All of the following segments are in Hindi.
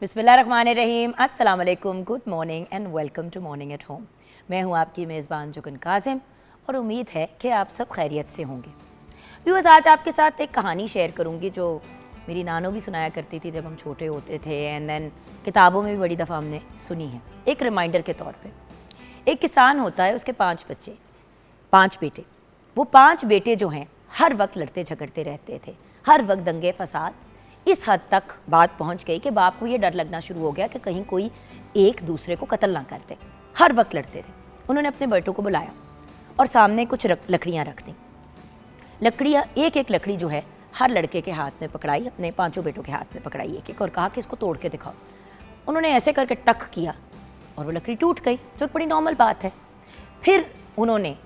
बिस्मिल्लाहिर्रहमानिर्रहीम, अस्सलाम वालेकुम, good morning and welcome to morning at home. मैं हूँ आपकी मेज़बान जुगन कासिम और उम्मीद है कि आप सब खैरियत से होंगे। व्यूअर्स, आज आपके साथ एक कहानी शेयर करूँगी जो मेरी नानो भी सुनाया करती थी जब हम छोटे होते थे, एंड देन किताबों में भी बड़ी दफ़ा हमने सुनी है। एक रिमाइंडर के तौर पर, एक किसान होता है, उसके 5 बच्चे, 5 बेटे। वो 5 बेटे जो हैं हर वक्त लड़ते झगड़ते रहते थे, हर वक्त दंगे फसाद। इस हद तक बात पहुंच गई कि बाप को ये डर लगना शुरू हो गया कि कहीं कोई एक दूसरे को कत्ल ना कर दे। हर वक्त लड़ते थे। उन्होंने अपने बेटों को बुलाया और सामने कुछ लकड़ियाँ रख दी। लकड़ियाँ, एक एक लकड़ी जो है हर लड़के के हाथ में पकड़ाई, अपने 5 बेटों के हाथ में पकड़ाई एक एक, और कहा कि इसको तोड़ के दिखाओ। उन्होंने ऐसे करके टक किया और वो लकड़ी टूट गई, जो एक बड़ी नॉर्मल बात है। फिर उन्होंने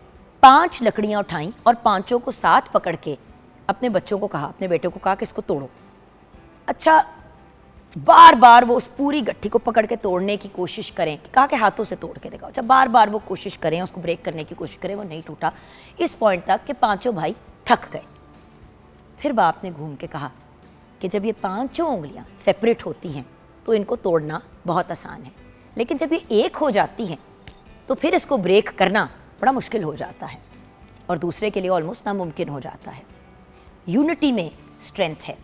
5 लकड़ियाँ उठाईं और 5 को साथ पकड़ के अपने बच्चों को कहा, अपने बेटों को कहा कि इसको तोड़ो। अच्छा, बार बार वो उस पूरी गट्ठी को पकड़ के तोड़ने की कोशिश करें, कहा कि हाथों से तोड़ के दिखाओ। जब बार बार वो कोशिश करें, उसको ब्रेक करने की कोशिश करें, वो नहीं टूटा। इस पॉइंट तक कि 5 भाई थक गए। फिर बाप ने घूम के कहा कि जब ये 5 उंगलियां सेपरेट होती हैं तो इनको तोड़ना बहुत आसान है, लेकिन जब ये एक हो जाती हैं तो फिर इसको ब्रेक करना बड़ा मुश्किल हो जाता है और दूसरे के लिए ऑलमोस्ट नामुमकिन हो जाता है। यूनिटी में स्ट्रेंथ है।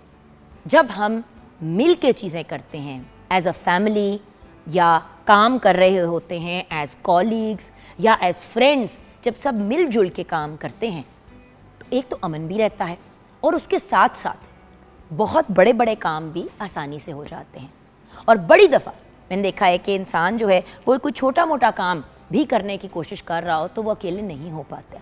जब हम मिल के चीज़ें करते हैं एज अ फैमिली, या काम कर रहे होते हैं एज कॉलीग्स या एज फ्रेंड्स, जब सब मिलजुल के काम करते हैं तो एक तो अमन भी रहता है और उसके साथ साथ बहुत बड़े बड़े काम भी आसानी से हो जाते हैं। और बड़ी दफ़ा मैंने देखा है कि इंसान जो है वो कोई छोटा मोटा काम भी करने की कोशिश कर रहा हो तो वो अकेले नहीं हो पाता।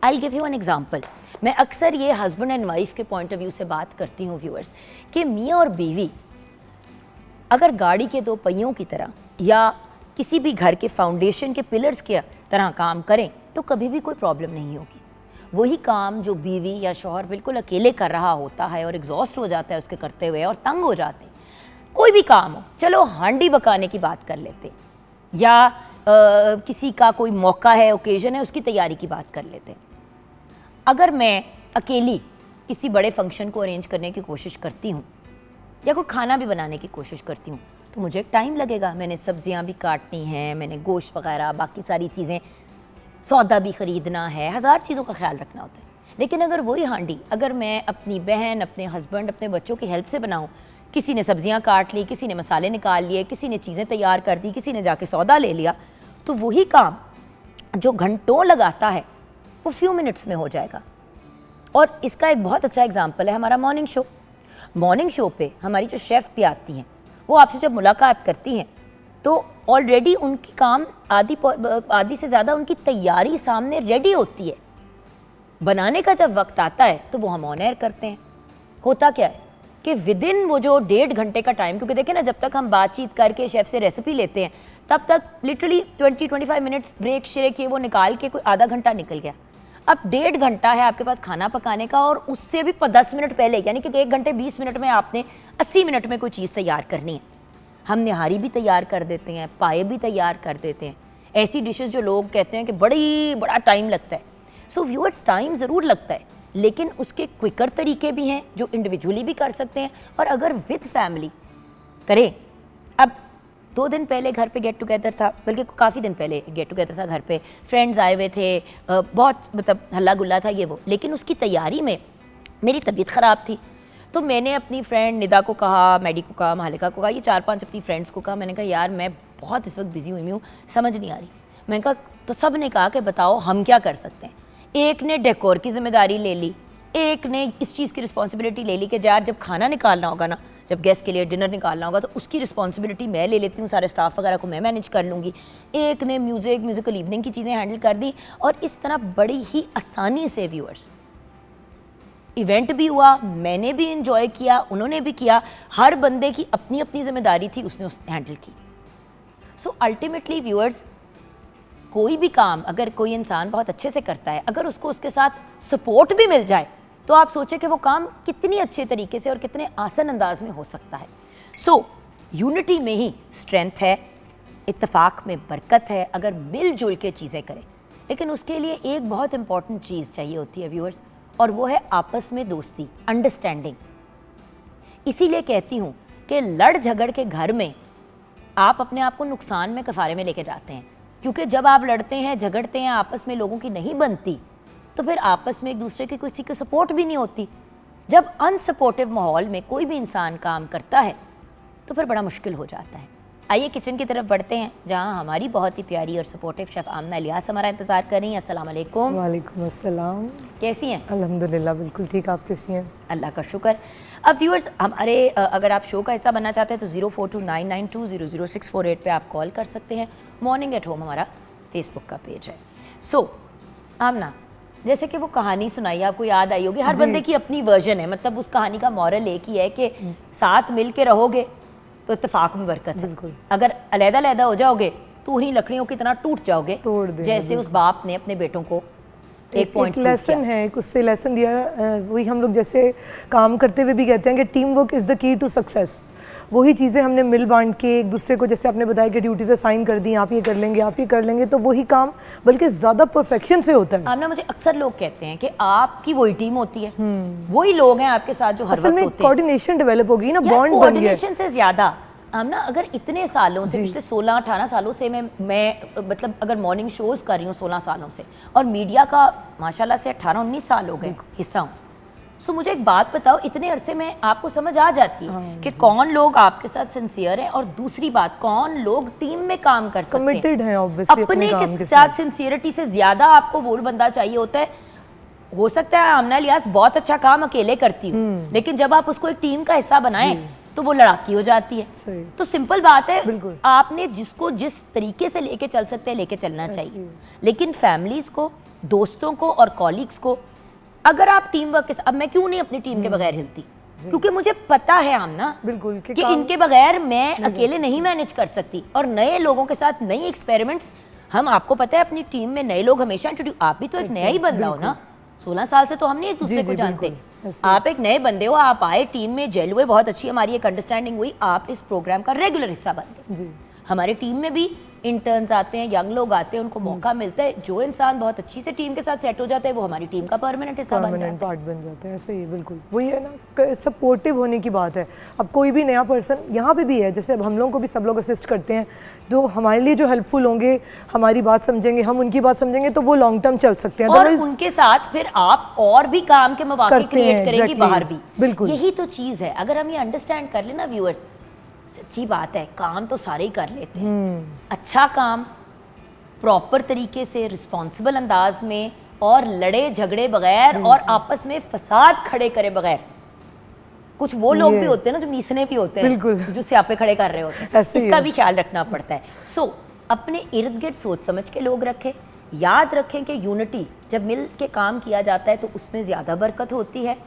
I will give you an example. मैं अक्सर ये हस्बैंड एंड वाइफ के पॉइंट ऑफ व्यू से बात करती हूँ व्यूअर्स, कि मियाँ और बीवी अगर गाड़ी के 2 पहियों की तरह या किसी भी घर के फाउंडेशन के पिलर्स की तरह काम करें तो कभी भी कोई प्रॉब्लम नहीं होगी। वही काम जो बीवी या शौहर बिल्कुल अकेले कर रहा होता है और एग्जॉस्ट हो जाता है उसके करते हुए और तंग हो जाते हैं, कोई भी काम हो, चलो हांडी पकाने की बात कर लेते हैं, या किसी का कोई मौका है, ओकेजन है, उसकी तैयारी की बात कर लेते हैं। अगर मैं अकेली किसी बड़े फंक्शन को अरेंज करने की कोशिश करती हूँ या कोई खाना भी बनाने की कोशिश करती हूँ तो मुझे टाइम लगेगा। मैंने सब्जियाँ भी काटनी हैं, मैंने गोश्त वगैरह बाकी सारी चीज़ें, सौदा भी ख़रीदना है, 1000 चीज़ों का ख्याल रखना होता है। लेकिन अगर वही हांडी अगर मैं अपनी बहन, अपने हस्बैंड, अपने बच्चों की हेल्प से बनाऊँ, किसी ने सब्जियाँ काट ली, किसी ने मसाले निकाल लिए, किसी ने चीज़ें तैयार कर दी, किसी ने जाके सौदा ले लिया, तो वही काम जो घंटों लगाता है वो फ्यू मिनट्स में हो जाएगा। और इसका एक बहुत अच्छा एग्जांपल है हमारा मॉर्निंग शो। मॉर्निंग शो पे हमारी जो शेफ़ भी आती हैं, वो आपसे जब मुलाकात करती हैं तो ऑलरेडी उनकी काम आधी से ज़्यादा उनकी तैयारी सामने रेडी होती है। बनाने का जब वक्त आता है तो वो हम ऑन एयर करते हैं। होता क्या है कि विदिन वो जो 1.5 घंटे का टाइम, क्योंकि देखें ना, जब तक हम बातचीत करके शेफ़ से रेसिपी लेते हैं तब तक लिटरली 20-25 मिनट्स ब्रेक श्रेक ये वो निकाल के कोई आधा घंटा निकल गया। अब 1.5 घंटा है आपके पास खाना पकाने का, और उससे भी 10 मिनट पहले, यानी कि 1 घंटे 20 मिनट में आपने 80 मिनट में कोई चीज़ तैयार करनी है। हम निहारी भी तैयार कर देते हैं, पाए भी तैयार कर देते हैं, ऐसी डिशेस जो लोग कहते हैं कि बड़ा टाइम लगता है। सो व्यूअर्स, टाइम ज़रूर लगता है, लेकिन उसके क्विकर तरीके भी हैं जो इंडिविजुअली भी कर सकते हैं, और अगर विद फैमिली करें। अब 2 दिन पहले घर पे गेट टुगेदर था, बल्कि काफ़ी दिन पहले गेट टुगेदर था, घर पे फ्रेंड्स आए हुए थे, बहुत मतलब हल्ला गुल्ला था ये वो। लेकिन उसकी तैयारी में मेरी तबीयत ख़राब थी, तो मैंने अपनी फ्रेंड निदा को कहा, मैडी को कहा, मालिका को कहा, ये 4-5 अपनी फ्रेंड्स को कहा। मैंने कहा यार मैं बहुत इस वक्त बिज़ी हुई हूँ, समझ नहीं आ रही। मैंने कहा, तो सब ने कहा कि बताओ हम क्या कर सकते हैं। एक ने डेकोर की जिम्मेदारी ले ली, एक ने इस चीज़ की रिस्पॉन्सिबिलिटी ले ली कि यार जब खाना निकालना होगा ना, जब गेस्ट के लिए डिनर निकालना होगा तो उसकी रिस्पॉन्सिबिलिटी मैं ले लेती हूँ, सारे स्टाफ वगैरह को मैं मैनेज कर लूँगी। एक ने म्यूज़िकल इवनिंग की चीज़ें हैंडल कर दी, और इस तरह बड़ी ही आसानी से व्यूअर्स इवेंट भी हुआ, मैंने भी इंजॉय किया, उन्होंने भी किया। हर बंदे की अपनी अपनी जिम्मेदारी थी, उसने हैंडल की। सो अल्टीमेटली व्यूअर्स, कोई भी काम अगर कोई इंसान बहुत अच्छे से करता है, अगर उसको उसके साथ सपोर्ट भी मिल जाए तो आप सोचें कि वो काम कितनी अच्छे तरीके से और कितने आसान अंदाज में हो सकता है। सो यूनिटी में ही स्ट्रेंथ है, इत्तेफाक में बरकत है अगर मिलजुल के चीज़ें करें। लेकिन उसके लिए एक बहुत इंपॉर्टेंट चीज़ चाहिए होती है व्यूअर्स, और वो है आपस में दोस्ती, अंडरस्टैंडिंग। इसीलिए कहती हूँ कि लड़ झगड़ के घर में आप अपने आप को नुकसान में कफारे में लेके जाते हैं, क्योंकि जब आप लड़ते हैं झगड़ते हैं आपस में लोगों की नहीं बनती तो फिर आपस में एक दूसरे की किसी की सपोर्ट भी नहीं होती। जब अनसपोर्टिव माहौल में कोई भी इंसान काम करता है तो फिर बड़ा मुश्किल हो जाता है। आइए किचन की तरफ बढ़ते हैं, जहां हमारी बहुत ही प्यारी और सपोर्टिव शेफ़ आमना इलियास हमारा इंतज़ार कर रही हैं। अस्सलाम वालेकुम। वालेकुम अस्सलाम। कैसी हैं? अल्हम्दुलिल्लाह बिल्कुल ठीक, आप कैसी हैं? अल्लाह का शुक्र। अब व्यूअर्स हमारे अगर आप शो का हिस्सा बनना चाहते हैं तो 042992000648 पे आप कॉल कर सकते हैं। मॉर्निंग एट होम हमारा फेसबुक का पेज है। सो आमना, जैसे कि वो कहानी सुनाई आपको याद आई होगी, हर बंदे की अपनी वर्जन है, मतलब उस कहानी का मॉरल एक ही है कि साथ मिल के रहोगे तो इत्तेफाक में बरकत है, अगर अलहदा हो जाओगे तो उन्हीं लकड़ियों की तरह टूट जाओगे, तोड़ देंगे। जैसे उस बाप ने अपने बेटों को एक लेसन है, एक उससे लेसन दिया। वही हम लोग जैसे काम करते हुए भी कहते हैं कि team work is the key to success. वही चीज़ें हमने मिल बांट के एक दूसरे को, जैसे आपने बताया कि ड्यूटीज असाइन कर दी, आप ये कर लेंगे आप ये कर लेंगे, तो वही काम बल्कि ज़्यादा परफेक्शन से होता है। आमना, मुझे अक्सर लोग कहते हैं कि आपकी वही टीम होती है, वही लोग हैं आपके साथ जो हर वक्त होते हैं। कोऑर्डिनेशन डेवलप होगी ना, बॉन्ड बन गया। कोऑर्डिनेशन से ज़्यादा आमना, अगर इतने सालों से, पिछले 16-18 सालों से मैं मतलब अगर मॉर्निंग शोज़ कर रही हूँ 16 सालों से, और मीडिया का माशाल्लाह से 18-19 साल हो गए हिस्सा हूँ। सो मुझे एक बात बताओ, इतने अरसे में आपको समझ आ जाती है कि कौन लोग आपके साथ सिंसियर हैं, और दूसरी बात कौन लोग टीम में काम कर सकते हैं, कमिटेड हैं ऑब्वियसली अपने के साथ। सिंसियरिटी से ज़्यादा आपको वो बंदा चाहिए होता है। हो सकता है आमना इलियास बहुत अच्छा काम अकेले करती हूँ, लेकिन जब आप उसको एक टीम का हिस्सा बनाएं तो वो लड़ाकी हो जाती है। तो सिंपल बात है, आपने जिसको जिस तरीके से लेके चल सकते हैं लेके चलना चाहिए, लेकिन फैमिलीज को, दोस्तों को और कॉलीग्स को, अगर आप टीम वर्क के साथ, अब मैं क्यों नहीं अपनी टीम के बगैर हिलती, क्योंकि मुझे पता है आमना बिल्कुल कि इनके बगैर मैं अकेले नहीं मैनेज कर सकती, और नए लोगों के साथ नई एक्सपेरिमेंट्स, हम, आपको पता है अपनी टीम में नए लोग हमेशा इंट्रोड्यूस, आप भी तो एक नया ही बंदा हो ना, 16 साल से तो हम नहीं एक दूसरे को जानते, आप एक नए बंदे हो, आप आए, टीम में जेल हुए, बहुत अच्छी हमारी एक अंडरस्टैंडिंग हुई, आप इस प्रोग्राम का रेगुलर हिस्सा बन गए। हमारे टीम में भी इंटर्न्स आते हैं, यंग लोग आते हैं, उनको मौका मिलता है। जो इंसान बहुत अच्छी से टीम के साथ सेट हो जाता है वो हमारी टीम का परमानेंट हिस्सा बन जाता है, पार्ट बन जाता है। ऐसे ही बिल्कुल वही है ना, सपोर्टिव होने की बात है। अब कोई भी नया पर्सन यहाँ पे भी है, जैसे अब हम लोगों को भी सब लोग असिस्ट करते हैं, जो हमारे लिए जो हेल्पफुल होंगे, हमारी बात समझेंगे, हम उनकी बात समझेंगे, तो वो लॉन्ग टर्म चल सकते हैं। और उनके साथ फिर आप और भी काम के मौके क्रिएट करेंगी बाहर भी। बिल्कुल यही तो चीज़ है। अगर हम ये अंडरस्टैंड कर लेना व्यूअर्स, सच्ची बात है, काम तो सारे ही कर लेते हैं, अच्छा काम प्रॉपर तरीके से, रिस्पॉन्सिबल अंदाज में, और लड़े झगड़े बगैर और आपस में फसाद खड़े करे बगैर। कुछ वो लोग भी होते हैं ना जो नीसने भी होते हैं, जो स्यापे खड़े कर रहे होते हैं, इसका भी ख्याल रखना पड़ता है। सो अपने इर्द गिर्द सोच समझ के लोग रखें। याद रखें कि यूनिटी जब मिल के काम किया जाता है तो उसमें ज़्यादा बरकत होती है,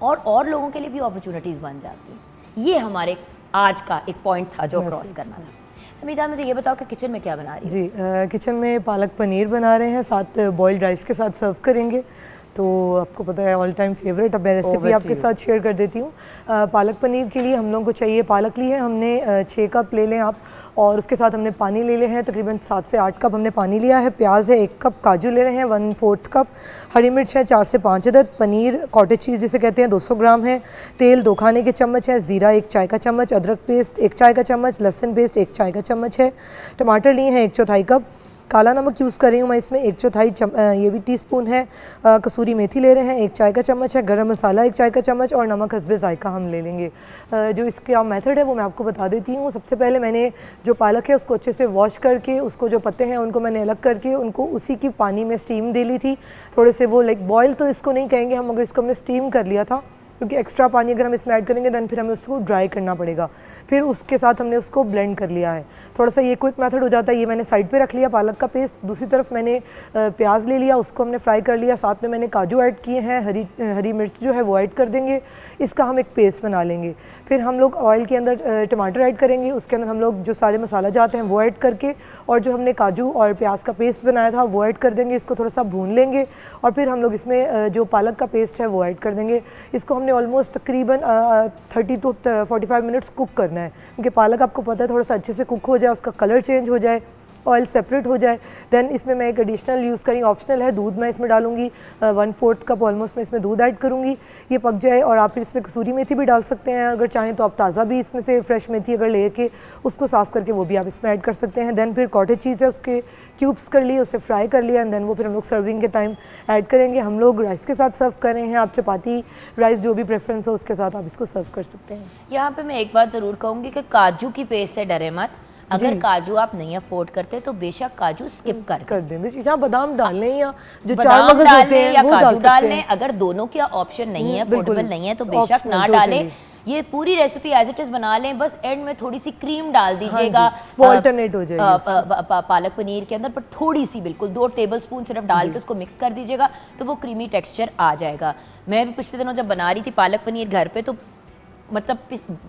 और लोगों के लिए भी अपॉर्चुनिटीज़ बन जाती हैं। ये हमारे आज का एक पॉइंट था जो क्रॉस करना था। समीजा, मुझे ये बताओ कि किचन में क्या बना रही है? जी, किचन में पालक पनीर बना रहे हैं, साथ बॉइल्ड राइस के साथ सर्व करेंगे। तो आपको पता है ऑल टाइम फेवरेट, अब मैं रेसिपी आपके साथ शेयर कर देती हूँ। पालक पनीर के लिए हम लोगों को चाहिए, पालक ली है हमने 6 कप ले लें आप, और उसके साथ हमने पानी ले ले हैं, तकरीबन 7 से 8 कप हमने पानी लिया है। प्याज है 1 कप, काजू ले रहे हैं 1/4 कप, हरी मिर्च है 4 से 5 अदद, पनीर कॉटेज चीज़ जिसे कहते हैं 200 ग्राम है, तेल 2 खाने के चम्मच है, ज़ीरा 1 चाय का चम्मच, अदरक पेस्ट 1 चाय का चम्मच, लहसुन पेस्ट 1 चाय का चम्मच है, टमाटर लिए हैं 1/4 कप, काला नमक यूज़ कर रही हूँ मैं इसमें 1/4 ये भी टीस्पून है, कसूरी मेथी ले रहे हैं 1 चाय का चम्मच है, गरम मसाला 1 चाय का चम्मच, और नमक हस्बे जायका हम ले लेंगे। जो इसका मेथड है वो मैं आपको बता देती हूँ। सबसे पहले मैंने जो पालक है उसको अच्छे से वॉश करके, उसको जो पत्ते हैं उनको मैंने अलग करके, उनको उसी की पानी में स्टीम दे ली थी। थोड़े से वो लाइक बॉयल तो इसको नहीं कहेंगे हम, अगर इसको हमने स्टीम कर लिया था, क्योंकि एक्स्ट्रा पानी अगर हम इसमें ऐड करेंगे दैन फिर हमें उसको ड्राई करना पड़ेगा। फिर उसके साथ हमने उसको ब्लेंड कर लिया है। थोड़ा सा ये क्विक मेथड हो जाता है। ये मैंने साइड पे रख लिया पालक का पेस्ट। दूसरी तरफ मैंने प्याज ले लिया, उसको हमने फ्राई कर लिया। साथ में मैंने काजू ऐड किए हैं, हरी मिर्च जो है वो ऐड कर देंगे। इसका हम एक पेस्ट बना लेंगे। फिर हम लोग ऑयल के अंदर टमाटर ऐड करेंगे, उसके अंदर हम लोग जो सारे मसाला जाते हैं वो ऐड करके, और जो हमने काजू और प्याज का पेस्ट बनाया था वो ऐड कर देंगे। इसको थोड़ा सा भून लेंगे, और फिर हम लोग इसमें जो पालक का पेस्ट है वो ऐड कर देंगे। इसको हमने ऑलमोस्ट तकरीबन 30 to 45 मिनट्स कुक करना है, क्योंकि पालक आपको पता है थोड़ा सा अच्छे से कुक हो जाए, उसका कलर चेंज हो जाए, ऑयल सेपरेट हो जाए। देन इसमें मैं एक एडिशनल यूज़ करी, ऑप्शनल है, दूध मैं इसमें डालूंगी 1/4 कप ऑलमोस्ट मैं इसमें दूध ऐड करूँगी। ये पक जाए और आप फिर इसमें कसूरी मेथी भी डाल सकते हैं, अगर चाहें तो आप ताज़ा भी इसमें से फ्रेश मेथी अगर लेके उसको साफ़ करके वो भी आप इसमें ऐड कर सकते हैं। देन फिर कॉटेज चीज़ है, उसके क्यूब्स कर लिए, उसे फ्राई कर लिया, एंड देन वो फिर हम लोग सर्विंग के टाइम ऐड करेंगे। हम लोग राइस के साथ सर्व कर रहे हैं, आप चपाती राइस जो भी प्रेफरेंस हो उसके साथ आप इसको सर्व कर सकते हैं। यहाँ पे मैं एक बात ज़रूर कहूँगी कि काजू की पेस्ट से डरे मत, अगर काजू आप नहीं अफोर्ड करते तो बेशक काजू स्किप कर दें, जहाँ बादाम डालने या जो चार बादाम मगज डाल होते लें हैं या वो काजू डाल डाल सकते लें। हैं। अगर दोनों का ऑप्शन नहीं है, बिल्कुल, पोर्टेबल नहीं है, तो optional, बेशक ना totally। डालें। ये पूरी रेसिपी एज इट इज बना लें, बस एंड में थोड़ी सी क्रीम डाल दीजिएगा, वो अल्टरनेट हो जाएगी पालक पनीर के अंदर, पर थोड़ी सी, बिल्कुल 2 टेबलस्पून सिर्फ डाल के उसको मिक्स कर दीजिएगा तो वो क्रीमी टेक्सचर आ जाएगा। मैं भी पिछले दिनों जब बना रही थी पालक पनीर घर पे, तो मतलब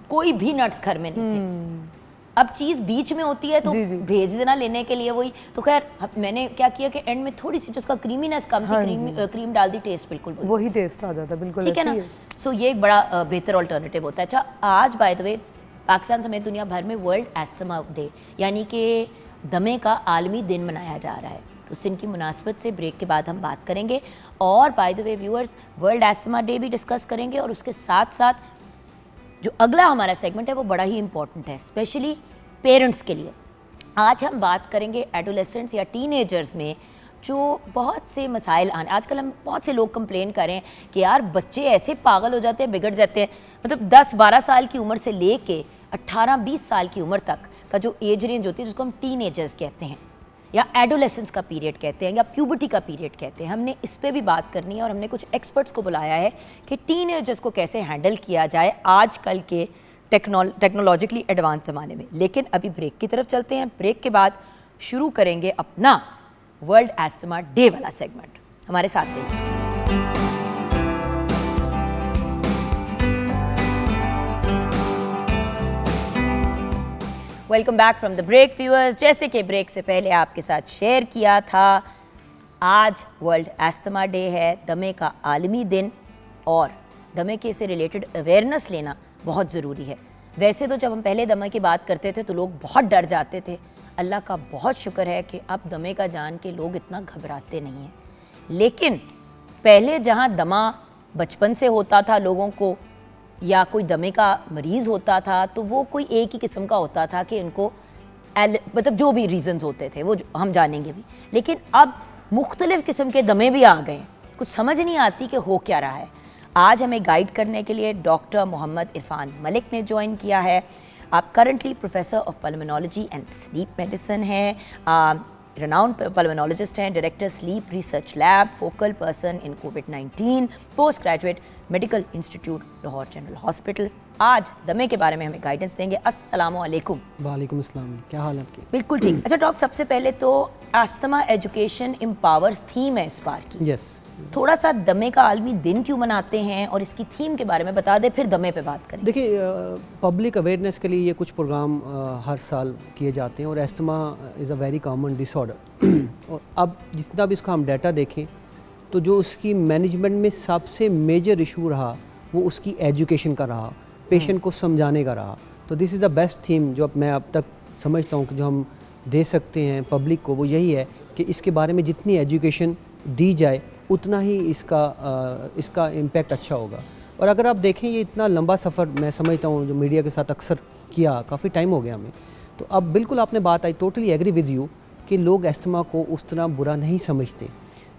कोई भी नट्स घर में नहीं थे। अब चीज़ बीच में होती है तो भेज देना लेने के लिए वही, तो खैर मैंने क्या किया कि एंड में थोड़ी सी जो उसका क्रीमीनेस कम थी, क्रीम डाल दी, टेस्ट बिल्कुल वही टेस्ट आ जाता है, बिल्कुल ठीक है ना। सो ये एक बड़ा बेहतर ऑल्टरनेटिव होता है। अच्छा, आज बाय द वे पाकिस्तान समेत दुनिया भर में वर्ल्ड एस्थमा डे यानी कि दमे का आलमी दिन मनाया जा रहा है, तो उस दिन की मुनासबत से ब्रेक के बाद हम बात करेंगे और bye the way viewers world asthma day भी डिस्कस करेंगे, और उसके साथ साथ जो अगला हमारा सेगमेंट है वो बड़ा ही इंपॉर्टेंट है, स्पेशली पेरेंट्स के लिए। आज हम बात करेंगे एडोलेसेंट्स या टीनेजर्स में जो बहुत से मसाइल आने, आजकल हम बहुत से लोग कंप्लेन करें कि यार बच्चे ऐसे पागल हो जाते हैं, बिगड़ जाते हैं, मतलब 10-12 साल की उम्र से लेके 18-20 साल की उम्र तक का जो एज रेंज होती है, जिसको हम टीनेजर्स कहते हैं या एडोलेसेंस का पीरियड कहते हैं या प्यूबर्टी का पीरियड कहते हैं, हमने इस पे भी बात करनी है और हमने कुछ एक्सपर्ट्स को बुलाया है कि टीनेजर्स को कैसे हैंडल किया जाए आजकल के टेक्नोलॉजिकली एडवांस ज़माने में। लेकिन अभी ब्रेक की तरफ चलते हैं, ब्रेक के बाद शुरू करेंगे अपना वर्ल्ड एस्थमा डे वाला सेगमेंट। हमारे साथ रहिए। Welcome back from the break viewers. जैसे कि ब्रेक से पहले आपके साथ शेयर किया था, आज वर्ल्ड एस्थमा डे है, दमे का आलमी दिन, और दमे के से रिलेटेड अवेयरनेस लेना बहुत ज़रूरी है। वैसे तो जब हम पहले दमे की बात करते थे तो लोग बहुत डर जाते थे, अल्लाह का बहुत शुक्र है कि अब दमे का जान के लोग इतना घबराते नहीं हैं। लेकिन पहले जहाँ दमा बचपन से होता था लोगों को, या कोई दमे का मरीज़ होता था, तो वो कोई एक ही किस्म का होता था कि इनको मतलब जो भी रीज़न्स होते थे वो हम जानेंगे भी। लेकिन अब मुख्तलिफ़ किस्म के दमे भी आ गए, कुछ समझ नहीं आती कि हो क्या रहा है। आज हमें गाइड करने के लिए डॉक्टर मोहम्मद इरफान मलिक ने ज्वाइन किया है। आप currently professor of pulmonology and sleep medicine हैं, renowned pulmonologist हैं, director sleep research lab, focal person in covid, post graduate medical institute Lahore general hospital. आज दमे के बारे में हमें गाइडेंस देंगे। अस्सलाम वालेकुम। वालेकुम अस्सलाम, क्या हाल है आपके? बिल्कुल ठीक। अच्छा डॉक्टर, सबसे पहले तो अस्थमा एजुकेशन एम्पावर्स थीम है इस बार की। यस। थोड़ा सा दमे का आलमी दिन क्यों मनाते हैं और इसकी थीम के बारे में बता दें, फिर दमे पे बात करें। देखिए, पब्लिक अवेयरनेस के लिए ये कुछ प्रोग्राम हर साल किए जाते हैं, और asthma is a very common disorder. और अब जितना भी इसका हम डाटा देखें तो जो उसकी मैनेजमेंट में सबसे मेजर इशू रहा वो उसकी एजुकेशन का रहा, पेशेंट को समझाने का रहा। तो this is the best theme जो मैं अब तक समझता हूँ कि जो हम दे सकते हैं पब्लिक को, वो यही है कि इसके बारे में जितनी एजुकेशन दी जाए उतना ही इसका इम्पैक्ट अच्छा होगा। और अगर आप देखें, ये इतना लंबा सफ़र मैं समझता हूँ जो मीडिया के साथ अक्सर किया, काफ़ी टाइम हो गया हमें, तो अब बिल्कुल आपने बात आई, टोटली एग्री विद यू कि लोग एस्थमा को उस तरह बुरा नहीं समझते।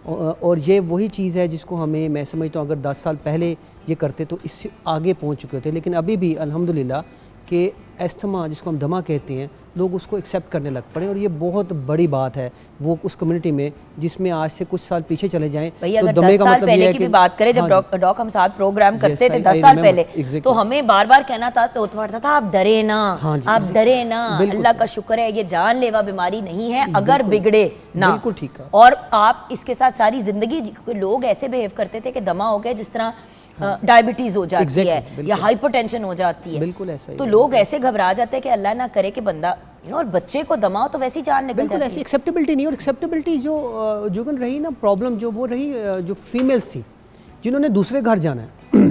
और ये वही चीज़ है जिसको हमें, मैं समझता हूँ अगर 10 साल पहले ये करते तो इससे आगे पहुँच चुके थे। लेकिन अभी भी अल्हम्दुलिल्लाह कि एस्थमा जिसको हम दमा कहते हैं, लोग उसको एक्सेप्ट करने लग पड़े, और ये बहुत बड़ी बात है वो उस कम्युनिटी में जिसमें आज से कुछ साल पीछे चले जाएं भैया, तो अगर दमे 10 का साल मतलब पहले ये है की कि भी बात करें, जब डॉक हम साथ प्रोग्राम करते थे 10 साल पहले, तो हमें बार बार कहना था तो पड़ता था आप डरे ना, आप डरे ना, अल्लाह का शुक्र है ये जानलेवा बीमारी नहीं है, अगर बिगड़े ना। बिल्कुल ठीक है। और आप इसके साथ सारी जिंदगी, लोग ऐसे बिहेव करते थे कि दमा हो गया जिस तरह डायबिटीज हो जाती है या हाइपरटेंशन हो जाती है, बिल्कुल ऐसा ही तो लोग ऐसे घबरा जाते हैं कि अल्लाह ना करे कि बंदा, और बच्चे को दमा हो तो वैसी जान निकल बिल्कुल जाती ऐसी है। एक्सेप्टेबिलिटी नहीं। और एक्सेप्टेबिलिटी जो रही ना, प्रॉब्लम जो वो रही, जो फीमेल्स थी जिन्होंने दूसरे घर जाना है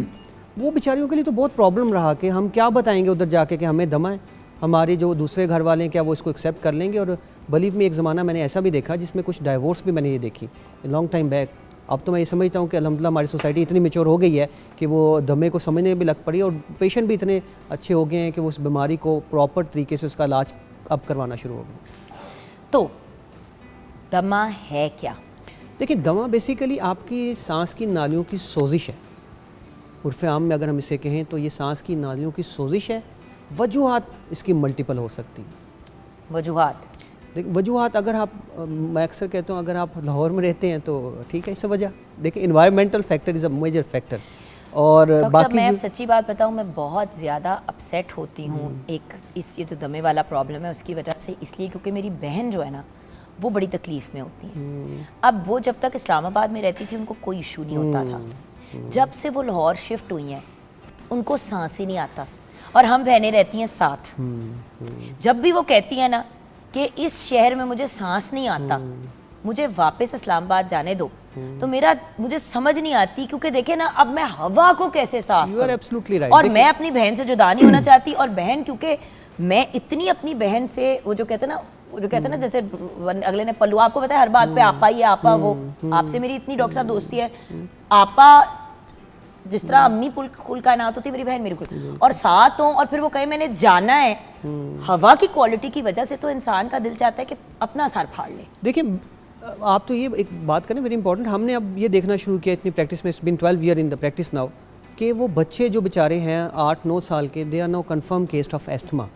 वो बेचारियों के लिए तो बहुत प्रॉब्लम रहा कि हम क्या बताएंगे उधर जाके कि हमें दमा है, हमारे जो दूसरे घर वाले हैं क्या वो इसको एक्सेप्ट कर लेंगे। और बलीव में एक ज़माना मैंने ऐसा भी देखा जिसमें कुछ डाइवोर्स भी मैंने ये देखी लॉन्ग टाइम बैक। अब तो मैं ये समझता हूँ कि अल्हम्दुलिल्लाह हमारी सोसाइटी इतनी मैच्योर हो गई है कि वो दमे को समझने भी लग पड़ी और पेशेंट भी इतने अच्छे हो गए हैं कि वो उस बीमारी को प्रॉपर तरीके से उसका इलाज अब करवाना शुरू हो गया। तो दमा है क्या? देखिए, दमा बेसिकली आपकी सांस की नालियों की सोजिश है। उर्फ़ आम में अगर हम इसे कहें तो ये सांस की नालियों की सोजिश है। वजूहात इसकी मल्टीपल हो सकती हैं। वजूहात? देखिए, वजूहात अगर आप मैं अक्सर कहता हूँ अगर आप लाहौर में रहते हैं तो ठीक है, इससे वजह देखिए environmental factor is a major factor. और बाकी मैं अब सच्ची बात बताऊँ, मैं बहुत ज़्यादा अपसेट होती हूँ एक इस ये जो दमे वाला प्रॉब्लम है उसकी वजह से, इसलिए क्योंकि मेरी बहन जो है ना वो बड़ी तकलीफ़ में होती है। अब वो जब तक इस्लामाबाद में रहती थी उनको कोई इशू नहीं होता था। जब से वो लाहौर शिफ्ट हुई हैं उनको सांस ही नहीं आता, और हम बहनें रहती हैं साथ। जब भी वो कहती हैं ना कि इस शहर में मुझे सांस नहीं आता, मुझे वापस इस्लामाबाद जाने दो, तो मुझे समझ नहीं आती, क्योंकि देखे ना अब मैं हवा को कैसे साफ You are करूं? absolutely right. और मैं अपनी बहन से जुदा नहीं होना चाहती, और बहन क्योंकि मैं इतनी अपनी बहन से वो जो कहते हैं ना जैसे अगले ने पल्लू, आपको पता है हर बात पे आपा ही है, आपा वो आपसे मेरी इतनी डॉक्टर साहब दोस्ती है, आपा जिस तरह अम्मी कुल कायनात होती है मेरी बहन मेरी कुल, और साथ हो और फिर वो कहे मैंने जाना है हवा की क्वालिटी की वजह से, तो इंसान का दिल चाहता है कि अपना सर फाड़ ले। देखिए, आप तो ये एक बात करें वेरी इंपॉर्टेंट, हमने अब ये देखना शुरू किया इतनी प्रैक्टिस में, it's been 12 year in the practice now, कि वो बच्चे जो बेचारे हैं 8-9 साल के, they are no confirm case of asthma.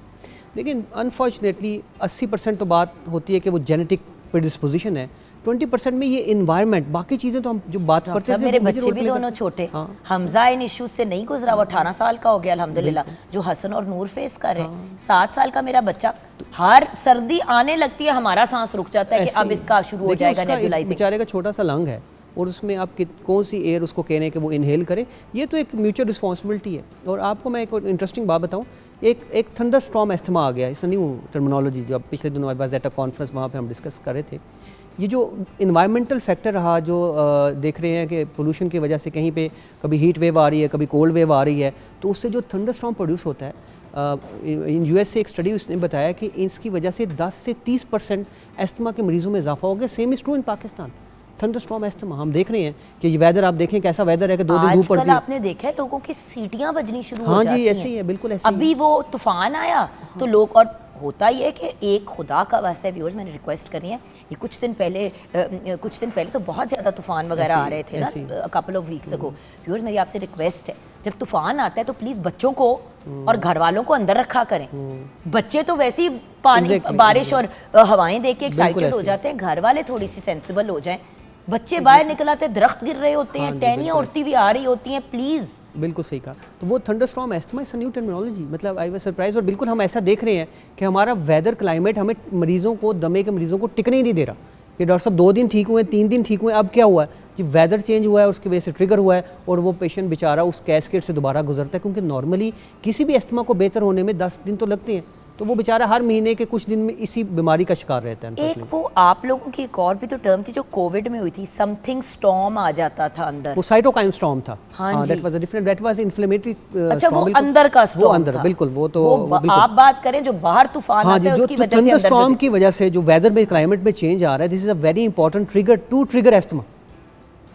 लेकिन अनफॉर्चुनेटली 80% तो बात होती है कि वो जेनेटिक प्रेडिस्पोजिशन है, 20% में ये इन्वायरमेंट, बाकी चीज़ें तो हम जो बात करते हैं मेरे बच्चे भी दोनों छोटे, हमजा इन इश्यूज से नहीं गुजरा, वो 18 साल का हो गया अल्हम्दुलिल्लाह, जो हसन और नूर फेस कर रहे हैं। 7 साल का मेरा बच्चा, हर सर्दी आने लगती है हमारा सांस रुक जाता है कि अब इसका शुरू हो जाएगा नेबुलाइजिंग। बेचारे का छोटा सा लंग है और उसमें आप कौन सी एयर उसको कहने कि वो इनहेल करे, ये तो एक म्यूचुअल रिस्पॉन्सिबिलिटी है। और आपको मैं एक इंटरेस्टिंग बात बताऊं, एक थंडर स्टॉर्म एस्थमा आ गया, इट्स अ न्यू टर्मिनोलॉजी, जो अब पिछले दिनों I was at a conference, वहाँ पे हम डिस्कस कर रहे थे। ये जो इन्वायरमेंटल फैक्टर रहा, जो देख रहे हैं कि पोल्यूशन की वजह से कहीं पे कभी हीट वेव आ रही है, कभी कोल्ड वेव आ रही है, तो उससे जो थंडर स्टॉर्म प्रोड्यूस होता है, इन यूएस से एक स्टडी उसने बताया कि इसकी वजह से 10 से 30% एस्थमा के मरीजों में इजाफा हो गया। Same is true in Pakistan, thunder storm asthma. हम देख रहे हैं कि ये वेदर, आप देखें कैसा वेदर है कि 2 दिन धूप पड़ती है। आपने देखा है लोगों की सीटियां बजनी शुरू हो हाँ जाती जी, ऐसे ही है, बिल्कुल ऐसे अभी वो तूफान आया तो लोग, और होता ही है कि एक खुदा का वास्ते व्यूअर्स मैंने रिक्वेस्ट करी है, ये कुछ दिन पहले तो बहुत ज़्यादा तूफान वगैरह आ रहे थे ना, couple of weeks ago. Viewers मेरी आपसे रिक्वेस्ट है, जब तूफान आता है तो प्लीज़ बच्चों को और घर वालों को अंदर रखा करें। बच्चे तो वैसे ही पानी, बारिश और हवाएं देख के एक्साइटेड हो जाते हैं, घर वाले थोड़ी सी सेंसिबल हो जाएं। बच्चे बाहर निकल आते हैं, दरख्त गिर रहे होते हैं, टहनियाँ उड़ती हुई आ रही होती हैं, प्लीज़। बिल्कुल सही कहा। तो वो thunder storm asthma is a new terminology, मतलब आई वाज सरप्राइज। और बिल्कुल हम ऐसा देख रहे हैं कि हमारा वेदर क्लाइमेट हमें मरीजों को, दमे के मरीजों को टिकने ही नहीं दे रहा कि डॉक्टर साहब 2 दिन ठीक हुए, 3 दिन ठीक हुए, अब क्या हुआ है जी, वेदर चेंज हुआ है, उसकी वजह से ट्रिगर हुआ है और वो पेशेंट बेचारा उस कैस्केड से दोबारा गुजरता है। क्योंकि नॉर्मली किसी भी एस्थमा को बेहतर होने में 10 दिन तो लगते हैं, तो वो बेचारा हर महीने के कुछ दिन में इसी बीमारी का शिकार रहता है। एक वो आप लोगों की एक और भी तो टर्म थी जो कोविड में हुई थी, समथिंग स्टॉर्म आ जाता था अंदर, वो साइटोकाइन स्टॉर्म था। हाँ that was a different, that was inflammatory. अच्छा, वो अंदर का स्टॉर्म, वो अंदर, बिल्कुल वो तो आप बात करें जो बाहर तूफान आता है उसकी वजह से, थंडर स्टॉर्म की वजह से जो वेदर में, क्लाइमेट में चेंज आ रहा है, this is a very important trigger to trigger asthma.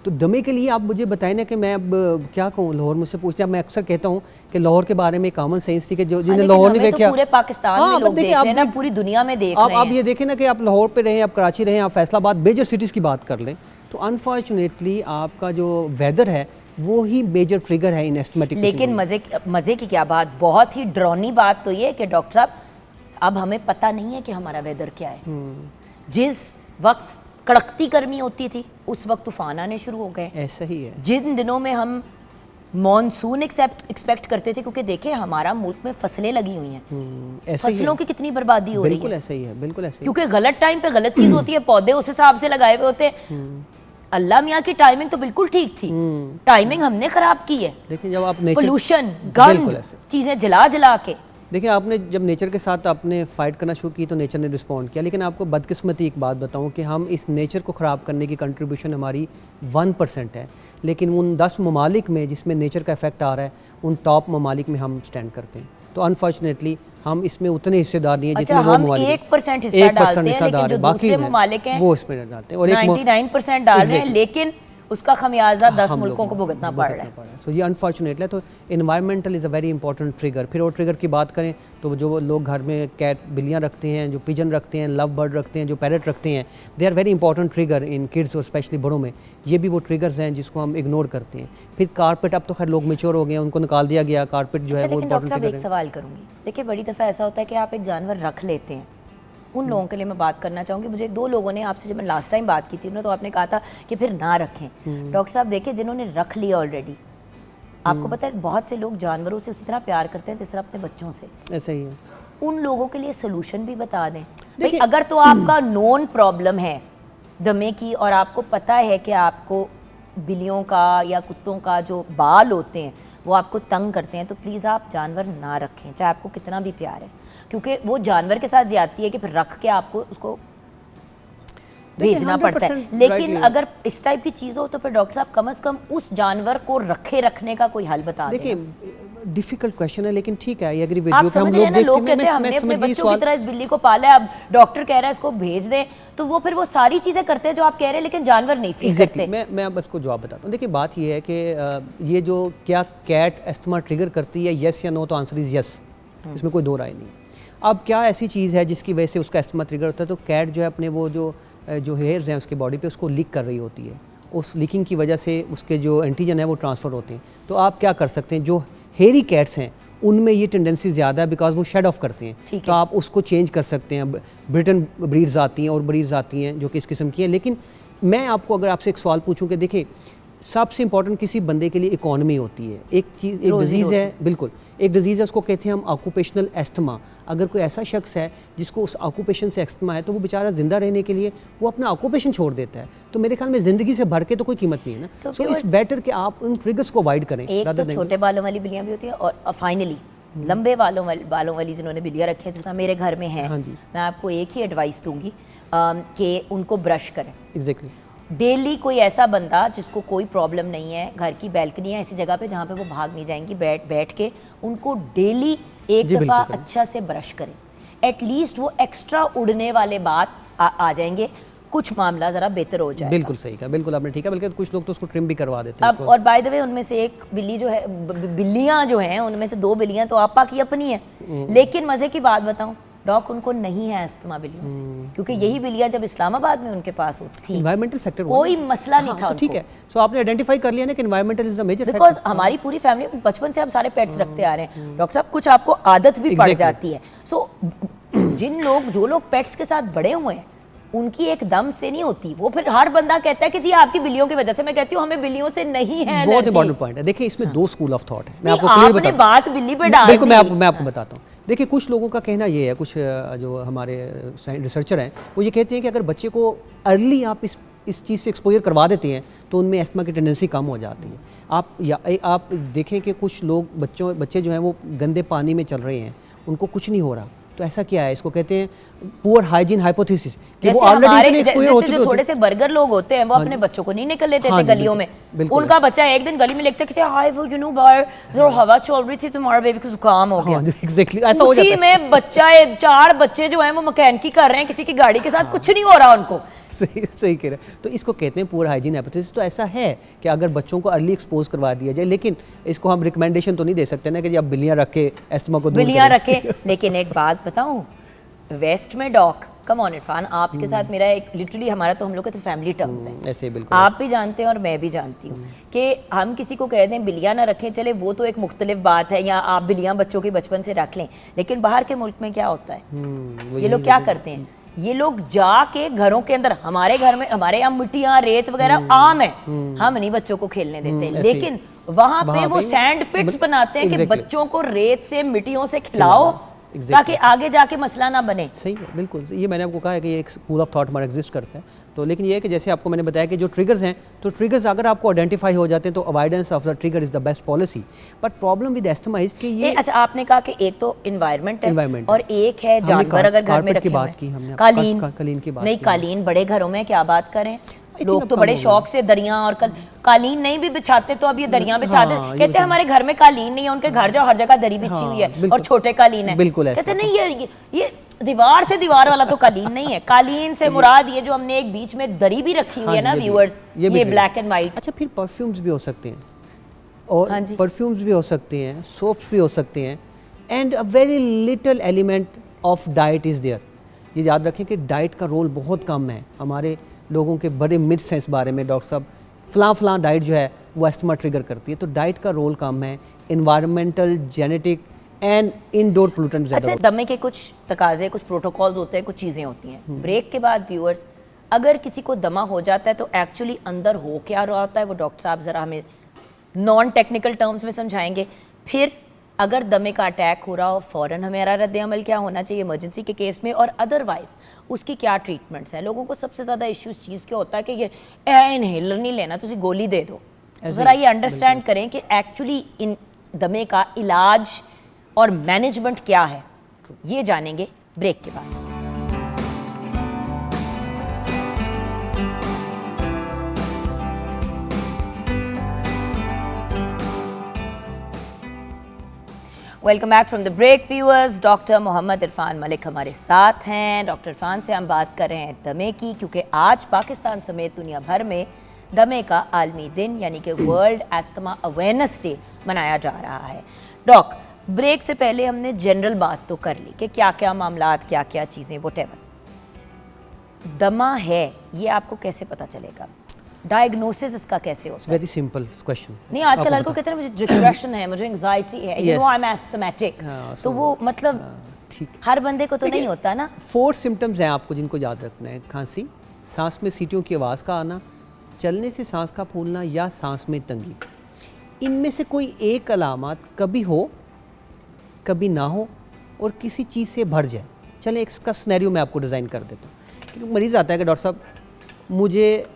तो दमे के लिए आप मुझे बताएं ना कि मैं अब क्या कहूँ, लाहौर मुझसे पूछते हैं, मैं अक्सर कहता हूँ कि लाहौर के बारे में कॉमन सेंस थी कि जो जिन्हें लाहौर नहीं देखा, पूरे पाकिस्तान में लोग देख रहे हैं ना, पूरी दुनिया में देख रहे हैं। आप ये देखें ना कि आप लाहौर पे रहें, आप कराची रहें, आप फैसलाबाद, मेजर सिटीज़ की बात कर लें, तो अनफॉर्चुनेटली आपका जो वेदर है वो ही मेजर ट्रिगर है इन एस्थमेटिक। लेकिन मज़े की क्या बात, बहुत ही डरावनी बात तो ये है कि डॉक्टर साहब अब हमें पता नहीं है कि हमारा वेदर क्या है। जिस वक्त कड़कती गर्मी होती थी उस वक्त तूफान आने शुरू हो गए, ऐसा ही है। जिन दिनों में हम मॉनसून एक्सपेक्ट करते थे, क्योंकि देखें हमारा मुल्क में फसलें लगी हुई हैं, फसलों की कितनी बर्बादी हो रही है। बिल्कुल ऐसा ही है, बिल्कुल ऐसा ही। क्योंकि गलत टाइम पे गलत चीज होती है, पौधे उस हिसाब से लगाए हुए होते हैं। अल्लाह मियाँ की टाइमिंग तो बिल्कुल ठीक थी, टाइमिंग हमने खराब की है। देखिए, जब आप पोल्यूशन, गंद, चीजें जला के, देखिए आपने जब नेचर के साथ आपने फाइट करना शुरू की तो नेचर ने रिस्पॉन्ड किया। लेकिन आपको बदकिस्मती एक बात बताऊं कि हम इस नेचर को ख़राब करने की कंट्रीब्यूशन हमारी 1% है, लेकिन उन 10 ममालिक में जिसमें नेचर का इफेक्ट आ रहा है, उन टॉप ममालिक में हम स्टैंड करते हैं। तो अनफॉर्चुनेटली हम इसमें उतने हिस्सेदार नहीं है अच्छा, जितने वो हम ममालिक 1% हिस्सा डालते हैं, लेकिन जो बाकी दूसरे ममालिक हैं वो इसमें डालते हैं और 99% डाल रहे हैं, लेकिन उसका खमियाजा 10 मुल्कों को भुगतना पड़ रहा है। सो ये अनफॉर्चुनेटली, तो environmental is a very important trigger. फिर और ट्रिगर की बात करें तो जो लोग घर में कैट बिल्लियाँ रखते हैं, जो पिजन रखते हैं, लव बर्ड रखते हैं, जो पैरट रखते हैं, they are very important trigger in kids और स्पेशली बड़ों में। ये भी वो ट्रिगर्स हैं जिसको हम इग्नोर करते हैं। फिर कारपेट, अब तो खैर लोग मेच्योर हो गए हैं, उनको निकाल दिया गया, कारपेट जो है वो लेकिन डॉक्टर इंपॉर्टेंट साहब ट्रिगर एक है। सवाल करूंगी, देखिए बड़ी दफ़ा ऐसा होता है कि आप एक जानवर रख लेते हैं, उन लोगों के लिए मैं बात करना चाहूँगी। मुझे 2 लोगों ने आपसे, जब मैं लास्ट टाइम बात की थी ना, तो आपने कहा था कि फिर ना रखें। डॉक्टर साहब देखिए, जिन्होंने रख लिया ऑलरेडी, आपको पता है बहुत से लोग जानवरों से उसी तरह प्यार करते हैं जिस तरह अपने बच्चों से। ऐसा ही है। उन लोगों के लिए सोल्यूशन भी बता दें भाई। अगर तो आपका नॉन प्रॉब्लम है दमे की और आपको पता है कि आपको बिल्लियों का या कुत्तों का जो बाल होते हैं वो आपको तंग करते हैं, तो प्लीज़ आप जानवर ना रखें, चाहे आपको कितना भी प्यार है, क्योंकि वो जानवर के साथ ज्यादती है कि फिर रख के आपको उसको भेजना पड़ता है। लेकिन अगर इस टाइप की चीज़ हो तो फिर डॉक्टर साहब कम से कम उस जानवर को रखने का कोई हल बता दें। देखिए डिफिकल्ट क्वेश्चन है, लेकिन ठीक है, आई एग्री विद आप यू कि हम समझ लोग रहे हैं ना, लोग देखते कहते हैं हमने अपने बच्चों की तरह इस बिल्ली को पाला है, अब डॉक्टर कह रहा है इसको भेज दें, तो वो फिर वो सारी चीजें करते हैं जो आप कह रहे हैं, लेकिन जानवर नहीं फील करते। मैं अब इसको जवाब बताता हूँ। देखिए बात ये है कि ये जो क्या कैट एस्थमा ट्रिगर करती है, येस या नो, तो आंसर इज येस, इसमें कोई दो राय नहीं। अब क्या ऐसी चीज़ है जिसकी वजह से उसका एस्थमा ट्रिगर होता है, तो कैट जो है अपने वो जो हेयर्स हैं उसके बॉडी पे उसको लीक कर रही होती है, उस लीकिंग की वजह से उसके जो एंटीजन है वो ट्रांसफ़र होते हैं। तो आप क्या कर सकते हैं, जो हेयरी कैट्स हैं उनमें ये टेंडेंसी ज़्यादा है बिकॉज वो शेड ऑफ करते हैं, तो आप उसको चेंज कर सकते हैं। ब्रिटन ब्रीड्स आती हैं और ब्रीड्स आती हैं जो कि इस किस्म की हैं। लेकिन मैं आपको अगर आपसे एक सवाल पूछूं कि देखिए सबसे इंपॉर्टेंट किसी बंदे के लिए इकोनॉमी होती है। एक चीज़, एक डिजीज़ है, बिल्कुल एक डिजीज़ है, उसको कहते हैं हम ऑक्यूपेशनल एस्थमा। अगर कोई ऐसा शख्स है जिसको उस ऑक्यूपेशन से एस्थमा है, तो वो बेचारा ज़िंदा रहने के लिए वो अपना ऑक्यूपेशन छोड़ देता है। तो मेरे ख्याल में ज़िंदगी से भर के तो कोई कीमत नहीं है ना। सो इट्स बेटर कि आप उन ट्रिगर्स को अवॉइड करें। एक तो छोटे बालों वाली बिल्लियाँ भी होती हैं, और फाइनली लंबे बालों वाली जिन्होंने बिल्लियाँ रखी हैं, जितना मेरे घर में है, मैं आपको एक ही एडवाइस दूंगी कि उनको ब्रश करें। एग्जैक्टली। डेली कोई ऐसा बंदा जिसको कोई प्रॉब्लम नहीं है, घर की बैल्कनी है ऐसी जगह पे जहाँ पे वो भाग नहीं जाएंगी, बैठ के उनको डेली एक दफ़ा अच्छा से ब्रश करें। एटलीस्ट वो एक्स्ट्रा उड़ने वाले बात आ जाएंगे, कुछ मामला ज़रा बेहतर हो जाए। बिल्कुल सही कहा, बिल्कुल आपने ठीक है। बल्कि कुछ लोग तो उसको ट्रिम भी करवा देते हैं। अब और बाय द वे उनमें से एक बिल्ली जो है, बिल्लियाँ जो हैं उनमें से 2 बिल्लियाँ तो आपा की अपनी है, लेकिन मज़े की बात बताऊँ डॉक उनको नहीं है अस्थमा बिल्लियों से, क्योंकि यही बिल्लियाँ जब इस्लामाबाद में उनके पास थी, एनवायरमेंटल फैक्टर कोई मसला नहीं था। ठीक है, सो आपने आइडेंटिफाई कर लिया ना कि environmental is the major factor. Because हमारी पूरी फैमिली में बचपन से हम सारे पेट्स रखते आ रहे हैं डॉक्टर साहब, कुछ आपको आदत भी पड़ जाती है। सो जो लोग पेट्स के साथ बड़े हुए हैं उनकी एक दम से नहीं होती, वो फिर हर बंदा कहता है कि जी आपकी बिल्लियों की वजह से। मैं कहती हूँ हमें बिल्लियों से नहीं है। बहुत इंपॉर्टेंट पॉइंट है। देखिए इसमें 2 स्कूल ऑफ थॉट है, मैं आपको क्लियर बताऊं। बात बिल्ली पे डाल बिल्कुल, मैं आपको बताता हूँ। देखिए कुछ लोगों का कहना ये है, कुछ जो हमारे रिसर्चर हैं वो ये कहते हैं कि अगर बच्चे को अर्ली आप इस चीज़ से एक्सपोजर करवा देते हैं तो उनमें एस्थमा की टेंडेंसी कम हो जाती है। आप देखें कि कुछ लोग बच्चे जो हैं वो गंदे पानी में चल रहे हैं, उनको कुछ नहीं हो रहा, तो ऐसा क्या है? इसको कहते हैं पुअर हाइजीन हाइपोथेसिस कि वो ऑलरेडी एक्सपोजर हो चुके। जो थोड़े से बर्गर लोग होते हैं वो अपने बच्चों को नहीं निकल लेते थे गलियों में। उनका बच्चा एक दिन गली में लिखते कि हाय वो यू नो बाहर जो हवा चल रही थी तुम्हारे बेबी को जुकाम हो गया। एग्जैक्टली ऐसा हो जाता है। उसी में बच्चा 4 बच्चे जो हैं वो मैकेनिकी कर रहे हैं किसी की गाड़ी के साथ, कुछ नहीं हो रहा उनको। सही कह रहे हैं। तो इसको कहते हैं पुअर हाइजीन हाइपोथेसिस। तो ऐसा है कि अगर बच्चों को अर्ली एक्सपोज करवा दिया जाए, लेकिन इसको हम रिकमेंडेशन तो नहीं दे सकते ना कि आप बिल्लियाँ रख के एस्थमा को दूर करें। बिल्लियाँ रखें। लेकिन एक बात बताऊँ, वेस्ट में डॉग, कम ऑन इरफान, आपके साथ मेरा एक लिटरली हमारा तो हम लोग के तो फैमिली टर्म्स हैं, ऐसे बिल्कुल आप भी जानते हैं और मैं भी जानती हूँ कि हम किसी को कह दें बिल्लियाँ ना रखें, चले वो तो एक मुख्तलिफ बात है, या आप बिल्लियाँ बच्चों के बचपन से रख लें, लेकिन बाहर के मुल्क में क्या होता है, ये लोग क्या करते हैं, ये लोग जाके घरों के अंदर, हमारे घर में हमारे यहाँ मिट्टियाँ रेत वगैरह आम है, हम नहीं बच्चों को खेलने देते, लेकिन वहाँ पे वो सैंड पिट्स बनाते हैं कि बच्चों को रेत से मिट्टियों से खिलाओ ताकि आगे जाके मसला ना बने। सही है, बिल्कुल। ये मैंने आपको कहा है कि एक स्कूल ऑफ थॉट हमारा एग्जिस्ट करता है। तो लेकिन ये है कि जैसे आपको मैंने बताया कि जो ट्रिगर्स हैं, तो ट्रिगर्स अगर आपको आइडेंटिफाई हो जाते हैं तो avoidance of the trigger is the best policy. But problem with asthma is कि ये अच्छा, आपने कहा कि एक तो एनवायरनमेंट है और एक है जानवर अगर घर में रखे हुए हैं। कालीन की बात नहीं, कालीन बड़े घरों में क्या बात करें, लोग तो बड़े शौक से दरियां और कालीन नहीं भी बिछाते तो अब ये दरियां बिछाते, कहते हैं हमारे घर में कालीन नहीं है, उनके घर जाओ हर जगह दरी बिछी हुई है और छोटे कालीन है, बिल्कुल कहते नहीं ये दीवार से दीवार वाला तो कालीन नहीं है। कालीन से मुराद ये जो हमने एक बीच में दरी भी रखी हुई है ना व्यूअर्स, ये ब्लैक एंड व्हाइट। अच्छा, फिर परफ्यूम्स भी हो सकते हैं, और परफ्यूम्स भी हो सकते हैं, सोप्स भी हो सकते हैं, and a very little element of diet is there. ये याद रखें कि डाइट का रोल बहुत कम है। हमारे लोगों के बड़े मिथ्स हैं इस बारे में, डॉक्टर साहब फलां डाइट जो है वो एस्थमा ट्रिगर करती है, तो डाइट का रोल कम है। Environmental, genetic and indoor pollutant ज़्यादा। अच्छा, दमे के कुछ तकाजे, कुछ प्रोटोकॉल्स होते हैं, कुछ चीज़ें होती हैं। ब्रेक के बाद व्यूअर्स, अगर किसी को दमा हो जाता है तो एक्चुअली अंदर हो क्या रहा होता है वो डॉक्टर साहब ज़रा हमें नॉन टेक्निकल टर्म्स में समझाएंगे। फिर अगर दमे का अटैक हो रहा हो, फ़ौरन हमारा रद्द अमल क्या होना चाहिए इमरजेंसी के केस में, और अदरवाइज उसकी क्या ट्रीटमेंट्स हैं। लोगों को सबसे ज़्यादा इशू इस चीज़ क्या होता है कि ये इनहेलर नहीं लेना, तुझे गोली दे दो। ज़रा ये अंडरस्टैंड करें कि एक्चुअली इन दमे का इलाज और मैनेजमेंट क्या है, ये जानेंगे ब्रेक के बाद। Welcome back from the break viewers. Doctor Mohammad Irfan Malik हमारे साथ हैं। डॉक्टर इरफान से हम बात कर रहे हैं दमे की, क्योंकि आज पाकिस्तान समेत दुनिया भर में दमे का आलमी दिन यानी कि वर्ल्ड एस्थमा अवेयरनेस डे मनाया जा रहा है। डॉक, ब्रेक से पहले हमने जनरल बात तो कर ली कि क्या क्या मामलात, क्या क्या चीज़ें, व्हाटएवर। दमा है ये आपको कैसे पता चलेगा? डायग्नोसिस इसका कैसे होता है? Very simple question. नहीं, आजकल लड़कों कहते हैं मुझे डिप्रेशन है, मुझे एंजाइटी है, you know I am asthmatic, तो वो मतलब ठीक हर बंदे को तो नहीं होता ना। 4 सिम्टम्स हैं आपको जिनको याद रखना है। खांसी, सांस में सीटियों की आवाज़ का आना, चलने से सांस का फूलना या सांस में तंगी। इनमें से कोई एक अलामत कभी हो, कभी ना हो और किसी चीज़ से भर जाए। चलें इसका सिनेरियो मैं आपको डिज़ाइन कर देता हूँ। क्योंकि मरीज़ आता है कि डॉक्टर साहब मुझे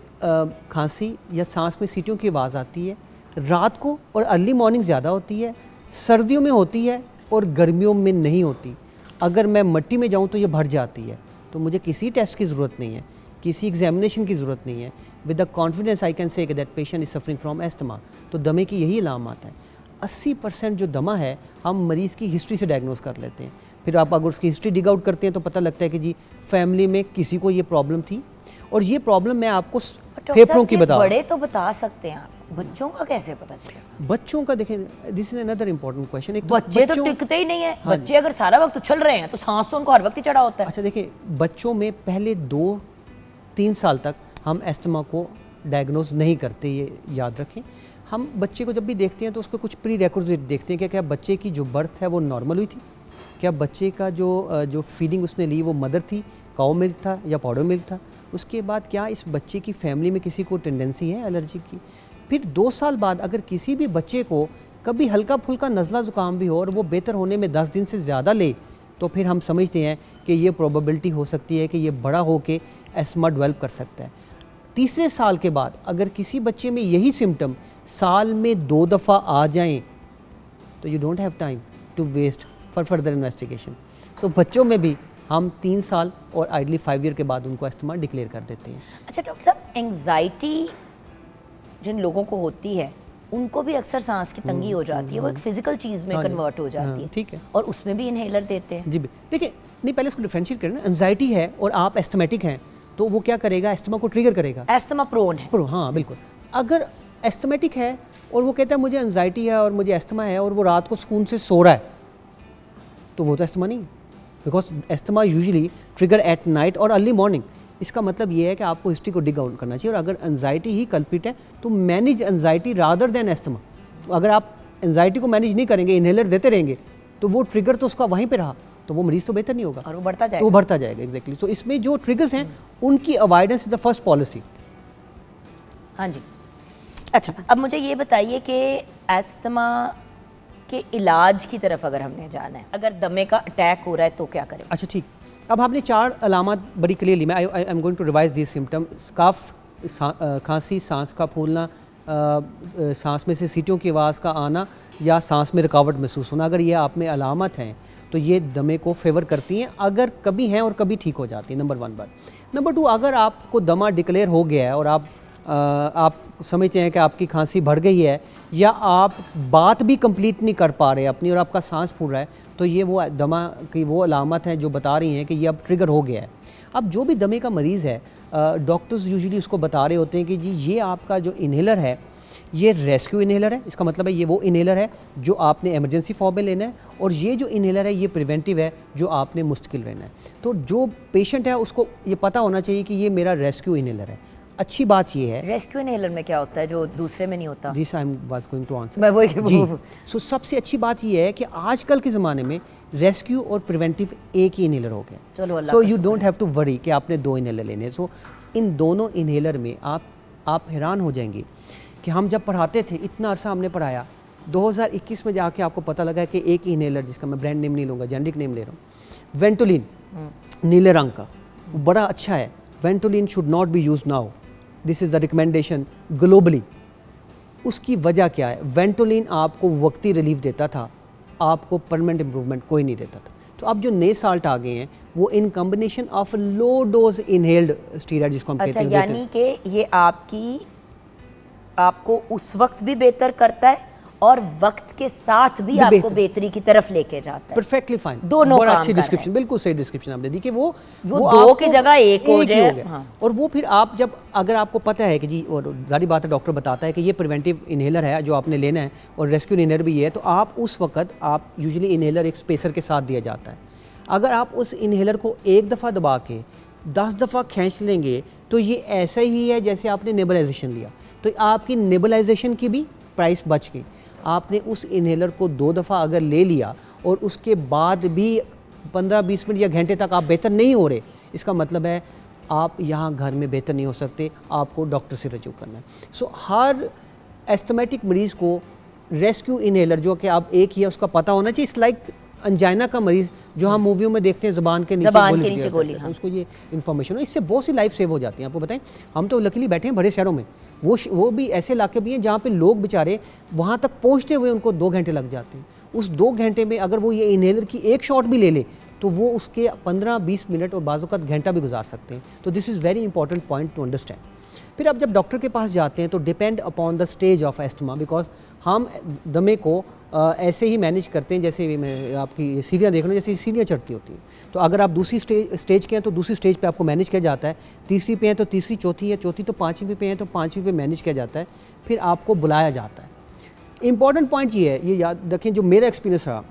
खांसी या सांस में सीटियों की आवाज़ आती है, रात को और अर्ली मॉर्निंग ज़्यादा होती है, सर्दियों में होती है और गर्मियों में नहीं होती। अगर मैं मट्टी में जाऊँ तो ये भर जाती है, तो मुझे किसी टेस्ट की ज़रूरत नहीं है, किसी एग्जामिनेशन की ज़रूरत नहीं है। With the confidence I can say that patient is suffering from asthma. तो दमे की यही अलामत है। 80% जो दमा है हम मरीज़ की हिस्ट्री से डायग्नोस कर लेते हैं। फिर आप अगर उसकी हिस्ट्री डिग आउट करते हैं तो पता लगता है कि जी फैमिली में किसी को ये प्रॉब्लम थी, और ये प्रॉब्लम मैं आपको फेफड़ों की बता। बड़े तो बता सकते हैं आप, बच्चों का कैसे पता चलेगा? बच्चों का देखें, this is another important question. बच्चे तो टिकते ही नहीं है। बच्चे अगर सारा वक्त उछल रहे हैं तो सांस तो उनको हर वक्त ही चढ़ा होता है। अच्छा देखिए, बच्चों में पहले 2-3 साल तक हम एस्थमा को डायग्नोज नहीं करते, ये याद रखें। हम बच्चे को जब भी देखते हैं तो उसको कुछ प्री रिक्विजिट देखते हैं कि क्या बच्चे की जो बर्थ है वो नॉर्मल हुई थी, क्या बच्चे का जो फीडिंग उसने ली वो मदर थी, काउ मिल्क था या पाउडर मिल्क था। उसके बाद क्या इस बच्चे की फैमिली में किसी को टेंडेंसी है एलर्जी की। फिर 2 साल बाद अगर किसी भी बच्चे को कभी हल्का फुल्का नज़ला ज़ुकाम भी हो और वो बेहतर होने में 10 दिन से ज़्यादा ले, तो फिर हम समझते हैं कि ये प्रोबेबिलिटी हो सकती है कि ये बड़ा होकर एस्थमा डेवलप कर सकता है। तीसरे साल के बाद अगर किसी बच्चे में यही सिम्टम साल में 2 दफ़ा आ जाएं, तो you don't have time to waste for further investigation. So बच्चों में भी हम 3 साल और आइडली 5 ईयर के बाद उनको एस्थमा डिक्लेयर कर देते हैं। अच्छा डॉक्टर साहब, एंजाइटी जिन लोगों को होती है उनको भी अक्सर सांस की तंगी हो जाती है, वो एक फिजिकल चीज़ में कन्वर्ट हो जाती है, ठीक है, और उसमें भी इनहेलर देते हैं। जी देखिए, नहीं पहले इसको डिफरेंशिएट करें ना। एंजाइटी है और आप एस्थमेटिक हैं तो वो क्या करेगा, एस्थमा को ट्रिगर करेगा। एस्थमा प्रोन है। हाँ बिल्कुल। अगर एस्थमेटिक है और वो कहता है मुझे एंजाइटी है और मुझे एस्थमा है और वो रात को सुकून से सो रहा है, तो वो तो एस्थमा नहीं है, because asthma usually trigger at night और अर्ली मॉर्निंग। इसका मतलब ये है कि आपको हिस्ट्री को डिग आउट करना चाहिए, और अगर एंजाइटी ही कल्पिट है तो manage anxiety rather than asthma. अगर आप एंजाइटी को मैनेज नहीं करेंगे, इनहेलर देते रहेंगे, तो वो ट्रिगर तो उसका वहीं पे रहा, तो वो मरीज़ तो बेहतर नहीं होगा और वो बढ़ता जाएगा। तो वो बढ़ता जाएगा एग्जैक्टली। तो इसमें जो ट्रिगर्स हैं उनकी avoidance is the first policy. हाँ जी। अच्छा, अब मुझे ये बताइए कि एस्थमा के इलाज की तरफ अगर हमने जाना है, अगर दमे का अटैक हो रहा है तो क्या करें? अच्छा ठीक, अब आपने 4 अलामत बड़ी क्लियरली, मैं I am going to revise this symptom. Cough, खांसी, सांस का फूलना, सांस में से सीटियों की आवाज़ का आना या सांस में रुकावट महसूस होना। अगर ये आप में अलामत हैं तो ये दमे को फेवर करती हैं, अगर कभी हैं और कभी ठीक हो जाती है, नंबर 1 बात। नंबर 2, अगर आपको दमा डिक्लेयर हो गया है और आप समझते हैं कि आपकी खांसी बढ़ गई है या आप बात भी कंप्लीट नहीं कर पा रहे अपनी और आपका सांस फूल रहा है, तो ये वो दमा की वो अलामत हैं जो बता रही हैं कि ये अब ट्रिगर हो गया है। अब जो भी दमे का मरीज़ है, डॉक्टर्स यूजुअली उसको बता रहे होते हैं कि जी ये आपका जो इन्हेलर है ये रेस्क्यू इन्हेलर है, इसका मतलब है ये वो इन्हेलर है जो आपने इमरजेंसी फॉर्म में लेना है, और ये जो इन्हेलर है ये प्रिवेंटिव है जो आपने मुस्तकिल रहना है। तो जो पेशेंट है उसको ये पता होना चाहिए कि ये मेरा रेस्क्यू इन्हेलर है। अच्छी बात ये है, रेस्क्यू इनहेलर में क्या होता है जो दूसरे में नहीं होता? This I was going to answer. मैं वही सो सबसे अच्छी बात ये है कि आजकल के ज़माने में रेस्क्यू और प्रिवेंटिव एक ही इन्हेलर हो गया। चलो अल्लाह सो का यू शुक्र डोंट हैव टू वरी कि आपने 2 इन्हेलर लेने हैं। सो इन दोनों इन्हेलर में आप हैरान हो जाएंगे कि हम जब पढ़ाते थे, इतना अरसा हमने पढ़ाया, 2021 में जाके आपको पता लगा कि एक ही इन्हेलर, जिसका मैं ब्रांड नेम नहीं लूँगा, जेनरिक नेम ले रहा हूँ, वेंटोलिन, नीले रंग का, बड़ा अच्छा है। Ventolin should not be use now, this is the recommendation globally. उसकी वजह क्या है? वेंटोलिन आपको वक्ती रिलीफ देता था, आपको परमानेंट इम्प्रूवमेंट कोई नहीं देता था। तो अब जो नए साल्ट आ गए हैं वो in combination of low dose inhaled steroid, जिसको हम अच्छा, कहते हैं, यानी कि ये आपको उस वक्त भी बेहतर करता है और वक्त के साथ भी आपको बेहतर। बेहतरी की तरफ लेके जाता है। परफेक्टली फाइन, दोनों बड़ा काम अच्छी कर रहे डिस्क्रिप्शन, बिल्कुल सही डिस्क्रिप्शन आपने दी कि वो दो आपको की जगह एक हो ही जाए। गया। हाँ। और वो फिर आप जब, अगर आपको पता है कि जी, और जारी बात है डॉक्टर बताता है कि ये प्रिवेंटिव इन्हेलर है जो आपने लेना है और रेस्क्यू इन्हेलर भी है, तो आप उस वक्त आप यूजुअली इन्हेलर एक स्पेसर के साथ दिया जाता है। अगर आप उस इन्हेलर को एक दफ़ा दबा के 10 दफ़ा खींच लेंगे तो ये ऐसा ही है जैसे आपने नेबुलाइजेशन लिया, तो आपकी नेबुलाइजेशन की भी प्राइस बच गई। आपने उस इन्हेलर को 2 दफ़ा अगर ले लिया और उसके बाद भी 15-20 मिनट या घंटे तक आप बेहतर नहीं हो रहे, इसका मतलब है आप यहाँ घर में बेहतर नहीं हो सकते, आपको डॉक्टर से रजू करना है। सो हर एस्थमेटिक मरीज़ को रेस्क्यू इन्हेलर जो कि आप एक ही है उसका पता होना चाहिए। इस लाइक अंजाइना का मरीज़ जो हम मूवियों में देखते हैं, ज़बान के नीचे गोली, हाँ। उसको ये इन्फॉर्मेशन हो, इससे बहुत सी लाइफ सेव हो जाती है। आपको बताएं, हम तो लकीली बैठे हैं बड़े शहरों में, वो भी ऐसे इलाके भी हैं जहाँ पे लोग बेचारे वहाँ तक पहुँचते हुए उनको 2 घंटे लग जाते हैं। उस 2 घंटे में अगर वो ये इन्हेलर की एक शॉट भी ले ले तो वो उसके 15-20 मिनट और बाज़ औक़ात घंटा भी गुजार सकते हैं। तो this is very important point two understand. फिर आप जब डॉक्टर के पास जाते हैं तो depend upon the stage of asthma, because हम दमे को ऐसे ही मैनेज करते हैं जैसे मैं आपकी सीढ़ियाँ देख रहा हूँ, जैसे सीढ़ियाँ चढ़ती होती हैं। तो अगर आप दूसरी स्टेज के हैं तो दूसरी स्टेज पे आपको मैनेज किया जाता है, तीसरी पे हैं तो तीसरी, चौथी है, चौथी तो 5वीं पे हैं तो 5वीं पे मैनेज किया जाता है, फिर आपको बुलाया जाता है। इंपॉर्टेंट पॉइंट ये है, ये याद रखें, जो मेरा एक्सपीरियंस रहा,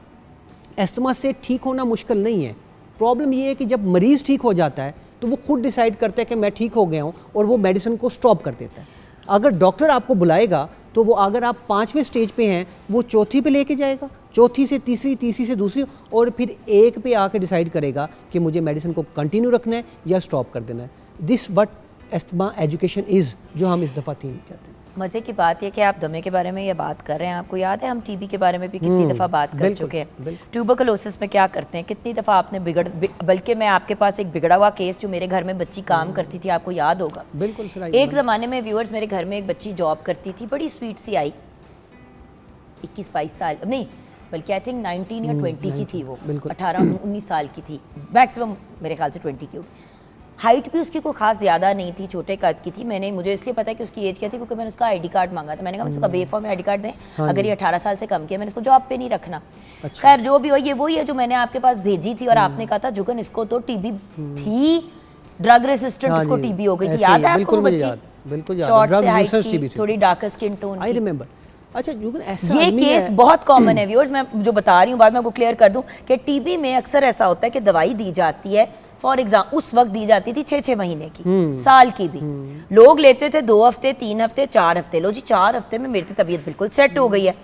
एस्थमा से ठीक होना मुश्किल नहीं है। प्रॉब्लम ये है कि जब मरीज़ ठीक हो जाता है तो वो खुद डिसाइड करता है कि मैं ठीक हो गया हूँ और वो मेडिसिन को स्टॉप कर देता है। अगर डॉक्टर आपको बुलाएगा तो वो, अगर आप 5वें स्टेज पे हैं, वो चौथी पे लेके जाएगा, चौथी से तीसरी, तीसरी से दूसरी, और फिर 1 पे आके डिसाइड करेगा कि मुझे मेडिसिन को कंटिन्यू रखना है या स्टॉप कर देना है। This what asthma education is, जो हम इस दफ़ा थीम कहते हैं। मज़े की बात यह कि आप दमे के बारे में ये बात कर रहे हैं। आपको याद है हम टीबी के बारे में भी कितनी दफ़ा बात कर चुके हैं। ट्यूबरकुलोसिस में क्या करते हैं, कितनी दफ़ा आपने बल्कि मैं आपके पास एक बिगड़ा हुआ केस, जो मेरे घर में बच्ची काम करती थी, आपको याद होगा। बिल्कुल सर। एक ज़माने में व्यूअर्स, मेरे घर में एक बच्ची जॉब करती थी, बड़ी स्वीट सी आई, 21-22 साल नहीं, बल्कि आई थिंक 19 या 20 की थी वो, 18-19 साल की थी, मैक्सिमम मेरे ख्याल से 20 की होगी। हाइट भी उसकी कोई खास ज़्यादा नहीं थी, छोटे कद की थी। मुझे इसलिए पता है कि उसकी एज क्या थी, क्योंकि मैंने उसका आईडी कार्ड मांगा था। मैंने कहा मुझे उसका बेफॉर्म आईडी कार्ड दें, अगर ये 18 साल से कम किया, मैंने इसको जॉब पे नहीं रखना। खैर जो भी हो, ये वही है जो मैंने आपके पास भेजी थी और आपने कहा था जुगन इसको तो टीबी थी, ड्रग रेसिस्टेंट इसको टीबी हो गई थी। याद है आपको? बिल्कुल शॉर्ट से हाइट की, थोड़ी dark skin tone, I remember. अच्छा जुगन, ऐसा ये केस बहुत कॉमन है व्यूअर्स। मैं जो बता रही हूँ बाद में आपको क्लियर कर दूं कि टीबी में अक्सर ऐसा होता है कि दवाई दी जाती है, फॉर एग्जाम्पल उस वक्त दी जाती थी 6-6 महीने की, साल की भी लोग लेते थे, 2 हफ्ते, 3 हफ्ते, 4 हफ्ते। लो जी, 4 हफ्ते में मेरी तबीयत बिल्कुल सेट हो गई है,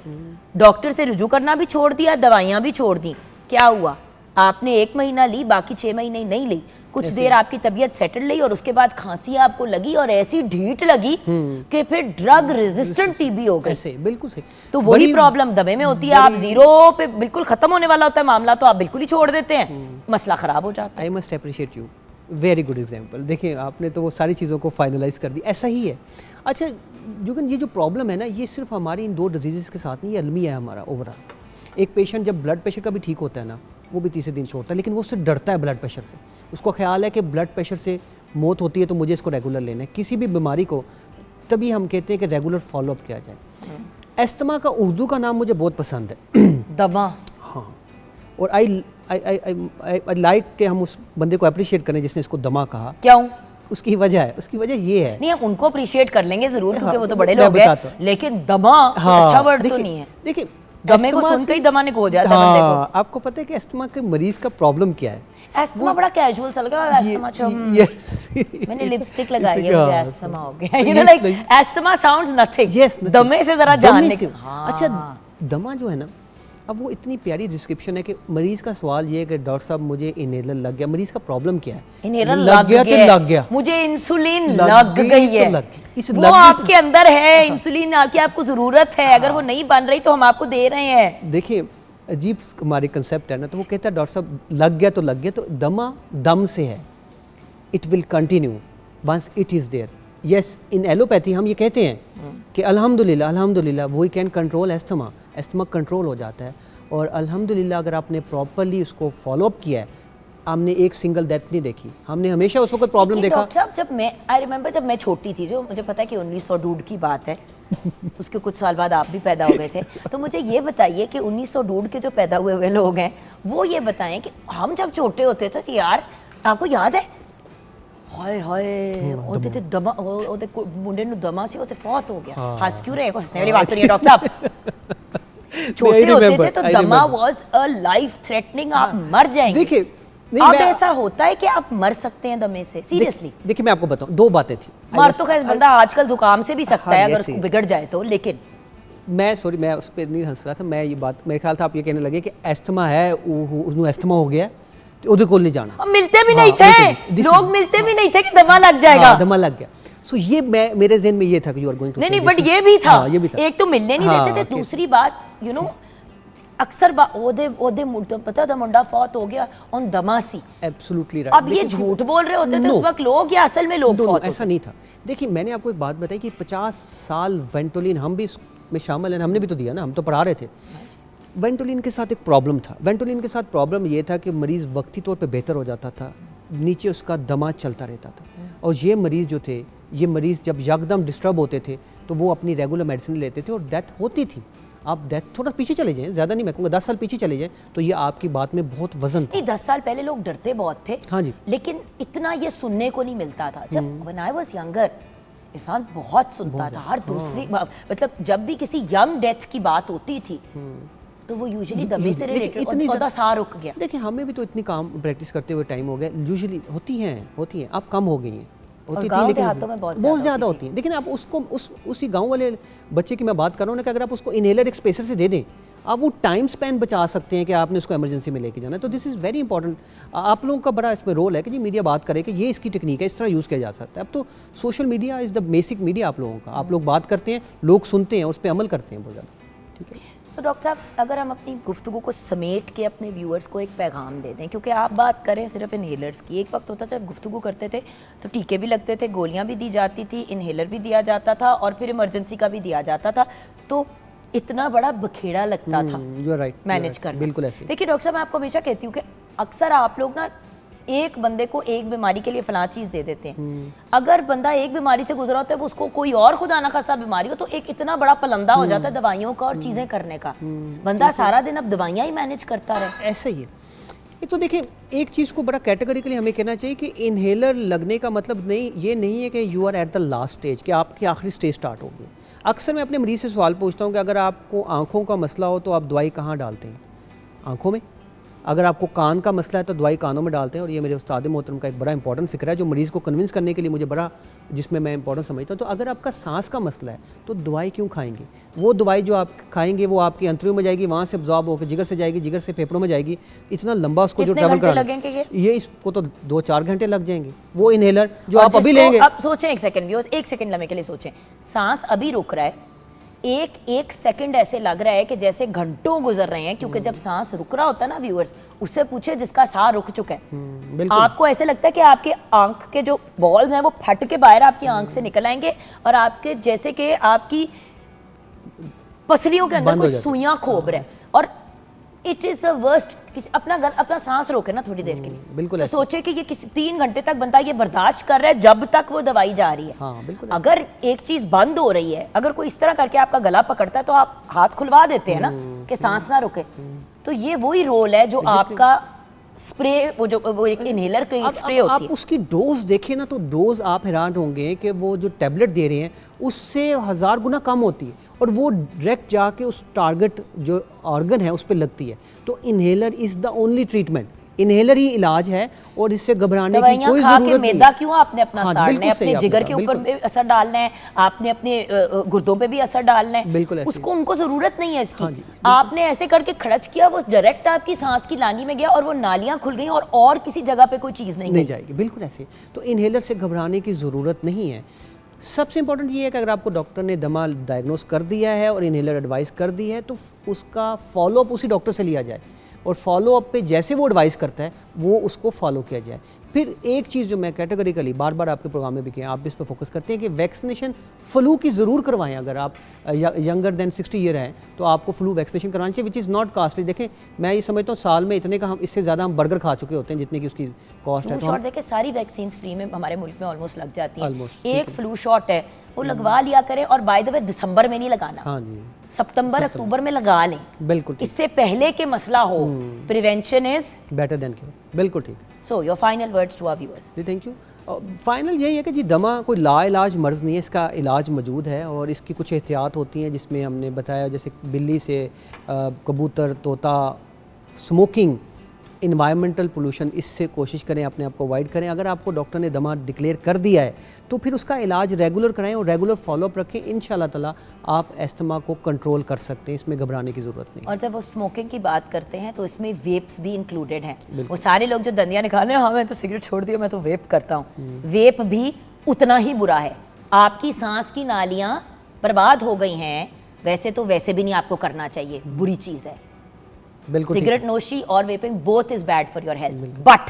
डॉक्टर से रुजू करना भी छोड़ दिया, दवाइयां भी छोड़ दी। क्या हुआ? आपने 1 महीना ली, बाकी 6 महीने नहीं ली। कुछ देर आपकी तबीयत सेटल रही और उसके बाद खांसी आपको लगी और ऐसी ढीठ लगी कि फिर ड्रग रेजिस्टेंट टीबी हो गई। ऐसे बिल्कुल सही। तो वही प्रॉब्लम दमे में होती है। आप 0 पे बिल्कुल खत्म होने वाला होता है मामला, तो आप बिल्कुल ही छोड़ देते हैं, मसला खराब हो जाता है। I must appreciate you, very good example. देखिए आपने तो वो सारी चीज़ों को फाइनलाइज कर दी, ऐसा ही है। अच्छा जुगन, ये जो प्रॉब्लम है ना, ये सिर्फ हमारी इन 2 डिजीज़ के साथ नहीं, ये अलमी है हमारा ओवरऑल। एक पेशेंट जब ब्लड प्रेशर का भी ठीक होता है ना, वो भी तीसरे दिन छोड़ता है, लेकिन वो उससे डरता है ब्लड प्रेशर से। उसको ख्याल है कि ब्लड प्रेशर से मौत होती है तो मुझे इसको रेगुलर लेना है। किसी भी बीमारी को तभी हम कहते हैं कि रेगुलर फॉलोअप किया जाए। एस्थमा का उर्दू का नाम मुझे बहुत पसंद है, दमा। हाँ, और आई लाइक कि हम उस बंदे को अप्रिशिएट करें जिसने इसको दमा कहा। क्यों? उसकी वजह ये है, नहीं, हम उनको अप्रिशिएट कर लेंगे जरूर क्योंकि वो तो मैं बड़े लोग बताता हैं, हूँ। लेकिन दमा हाँ, अच्छा वर्ड तो देखिए- नहीं है। देखिए दमे को एस्थमा सुनकर ही से- दमा ने हो जाता है बंदे को। आपको पता है कि एस्थमा के मरीज का प्रॉब्लम क्या है? एस्थमा बड़ा कैजुअल सा लगा। एस्थमा मैंने लिपस्टिक लगाई है, मुझे एस्थमा हो गया। You know like asthma sounds nothing. दमे से जरा जानने की। अच्छा, दमा जो है ना, अब वो इतनी प्यारी डिस्क्रिप्शन है कि मरीज का सवाल ये है कि डॉक्टर साहब मुझे इनहेलर लग गया। मरीज का प्रॉब्लम क्या है? इनहेलर लग गया तो लग गया, मुझे इंसुलिन लग लग गई गई तो है। लग गई। इस वो लगने आपके अंदर है, इंसुलिन की आपको जरूरत है। अगर वो नहीं बन रही तो हम आपको दे रहे हैं। देखिए अजीब हमारी कंसेप्ट है ना, तो वो कहता है डॉक्टर साहब लग गया तो लग गया। तो दमा दम से है, it will continue once it is there. Yes, in allopathy हम ये कहते हैं कि अल्हम्दुलिल्लाह अल्हम्दुलिल्लाह we can control asthma. Asthma control हो जाता है, और अल्हम्दुलिल्लाह अगर आपने प्रॉपरली उसको फॉलोअप किया है, हमने एक सिंगल डेथ नहीं देखी। हमने हमेशा उस वक्त प्रॉब्लम लेकिन देखा। डॉक्टर साहब, जब मैं आई रिमेंबर जब मैं छोटी थी, जो मुझे पता है कि 1900 डूड की बात है, उसके कुछ साल बाद आप भी पैदा हो गए थे, तो मुझे ये बताइए कि 1900 डूड के जो पैदा हुए हुए लोग हैं वो ये बताएं कि हम जब छोटे होते थे कि यार आपको याद है, हाय हाय ਉਹਦੇ ਤੇ ਦਮਾ, ਉਹਦੇ ਮੁੰਡੇ ਨੂੰ ਦਮਾ ਸੀ, ਉਹ ਤੇ ਫੌਤ ਹੋ ਗਿਆ। हंस क्यों रहे हो? हंसने वाली बात तो नहीं है डॉक्टर साहब। छोटे होते थे तो दमा वाज अ लाइफ थ्रेटनिंग, आप मर जाएंगे। देखिए अब ऐसा होता है कि आप मर सकते हैं दमे से, सीरियसली। देखिए मैं आपको बताऊं, दो बातें थी। मर तो खैर बंदा आजकल जुकाम से भी सकता है हाँ, अगर ऐसे। उसको बिगड़ जाए तो, लेकिन मैं उस पर नहीं हंस रहा था। मैं ये बात, मेरे ख्याल था आप ये कहने लगे कि एस्थमा है, उसਨੂੰ एस्थमा हो गया तो ਉਹਦੇ ਕੋਲ नहीं जाना। अब मिलते भी हाँ, नहीं थे, this लोग is- मिलते भी नहीं थे कि दमा लग जाएगा। हाँ, दमा लग गया। सो ये मेरे ज़हन में ये था कि यू आर गोइंग टू नहीं नहीं, बट ये भी था। ये भी था। एक तो मिलने नहीं हाँ, देते थे, कि- दूसरी बात यू नो अक्सर ओदे पता था मुंडा फौत हो गया ऑन दमा सी। Absolutely right. अब ये झूठ बोल रहे होते थे No. उस वक्त लोग, या असल में लोग No, no, फौत ऐसा होते? नहीं था। देखिए मैंने आपको एक बात बताई कि 50 साल वेंटोलिन, हम भी इसमें शामिल हैं, हमने भी तो दिया ना, हम तो पढ़ा रहे थे। वेंटोलिन के साथ एक प्रॉब्लम था। वेंटोलिन के साथ प्रॉब्लम ये था कि मरीज़ वक्ती तौर पे बेहतर हो जाता था, नीचे उसका दमा चलता रहता था। और ये मरीज़ जो थे, ये मरीज़ जब यकदम डिस्टर्ब होते थे तो वो अपनी रेगुलर मेडिसिन लेते थे और डेथ होती थी। आप डेथ थोड़ा पीछे चले जाएं, ज़्यादा नहीं मैं कहूँगा, 10 साल पीछे चले जाएं, तो ये आपकी बात में बहुत वजन था। नहीं, 10 साल पहले लोग डरते बहुत थे। हाँ जी। लेकिन इतना ये सुनने को नहीं मिलता था। जब when I was younger, Irfan बहुत सुनता था। हर दूसरी मतलब जब भी किसी यंग डेथ की बात होती थी तो वो यूजुअली दमे से लेकिन रिलेटेड, इतनी और सा रुक गया। देखिए हमें भी तो इतनी काम प्रैक्टिस करते हुए टाइम हो गया। यूजुअली होती हैं, अब कम हो गई हैं। होती थी गाँव लेकिन देहातों में बहुत ज़्यादा ज़्यादा होती हैं। लेकिन आप उसको उसी गांव वाले बच्चे की मैं बात कर रहा हूँ ना, कि अगर आप उसको इनहेलर एक स्पेसर से दे दें, आप वो टाइम स्पैन बचा सकते हैं कि आपने उसको इमरजेंसी में लेके जाना है। तो दिस इज़ वेरी इंपॉर्टेंट। आप लोगों का बड़ा इसमें रोल है कि जी मीडिया बात करे कि ये इसकी टेक्निक है, इस तरह यूज़ किया जा सकता है। अब तो social media is the basic media आप लोगों का। आप लोग बात करते हैं, लोग सुनते हैं, उस पर अमल करते हैं बहुत ज़्यादा। ठीक है। सो डॉक्टर साहब, अगर हम अपनी गुफ्तगू को समेट के अपने व्यूअर्स को एक पैगाम दे दें, क्योंकि आप बात करें सिर्फ इनहेलर्स की। एक वक्त होता था जब गुफ्तगू करते थे तो टीके भी लगते थे, गोलियां भी दी जाती थी, इनहेलर भी दिया जाता था और फिर इमरजेंसी का भी दिया जाता था, तो इतना बड़ा बखेड़ा लगता था You are right, you are manage right, करना। बिल्कुल ऐसे। देखिए डॉक्टर साहब, मैं आपको हमेशा कहती हूँ कि अक्सर आप लोग ना एक बंदे को एक बीमारी के लिए फलां चीज दे देते हैं। अगर बंदा एक बीमारी से गुजरा होता है, वो उसको कोई और खुदा ना खासा बीमारी हो, तो एक इतना बड़ा पलंदा हो जाता है दवाइयों का और चीजें करने का। बंदा सारा दिन अब दवाइयां ही मैनेज करता रहे। ऐसा ही है। ये तो देखिए एक चीज़ को बड़ा कैटेगरिकली हमें कहना चाहिए कि इनहेलर लगने का मतलब ये नहीं है कि you are at the last stage, कि आपकी आखिरी स्टेज स्टार्ट हो गई। अक्सर मैं अपने मरीज से सवाल पूछता हूँ कि अगर आपको आँखों का मसला हो तो आप दवाई कहाँ डालते हैं? आँखों में। अगर आपको कान का मसला है तो दवाई कानों में डालते हैं। और ये मेरे उस्ताद मोहतरम का एक बड़ा इंपॉर्टेंट फिक्र है जो मरीज़ को कन्विंस करने के लिए मुझे बड़ा, जिसमें मैं इंपॉर्टेंट समझता हूँ। तो अगर आपका सांस का मसला है तो दवाई क्यों खाएंगे? वो दवाई जो आप खाएंगे वो आपकी अंतरियों में जाएगी, वहाँ से अब्जॉर्ब होकर जिगर से जाएगी, जिगर से फेफड़ों में जाएगी। इतना लंबा उसको जो कितने ट्रैवल घंटे करना लगेंगे ये इसको तो 2-4 घंटे लग जाएंगे। वो इनहेलर जो आप अभी लेंगे, अब सोचें एक सेकंड व्यूअर्स, एक सेकंड लम्हे के लिए सोचें। सांस अभी रुक रहा है, एक सेकंड ऐसे लग रहा है कि जैसे घंटों गुजर रहे हैं, क्योंकि जब सांस रुक रहा होता है ना व्यूअर्स, उससे पूछे जिसका साह रुक चुका है, बिल्कुल। आपको ऐसे लगता है कि आपके आंख के जो बॉल्स हैं वो फट के बाहर आपकी आंख से निकल आएंगे और आपके जैसे कि आपकी पसलियों के अंदर बंद हो कोई जाता है। सुइयां खोब रहा है। और इट इज द वर्स्ट। अपना सांस रोके ना थोड़ी देर के लिए, बिल्कुल तो ऐसे। सोचे कि ये 3 घंटे तक बंदा ये बर्दाश्त कर रहा है जब तक वो दवाई जा रही है। हाँ, बिल्कुल अगर एक चीज बंद हो रही है, अगर कोई इस तरह करके आपका गला पकड़ता है तो आप हाथ खुलवा देते हैं ना कि सांस ना रुके। तो ये वही रोल है जो आपका स्प्रे, वो एक इनहेलर की स्प्रे होती आप है। उसकी डोज देखें ना, तो डोज आप हैरान होंगे कि वो जो टैबलेट दे रहे हैं उससे 1000 गुना कम होती है, और वो डायरेक्ट जाके उस टारगेट जो ऑर्गन है उस पर लगती है। तो inhaler is the only treatment, inhaler ही इलाज है, और इससे घबराने की दवाइयाँ कोई खा के ज़रूरत नहीं। मैदा क्यों आपने अपना हाँ, साड़ना बिल्कुल है, सही अपने आपने जिगर कहा, के ऊपर बिल्कुल। भी असर डालना है, आपने अपने गुर्दों पे भी असर डालना है, बिल्कुल ऐसे ही। उसको उनको जरूरत नहीं है इसकी। हाँ जी, बिल्कुल। आपने ऐसे करके खड़च किया, वो डायरेक्ट आपकी सांस की लानी में गया और वो नालियां खुल गई और किसी जगह पे कोई चीज नहीं नहीं गई। जाएगी, बिल्कुल ऐसे। तो इनहेलर से घबराने की ज़रूरत नहीं है। सबसे इंपॉर्टेंट ये है कि अगर आपको डॉक्टर ने दमा डायग्नोस कर दिया है और इनहेलर एडवाइस कर दी है, तो उसका फॉलोअप उसी डॉक्टर से लिया जाए, और फॉलोअप पे जैसे वो एडवाइस करता है वो उसको फॉलो किया जाए। फिर एक चीज़ जो मैं कैटेगरिकली बार बार आपके प्रोग्राम में भी किया, आप भी इस पर फोकस करते हैं कि वैक्सीनेशन फ्लू की ज़रूर करवाएं। अगर आप यंगर देन 60 ईयर हैं तो आपको फ्लू वैक्सीनेशन करवानी चाहिए, विच इज़ नॉट कॉस्टली। देखें, मैं ये समझता हूँ साल में इतने का हम इससे ज़्यादा हम बर्गर खा चुके होते हैं जितने की उसकी कॉस्ट है। फ्लू शॉट देखिए, सारी वैक्सीन फ्री में हमारे मुल्क में ऑलमोस्ट लग जाती Almost, है। एक फ्लू शॉट है वो लगवा लिया करें, और बाय द वे दिसंबर में नहीं लगाना, हाँ जी, सितंबर अक्टूबर में लगा लें, बिल्कुल ठीक, इससे पहले के मसला हो। Prevention is better than cure, बिल्कुल ठीक। So your final words to our viewers. जी थैंक यू। फाइनल यही है कि जी दमा कोई लाइलाज मर्ज़ नहीं है, इसका इलाज मौजूद है, और इसकी कुछ एहतियात होती हैं जिसमें हमने बताया, जैसे बिल्ली से कबूतर, तोता, स्मोकिंग, इन्वायरमेंटल पोल्यूशन, इससे कोशिश करें अपने आप को अवॉइड करें। अगर आपको डॉक्टर ने दमा डिक्लेयर कर दिया है तो फिर उसका इलाज रेगुलर कराएं और रेगुलर फॉलोअप रखें। इंशाल्लाह ताला आप एस्थमा को कंट्रोल कर सकते हैं, इसमें घबराने की ज़रूरत नहीं। और जब वो स्मोकिंग की बात करते हैं तो इसमें वेप्स भी इंक्लूडेड हैं। वो सारे लोग जो दंदियाँ निकाले, हाँ मैं तो सिगरेट छोड़ दिया, मैं तो वेप करता हूँ, वेप भी उतना ही बुरा है। आपकी सांस की नालियाँ बर्बाद हो गई हैं, वैसे तो वैसे भी नहीं आपको करना चाहिए, बुरी चीज़ है। बिल्कुल ठीक। सिगरेट नोशी और vaping both is bad for your health. But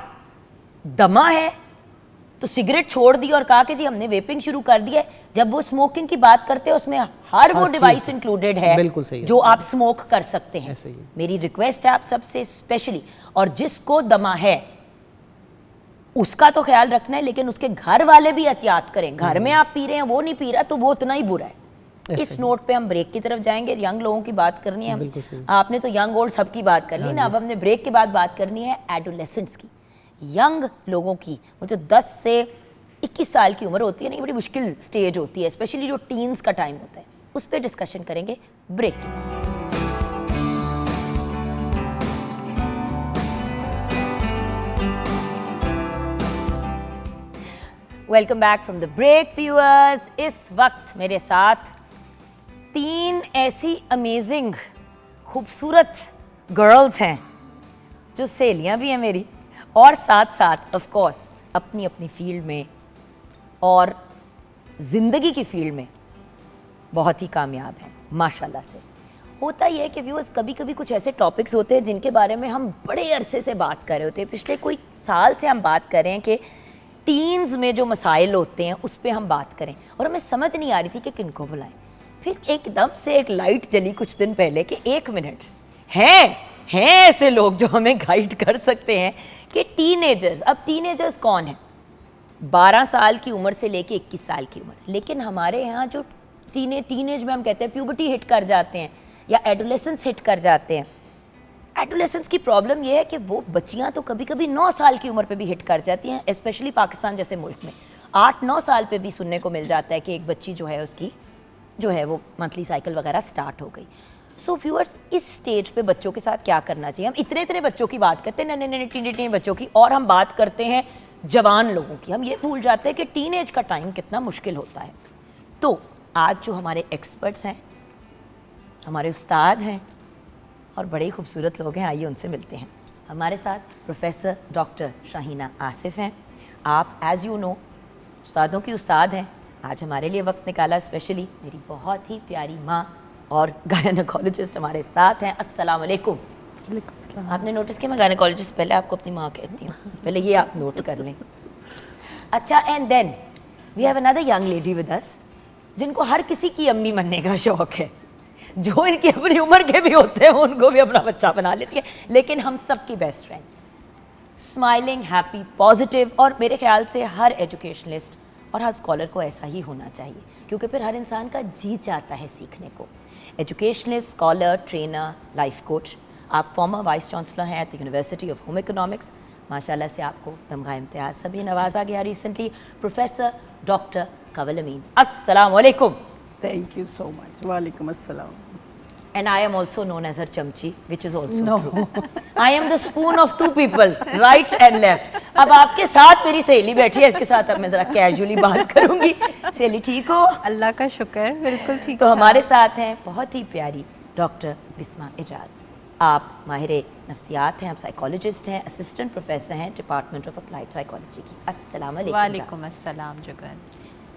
दमा है तो सिगरेट छोड़ दी और कहा कि जी हमने वेपिंग शुरू कर दी है। जब वो स्मोकिंग की बात करते हैं उसमें हर वो चीज़ डिवाइस इंक्लूडेड है, बिल्कुल सही है। जो आप स्मोक कर सकते हैं। ऐसे ही है। मेरी रिक्वेस्ट है आप सबसे स्पेशली, और जिसको दमा है उसका तो ख्याल रखना है, लेकिन उसके घर वाले भी एहतियात करें। घर में आप पी रहे हैं, वो नहीं पी रहा, तो वो उतना ही बुरा है। इस नोट पे हम ब्रेक की तरफ जाएंगे। यंग लोगों की बात करनी है, बिल्कुल सही। आपने तो यंग ओल्ड सबकी बात कर ली ना, अब हमने ब्रेक के बाद बात करनी है एडोलेसेंट्स की, यंग लोगों की। वो जो 10 से 21 साल की उम्र होती है ना, ये बड़ी मुश्किल स्टेज होती है, स्पेशली जो टीन्स का टाइम होता है, उस पर डिस्कशन करेंगे ब्रेक के बाद। Welcome back from the break viewers. इस वक्त मेरे साथ 3 ऐसी अमेजिंग खूबसूरत गर्ल्स हैं जो सहेलियां भी हैं मेरी, और साथ साथ ऑफ कोर्स अपनी अपनी फील्ड में और ज़िंदगी की फील्ड में बहुत ही कामयाब हैं माशाल्लाह से। होता ही है कि व्यूअर्स, कभी कभी कुछ ऐसे टॉपिक्स होते हैं जिनके बारे में हम बड़े अरसे से बात कर रहे होते हैं। पिछले कोई साल से हम बात कर रहे हैं कि टीन्स में जो मसाइल होते हैं उस पर हम बात करें, और हमें समझ नहीं आ रही थी कि किनको बुलाएं। फिर एकदम से एक लाइट जली कुछ दिन पहले कि 1 मिनट, हैं ऐसे लोग जो हमें गाइड कर सकते हैं कि टीनेजर्स, अब टीनेजर्स कौन है? 12 साल की उम्र से लेके 21 साल की उम्र। लेकिन हमारे यहाँ जो टीनेज में हम कहते हैं प्यूबर्टी हिट कर जाते हैं या एडोलेसेंस हिट कर जाते हैं। एडोलेसेंस की प्रॉब्लम ये है कि वो बच्चियां तो कभी कभी 9 साल की उम्र पे भी हिट कर जाती हैं, स्पेशली पाकिस्तान जैसे मुल्क में 8-9 साल पे भी सुनने को मिल जाता है कि एक बच्ची जो है उसकी जो है वो मंथली साइकिल वगैरह स्टार्ट हो गई। सो व्यूअर्स, इस स्टेज पे बच्चों के साथ क्या करना चाहिए? हम इतने बच्चों की बात करते हैं, नन्हे टीने बच्चों की, और हम बात करते हैं जवान लोगों की। हम ये भूल जाते हैं कि टीनेज का टाइम कितना मुश्किल होता है। तो आज जो हमारे एक्सपर्ट्स हैं, हमारे उस्ताद हैं और बड़े ही खूबसूरत लोग हैं, आइए उनसे मिलते हैं। हमारे साथ प्रोफेसर डॉक्टर शाहीना आसिफ हैं। आप एज़ यू नो उस्तादों की उस्ताद हैं। आज हमारे लिए वक्त निकाला स्पेशली। मेरी बहुत ही प्यारी माँ और गायनेकोलॉजिस्ट हमारे साथ हैं। अस्सलाम वालेकुम। आपने नोटिस किया मैं गायनेकोलॉजिस्ट पहले आपको अपनी माँ कहती हूँ, पहले ये आप नोट कर लें। अच्छा, and then we have another young lady with us जिनको हर किसी की अम्मी बनने का शौक़ है। जो इनकी अपनी उम्र के भी होते हैं उनको भी अपना बच्चा बना लेती है, लेकिन हम सबकी best friend, smiling, happy, positive. और मेरे ख्याल से हर एजुकेशनलिस्ट और हर स्कॉलर को ऐसा ही होना चाहिए, क्योंकि फिर हर इंसान का जी चाहता है सीखने को। Educationalist, scholar, trainer, life coach. आप फॉर्मर वाइस चांसलर हैं at the university of home economics. माशाल्लाह से आपको तमगा इम्तियाज़ से भी नवाजा गया रिसेंटली। प्रोफेसर डॉक्टर कंवल अमीन, अस्सलाम वालेकुम। Thank you so much. Walaikum assalam. And I am also known as her chamchi, which is also true. I am the spoon of two people, right and left. अब आपके साथ मेरी सहेली बैठी है, इसके साथ अब मैं ज़रा कैजुअली बात करूंगी। सहेली ठीक हो? अल्लाह का शुक्र, बिल्कुल ठीक। तो हमारे साथ हैं बहुत ही प्यारी डॉक्टर बिस्मा एजाज। आप माहिर नफ्सियात हैं, आप साइकोलॉजिस्ट हैं, असिस्टेंट प्रोफेसर हैं डिपार्टमेंट ऑफ अप्लाइड साइकोलॉजी की। अस्सलाम वालेकुम। वालेकुम अस्सलाम जुगन।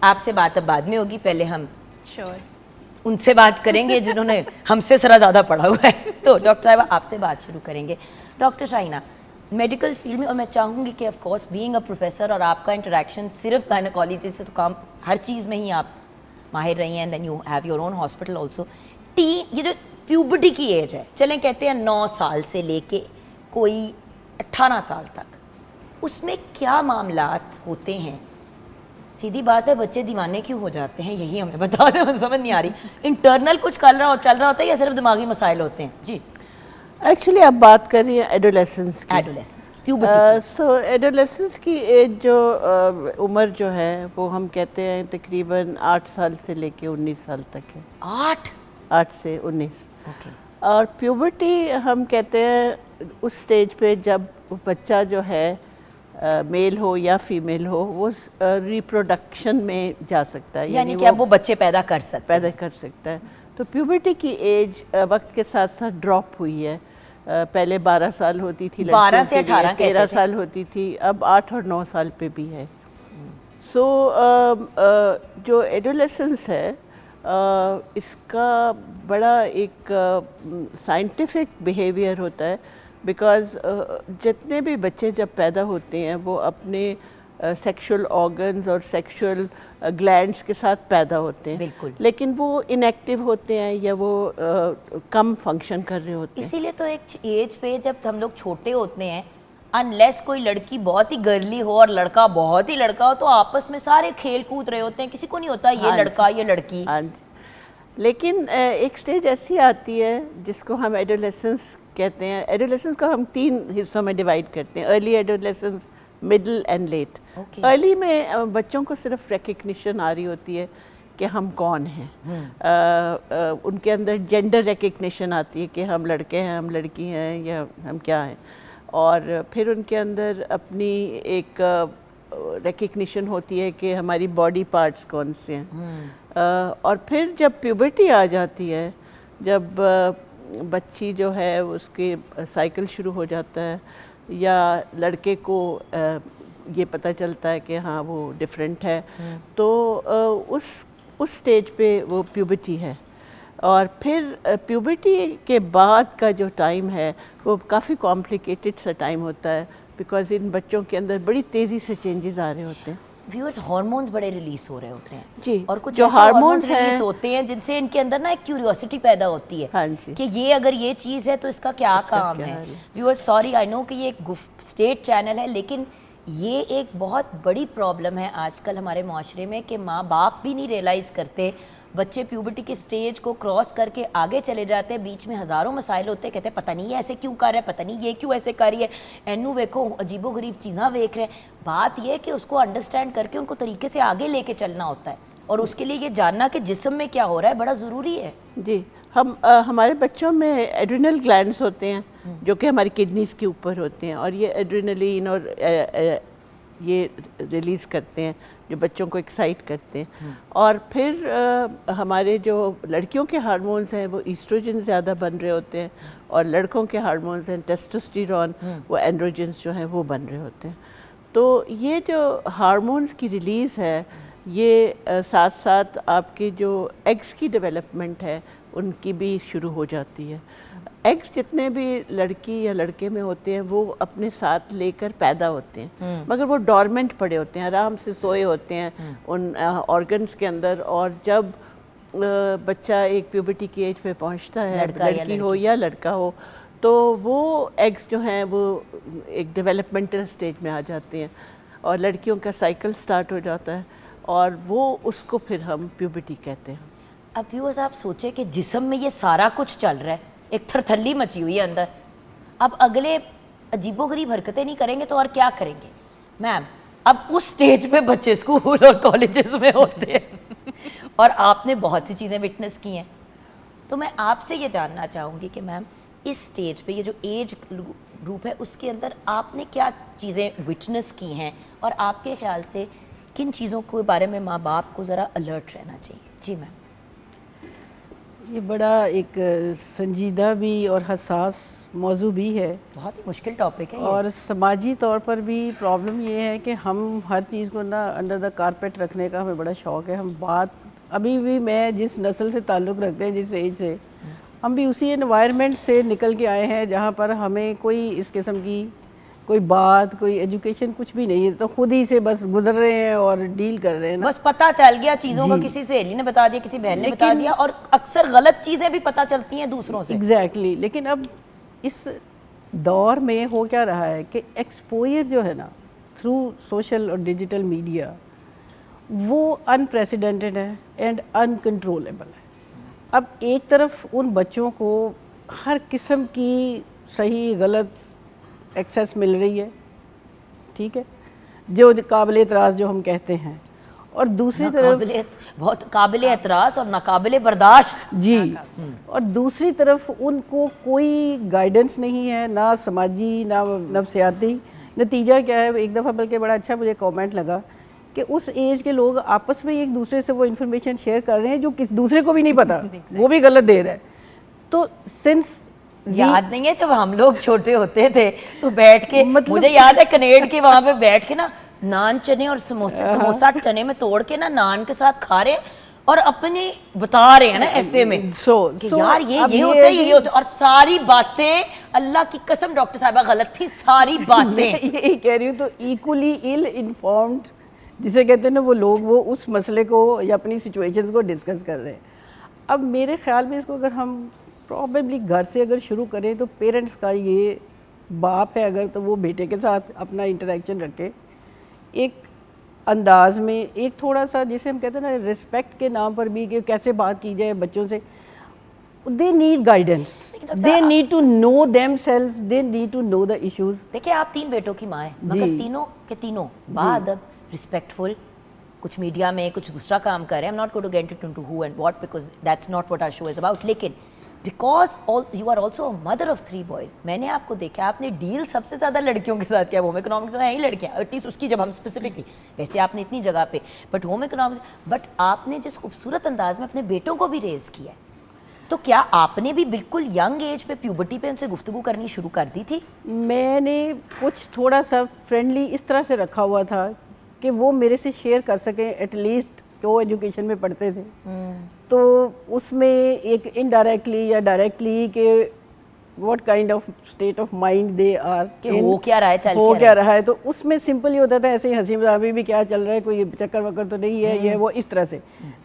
आपसे बात अब बाद में होगी, पहले हम श्योर उनसे बात करेंगे जिन्होंने हमसे ज़रा ज़्यादा पढ़ा हुआ है। तो डॉक्टर साहिबा आपसे बात शुरू करेंगे। डॉक्टर शाहिना, मेडिकल फील्ड में, और मैं चाहूँगी कि of course being a professor और आपका इंटरेक्शन सिर्फ गायनेकोलॉजी से तो काम, हर चीज़ में ही आप माहिर रही हैं, then you have your own hospital also. ये जो प्यूबर्टी की एज है, चलें कहते हैं 9 साल से लेके कोई 18 साल तक, उसमें क्या मामलात होते हैं? सीधी बात है, बच्चे दीवाने क्यों हो जाते हैं, यही हमें बता दें, मुझे समझ नहीं आ रही। इंटरनल कुछ चल रहा होता है या सिर्फ दिमागी मसाइल होते हैं? जी, एक्चुअली आप बात कर रही हैं एडोलेसेंस की। Adolescence, puberty. सो एडोलेसेंस की एज जो उम्र जो है वो हम कहते हैं तकरीबन 8 साल से लेके 19 साल तक है। 8 से 19। ओके। और प्यूबर्टी हम कहते हैं उस स्टेज पे जब बच्चा जो है मेल हो या फीमेल हो, वो रिप्रोडक्शन में जा सकता है, यानी कि अब वो बच्चे पैदा कर सकता है। तो प्यूबर्टी की एज वक्त के साथ साथ ड्रॉप हुई है। पहले 12 साल होती थी, 12 से 18 13 साल होती थी, अब 8 और 9 साल पे भी है। सो जो एडोलेसेंस है, इसका बड़ा एक साइंटिफिक बिहेवियर होता है, बिकॉज़ जितने भी बच्चे जब पैदा होते हैं वो अपने सेक्सुअल ऑर्गन्स और सेक्सुअल ग्लैंड्स के साथ पैदा होते हैं। बिल्कुल। लेकिन वो इनएक्टिव होते हैं या वो कम फंक्शन कर रहे होते हैं। इसीलिए तो एक एज पे जब हम लोग छोटे होते हैं, अनलेस कोई लड़की बहुत ही गर्ली हो और लड़का बहुत ही लड़का हो, तो आपस में सारे खेल कूद रहे होते हैं, किसी को नहीं होता ये हाँ लड़का ये लड़की। हाँ जी। लेकिन एक स्टेज ऐसी आती है जिसको हम एडोलेसेंस कहते हैं। एडोलेसेंस को हम 3 हिस्सों में डिवाइड करते हैं, early adolescence, middle and let. Early में बच्चों को सिर्फ रिकग्निशन आ रही होती है कि हम कौन हैं। उनके अंदर जेंडर रिकग्निशन आती है कि हम लड़के हैं, हम लड़की हैं, या हम क्या हैं। और फिर उनके अंदर अपनी एक रिकग्निशन होती है कि हमारी बॉडी पार्ट्स कौन से हैं। और फिर जब प्यूबर्टी आ जाती है, जब बच्ची जो है उसके साइकिल शुरू हो जाता है, या लड़के को ये पता चलता है कि हाँ वो डिफरेंट है, तो उस स्टेज पे वो प्यूबर्टी है। और फिर प्यूबर्टी के बाद का जो टाइम है वो काफ़ी कॉम्प्लिकेटेड सा टाइम होता है, बिकॉज इन बच्चों के अंदर बड़ी तेज़ी से चेंजेस आ रहे होते हैं। व्यूअर्स, हार्मोन्स बड़े रिलीज हो रहे होते हैं जी, और कुछ जो ऐसे हार्मोन्स रिलीज होते हैं जिनसे इनके अंदर ना एक क्यूरियोसिटी पैदा होती है। हाँ जी। कि ये अगर ये चीज़ है तो इसका क्या काम है। व्यूअर्स, सॉरी, आई नो कि ये एक स्टेट चैनल है, लेकिन ये एक बहुत बड़ी प्रॉब्लम है आजकल हमारे माशरे में कि माँ बाप भी नहीं रियलाइज़ करते। बच्चे प्यूबर्टी के स्टेज को क्रॉस करके आगे चले जाते हैं, बीच में हज़ारों मसाइल होते हैं, कहते हैं पता नहीं ये ऐसे क्यों कर रहा है, पता नहीं ये क्यों ऐसे कर रही है, एनू वेखो अजीबो गरीब चीज़ां वेख रहे हैं। बात ये है कि उसको अंडरस्टैंड करके उनको तरीके से आगे लेके चलना होता है, और उसके लिए ये जानना कि जिस्म में क्या हो रहा है बड़ा ज़रूरी है। जी, हमारे बच्चों में एड्रिनल ग्लैंड्स होते हैं जो कि हमारी किडनीज़ के ऊपर होते हैं, और ये एड्रिनलिन और ये रिलीज़ करते हैं जो बच्चों को एक्साइट करते हैं। और फिर हमारे जो लड़कियों के हार्मोन्स हैं वो ईस्ट्रोजन ज़्यादा बन रहे होते हैं, और लड़कों के हार्मोन्स हैं टेस्टोस्टेरोन, वो एंड्रोजन्स जो हैं वो बन रहे होते हैं। तो ये जो हार्मोन्स की रिलीज़ है, ये साथ साथ आपके जो एग्स की डेवलपमेंट है उनकी भी शुरू हो जाती है। एग्स जितने भी लड़की या लड़के में होते हैं वो अपने साथ लेकर पैदा होते हैं, मगर वो डॉर्मेंट पड़े होते हैं, आराम से सोए होते हैं उन ऑर्गन्स के अंदर। और जब बच्चा एक प्यूबर्टी की एज पे पहुंचता है, लड़का या लड़की हो या लड़का हो, तो वो एग्स जो हैं वो एक डेवलपमेंटल स्टेज में आ जाते हैं और लड़कियों का साइकिल स्टार्ट हो जाता है और वो उसको फिर हम प्यूबर्टी कहते हैं। अब व्यूअर्स आप सोचे कि जिस्म में ये सारा कुछ चल रहा है, एक थरथल्ली मची हुई है अंदर, अब अगले अजीबोगरीब हरकतें नहीं करेंगे तो और क्या करेंगे मैम? अब उस स्टेज पे बच्चे स्कूल और कॉलेजेस में होते हैं और आपने बहुत सी चीज़ें विटनेस की हैं, तो मैं आपसे ये जानना चाहूँगी कि मैम इस स्टेज पे ये जो एज ग्रुप है उसके अंदर आपने क्या चीज़ें विटनेस की हैं और आपके ख्याल से किन चीज़ों के बारे में माँ बाप को ज़रा अलर्ट रहना चाहिए? जी मैम। ये बड़ा एक संजीदा भी और हसास मौजू भी है, बहुत ही मुश्किल टॉपिक है ये। और समाजी तौर पर भी प्रॉब्लम ये है कि हम हर चीज़ को ना अंडर द कारपेट रखने का हमें बड़ा शौक़ है। हम बात अभी भी, मैं जिस नस्ल से ताल्लुक़ रखते हैं, जिस एज से, हम भी उसी एनवायरनमेंट से निकल के आए हैं जहाँ पर हमें कोई इस किस्म की कोई बात, कोई एजुकेशन कुछ भी नहीं है, तो खुद ही से बस गुजर रहे हैं और डील कर रहे हैं ना। बस पता चल गया चीज़ों का, किसी सहेली ने बता दिया, किसी बहन ने बता दिया, और अक्सर गलत चीज़ें भी पता चलती हैं दूसरों से। एग्जैक्टली लेकिन अब इस दौर में हो क्या रहा है कि एक्सपोजर जो है ना थ्रू सोशल और डिजिटल मीडिया, वो अनप्रेसिडेंटेड है एंड अनकंट्रोलेबल है। अब एक तरफ उन बच्चों को हर किस्म की सही गलत एक्सेस मिल रही है, ठीक है, जो काबिल एतराज़ जो हम कहते हैं, और दूसरी तरफ बहुत काबिल एतराज़ और नाकाबिल बर्दाश्त जी, और दूसरी तरफ उनको कोई गाइडेंस नहीं है, ना समाजी ना नफ्सियाती। नतीजा क्या है, एक दफ़ा बल्कि बड़ा अच्छा मुझे कमेंट लगा कि उस एज के लोग आपस में एक दूसरे से वो इन्फॉर्मेशन शेयर कर रहे हैं जो किस दूसरे को भी नहीं पता, वो भी गलत दे रहा है। तो सिंस याद नहीं है जब हम लोग छोटे होते थे तो बैठ के, मुझे याद है कनेड के वहां पे बैठ के ना नान चने और समोसा चने में तोड़ के ना नान के साथ खा रहे और अपने बता रहे हैं ना एफए में कि यार ये होता है, ये होता है, और सारी बातें अल्लाह की कसम डॉक्टर साहबा गलत थी सारी बातें। यही कह रही हूँ, तो इक्वली इल इन्फॉर्म्ड जिसे कहते हैं ना वो लोग, वो उस मसले को या अपनी सिचुएशंस को डिस्कस कर रहे हैं। अब मेरे ख्याल में इसको अगर हम प्रॉबेबली घर से अगर शुरू करें तो पेरेंट्स का, ये बाप है अगर, तो वो बेटे के साथ अपना इंटरेक्शन रखे एक अंदाज में, एक थोड़ा सा जिसे हम कहते हैं ना रिस्पेक्ट के नाम पर भी, कि कैसे बात की जाए बच्चों से। They need guidance, they need to know themselves, they need to know the issues. देखिए आप 3 बेटों की माँ है, मगर तीनों के तीनों बाअदब, रिस्पेक्टफुल, कुछ मीडिया में कुछ दूसरा काम कर रहे हैं। I am not going to get into who and what because that's not what our show is about, लेकिन because you are also mother of 3 boys, मैंने आपको देखा आपने डील सबसे ज़्यादा लड़कियों के साथ किया। होम इकोनॉमिक्स में ही लड़कियाँ, एटलीस्ट उसकी जब हम स्पेसिफिकली, वैसे आपने इतनी जगह पे, बट होम इकोनॉमिक्स, बट आपने जिस खूबसूरत अंदाज में अपने बेटों को भी रेज़ किया है, तो क्या आपने भी बिल्कुल यंग एज पे प्यूबर्टी पे उनसे गुफ्तगू करनी शुरू कर दी थी? मैंने कुछ थोड़ा सा फ्रेंडली इस तरह से रखा हुआ था कि वो मेरे से शेयर कर सकें, एटलीस्ट वो एजुकेशन में पढ़ते थे, तो उसमें एक इनडायरेक्टली या डायरेक्टली के what kind of state of mind they are, कि हो क्या रहा है, चल क्या रहा है, तो उसमें सिंपल ही होता था, ऐसे ही हंसी मजाक भी क्या चल रहा है, कोई चक्कर वक्कर तो नहीं है, ये वो इस तरह से,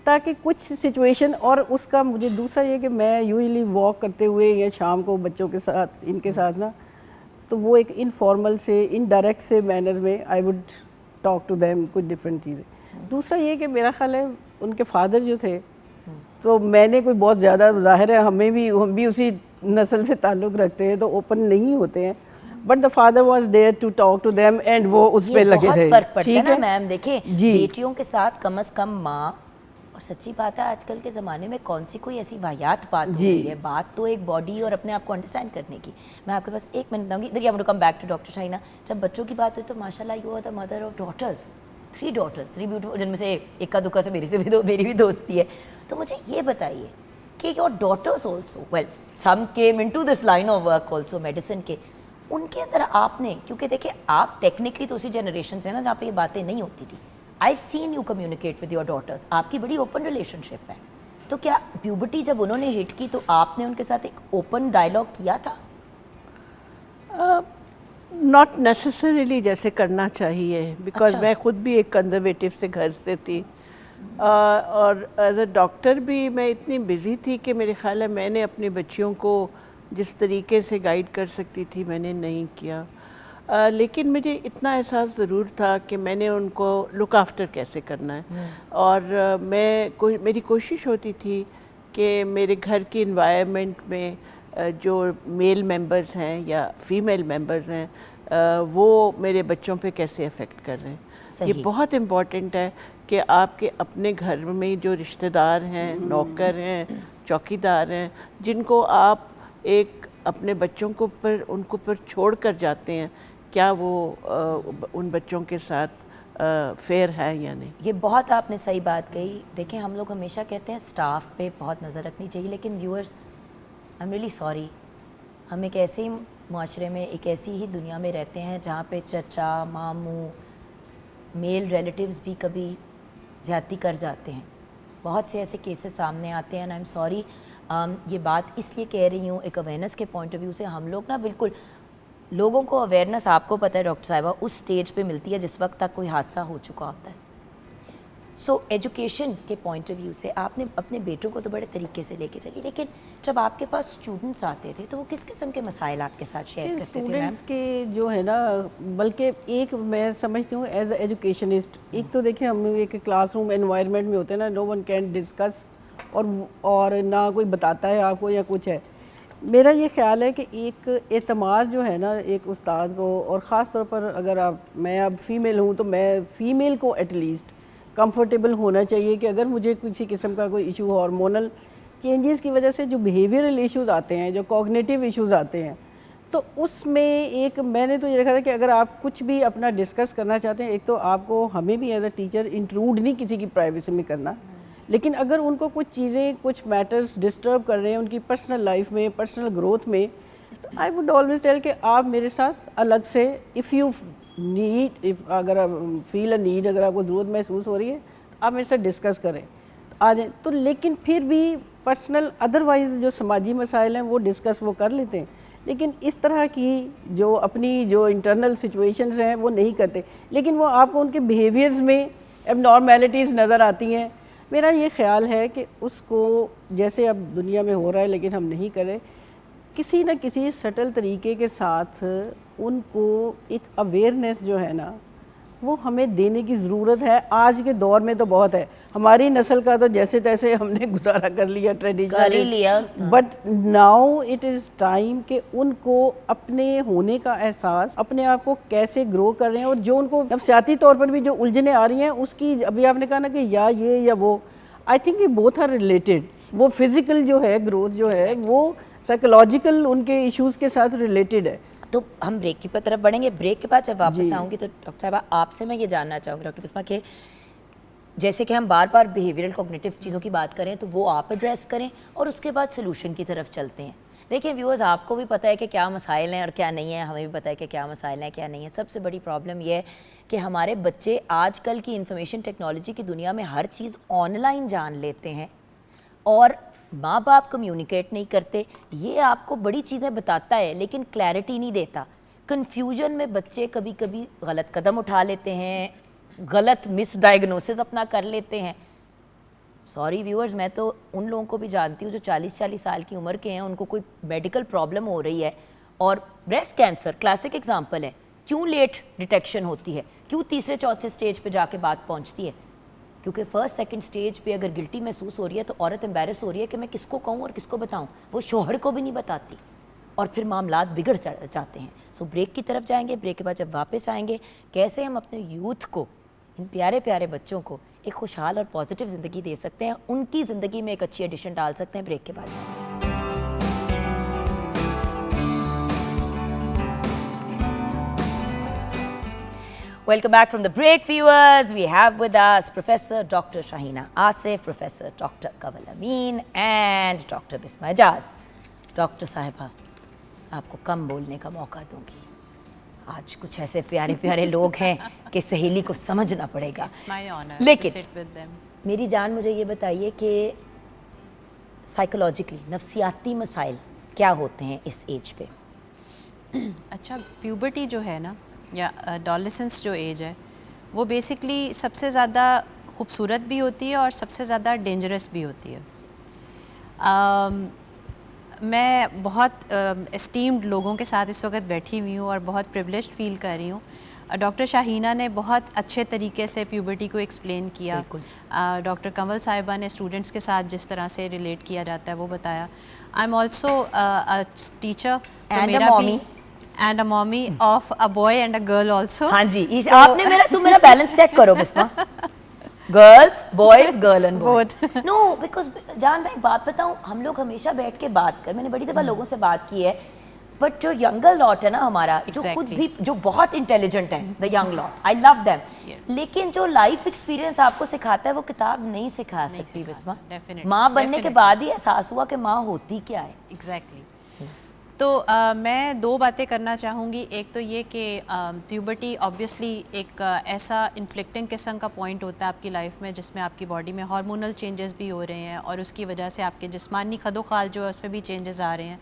ताकि कुछ सिचुएशन। और उसका मुझे दूसरा ये कि मैं यूजुअली वॉक करते हुए या शाम को बच्चों के साथ, इनके साथ ना, तो वो एक इनफॉर्मल से इनडायरेक्ट से मैनर्स में I would talk to them कुछ डिफरेंट चीज़ें। दूसरा ये कि मेरा ख्याल है उनके फादर जो थे, तो मैंने कोई बहुत ज़्यादा, ज़ाहिर है हम भी उसी नस्ल से ताल्लुक़ रखते हैं, तो ओपन नहीं होते हैं, but the father was there to talk to them and वो उस पे लगे रहे। फर्क पड़ता है ना मैम, देखिए बेटियों के साथ कम से कम माँ, और सच्ची बात है आजकल के ज़माने में कौन सी कोई ऐसी वाहियात बात हो रही है, बात तो एक बॉडी और अपने आप को अंडरस्टैंड करने की। मैं आपके पास 1 मिनट दूँगी, इधर I come back to doctor Shahina. जब बच्चों की बात है तो माशाल्लाह you are the mother of daughters, 3 daughters, 3 beautiful, जिनमें से इक्का दुक्का से मेरी भी दोस्ती है। तो मुझे ये बताइए कि your daughters also, well some came into this line of work also medicine के, उनके अंदर आपने, क्योंकि देखिए आप टेक्निकली तो उसी जनरेशन से ना जहाँ पे ये बातें नहीं होती थी, I seen you communicate with your daughters, आपकी बड़ी ओपन रिलेशनशिप है, तो क्या प्यूबर्टी जब उन्होंने हिट की तो आपने उनके साथ एक ओपन डायलॉग किया था? नॉट नेसेसरीली जैसे करना चाहिए, बिकॉज मैं खुद भी एक कंजर्वेटिव से घर से थी, और एज अ डॉक्टर भी मैं इतनी बिज़ी थी कि मेरे ख्याल है मैंने अपनी बच्चियों को जिस तरीके से गाइड कर सकती थी मैंने नहीं किया। लेकिन मुझे इतना एहसास ज़रूर था कि मैंने उनको लुक आफ्टर कैसे करना है। और मेरी कोशिश होती थी कि मेरे घर की इन्वायरमेंट में जो मेल मेंबर्स हैं या फीमेल मेंबर्स हैं वो मेरे बच्चों पे कैसे अफेक्ट कर रहे हैं। ये बहुत इम्पॉर्टेंट है कि आपके अपने घर में जो रिश्तेदार हैं, नौकर हैं, चौकीदार हैं, जिनको आप एक अपने बच्चों को उनको पर छोड़ कर जाते हैं, क्या वो उन बच्चों के साथ फेयर है या नहीं। ये बहुत आपने सही बात कही। देखें, हम लोग हमेशा कहते हैं स्टाफ पे बहुत नज़र रखनी चाहिए, लेकिन viewers I am really sorry, हम एक ऐसे ही माशरे में, एक ऐसी ही दुनिया में रहते हैं जहाँ पे चचा, मामू, मेल रिलेटिव्स भी कभी ज़्यादती कर जाते हैं। बहुत से ऐसे केसेस सामने आते हैं। एंड आई एम सॉरी, ये बात इसलिए कह रही हूँ एक अवेयरनेस के पॉइंट ऑफ व्यू से। हम लोग ना बिल्कुल, लोगों को अवेयरनेस, आपको पता है डॉक्टर साहिबा, उस स्टेज पे मिलती है जिस वक्त तक कोई हादसा हो चुका होता है। सो एजुकेशन के पॉइंट ऑफ व्यू से आपने अपने बेटों को तो बड़े तरीके से लेके चली, लेकिन जब आपके पास स्टूडेंट्स आते थे तो वो किस किस्म के मसाइल आपके साथ शेयर करते थे? स्टूडेंट्स के जो है ना, बल्कि एक मैं समझती हूँ एज एजुकेशनिस्ट, एक तो देखिए हम एक क्लासरूम एनवायरनमेंट में होते हैं ना, नो वन कैन डिस्कस और ना कोई बताता है आपको या कुछ है। मेरा ये ख्याल है कि एक एतमाद जो है ना एक उस्ताद को, और ख़ास तौर पर अगर मैं अब फ़ीमेल हूँ तो मैं फ़ीमेल को एटलीस्ट कंफर्टेबल होना चाहिए कि अगर मुझे किसी किस्म का कोई इशू, हार्मोनल चेंजेस की वजह से जो बिहेवियरल इश्यूज़ आते हैं, जो कॉग्निटिव इश्यूज़ आते हैं, तो उसमें एक मैंने तो ये देखा था कि अगर आप कुछ भी अपना डिस्कस करना चाहते हैं, एक तो आपको हमें भी एज अ टीचर इंट्रूड नहीं किसी की प्राइवेसी में करना, लेकिन अगर उनको कुछ चीज़ें, कुछ मैटर्स डिस्टर्ब कर रहे हैं उनकी पर्सनल लाइफ में, पर्सनल ग्रोथ में, तो आई वुड ऑलवेज टेल कि आप मेरे साथ अलग से, इफ़ यू नीड, अगर आप फील अ नीड, अगर आपको ज़रूरत महसूस हो रही है तो आप मेरे साथ डिस्कस करें, आ जाए तो। लेकिन फिर भी पर्सनल अदरवाइज जो समाजी मसाइल हैं वो डिस्कस वो कर लेते हैं, लेकिन इस तरह की जो अपनी जो इंटरनल सिचुएशंस हैं वो नहीं करते, लेकिन वो आपको उनके बिहेवियर्स में एबनॉर्मेलिटीज़ नज़र आती हैं। मेरा ये ख्याल है कि उसको, जैसे अब दुनिया में हो रहा है लेकिन हम नहीं करें, किसी न किसी सटल तरीके के साथ उनको एक अवेयरनेस जो है ना वो हमें देने की ज़रूरत है। आज के दौर में तो बहुत है, हमारी नस्ल का तो जैसे तैसे हमने गुजारा कर लिया, tradition, but now it is time कि उनको अपने होने का एहसास, अपने आप को कैसे ग्रो कर रहे हैं, और जो उनको नफ्सियाती तौर पर भी जो उलझने आ रही हैं उसकी, अभी आपने कहा ना कि या ये या वो, आई थिंक ये बोथ आर रिलेटेड। वो फिज़िकल जो है ग्रोथ जो है वो साइकोलॉजिकल उनके इश्यूज़ के साथ रिलेटेड है। तो हम ब्रेक की तरफ बढ़ेंगे। ब्रेक के बाद जब वापस आऊँगी तो डॉक्टर साहबा आपसे मैं ये जानना चाहूँगी, डॉक्टर बिस्मा, कि जैसे कि हम बार बार बिहेवियरल कॉग्निटिव चीज़ों की बात करें तो वो आप एड्रेस करें और उसके बाद सोल्यूशन की तरफ चलते हैं। देखिए व्यूअर्स, आपको भी पता है कि क्या मसाइल हैं और क्या नहीं है, हमें भी पता है कि क्या मसाइल हैं क्या नहीं है। सबसे बड़ी प्रॉब्लम ये है कि हमारे बच्चे आजकल की इंफॉर्मेशन टेक्नोलॉजी की दुनिया में हर चीज़ ऑनलाइन जान लेते हैं और माँ बाप कम्युनिकेट नहीं करते। ये आपको बड़ी चीज़ें बताता है लेकिन क्लैरिटी नहीं देता। कन्फ्यूजन में बच्चे कभी कभी गलत कदम उठा लेते हैं, गलत मिसडायग्नोसिस अपना कर लेते हैं। सॉरी व्यूअर्स, मैं तो उन लोगों को भी जानती हूँ जो 40-40 साल की उम्र के हैं, उनको कोई मेडिकल प्रॉब्लम हो रही है, और ब्रेस्ट कैंसर क्लासिक एग्जांपल है। क्यों लेट डिटेक्शन होती है, क्यों तीसरे चौथे स्टेज पे जाके बात पहुँचती है? क्योंकि फर्स्ट सेकंड स्टेज पे अगर गिल्टी महसूस हो रही है तो औरत एम्बेरस हो रही है कि मैं किसको कहूँ और किसको बताऊँ, वो शोहर को भी नहीं बताती और फिर मामलात बिगड़ जाते हैं। सो ब्रेक की तरफ जाएंगे। ब्रेक के बाद जब वापस आएंगे, कैसे हम अपने यूथ को, इन प्यारे प्यारे बच्चों को एक खुशहाल और पॉजिटिव ज़िंदगी दे सकते हैं, उनकी ज़िंदगी में एक अच्छी एडिशन डाल सकते हैं। ब्रेक के बाद Welcome back from the break, viewers. We have with us Professor Dr. Shahina Asif, Professor Dr. Kawal Amin and Dr. Bisma Ejaz. Doctor साहिबा, आपको कम बोलने का मौका दूंगी। आज कुछ ऐसे प्यारे प्यारे लोग हैं कि सहेली को समझना पड़ेगा। It's my honor लेकिन to sit with them. मेरी जान, मुझे ये बताइए कि साइकोलॉजिकली नफ्सियाती मसाइल क्या होते हैं इस एज पे? अच्छा, प्यूबर्टी जो है ना, या एडोलेसेंस जो एज है, वो बेसिकली सबसे ज़्यादा खूबसूरत भी होती है और सबसे ज़्यादा डेंजरस भी होती है। मैं बहुत एस्टीम्ड लोगों के साथ इस वक्त बैठी हुई हूँ और बहुत प्रिविलेज्ड फील कर रही हूँ। डॉक्टर शाहीना ने बहुत अच्छे तरीके से प्यूबर्टी को एक्सप्लेन किया। डॉक्टर कंवल साहिबा ने स्टूडेंट्स के साथ जिस तरह से रिलेट किया जाता है वो बताया। I am also a teacher and a mommy of a boy and a girl also. हाँ जी, आपने तुम मेरा बैलेंस चेक करो Bisma. Girls boys girl and both. No because जान मैं एक बात बताऊं, हम लोग हमेशा बैठ के बात कर, मैंने बड़ी दफ़ा लोगों से बात की है, बट जो यंगर लॉट है ना हमारा, जो खुद भी जो बहुत इंटेलिजेंट है, the young lot, I love them, लेकिन जो लाइफ एक्सपीरियंस आपको सिखाता है वो किताब नहीं सिखा सकती बिस्मा। माँ बनने के बाद ही एहसास हुआ कि माँ होती क्या है। एग्जैक्टली। तो मैं दो बातें करना चाहूँगी। एक तो ये कि प्यूबर्टी ऑब्वियसली एक ऐसा इन्फ्लिक्टिंग किस्म का पॉइंट होता है आपकी लाइफ में जिसमें आपकी बॉडी में हार्मोनल चेंजेस भी हो रहे हैं और उसकी वजह से आपके जिस्मानी खदोखाल जो है उस पर भी चेंजेस आ रहे हैं।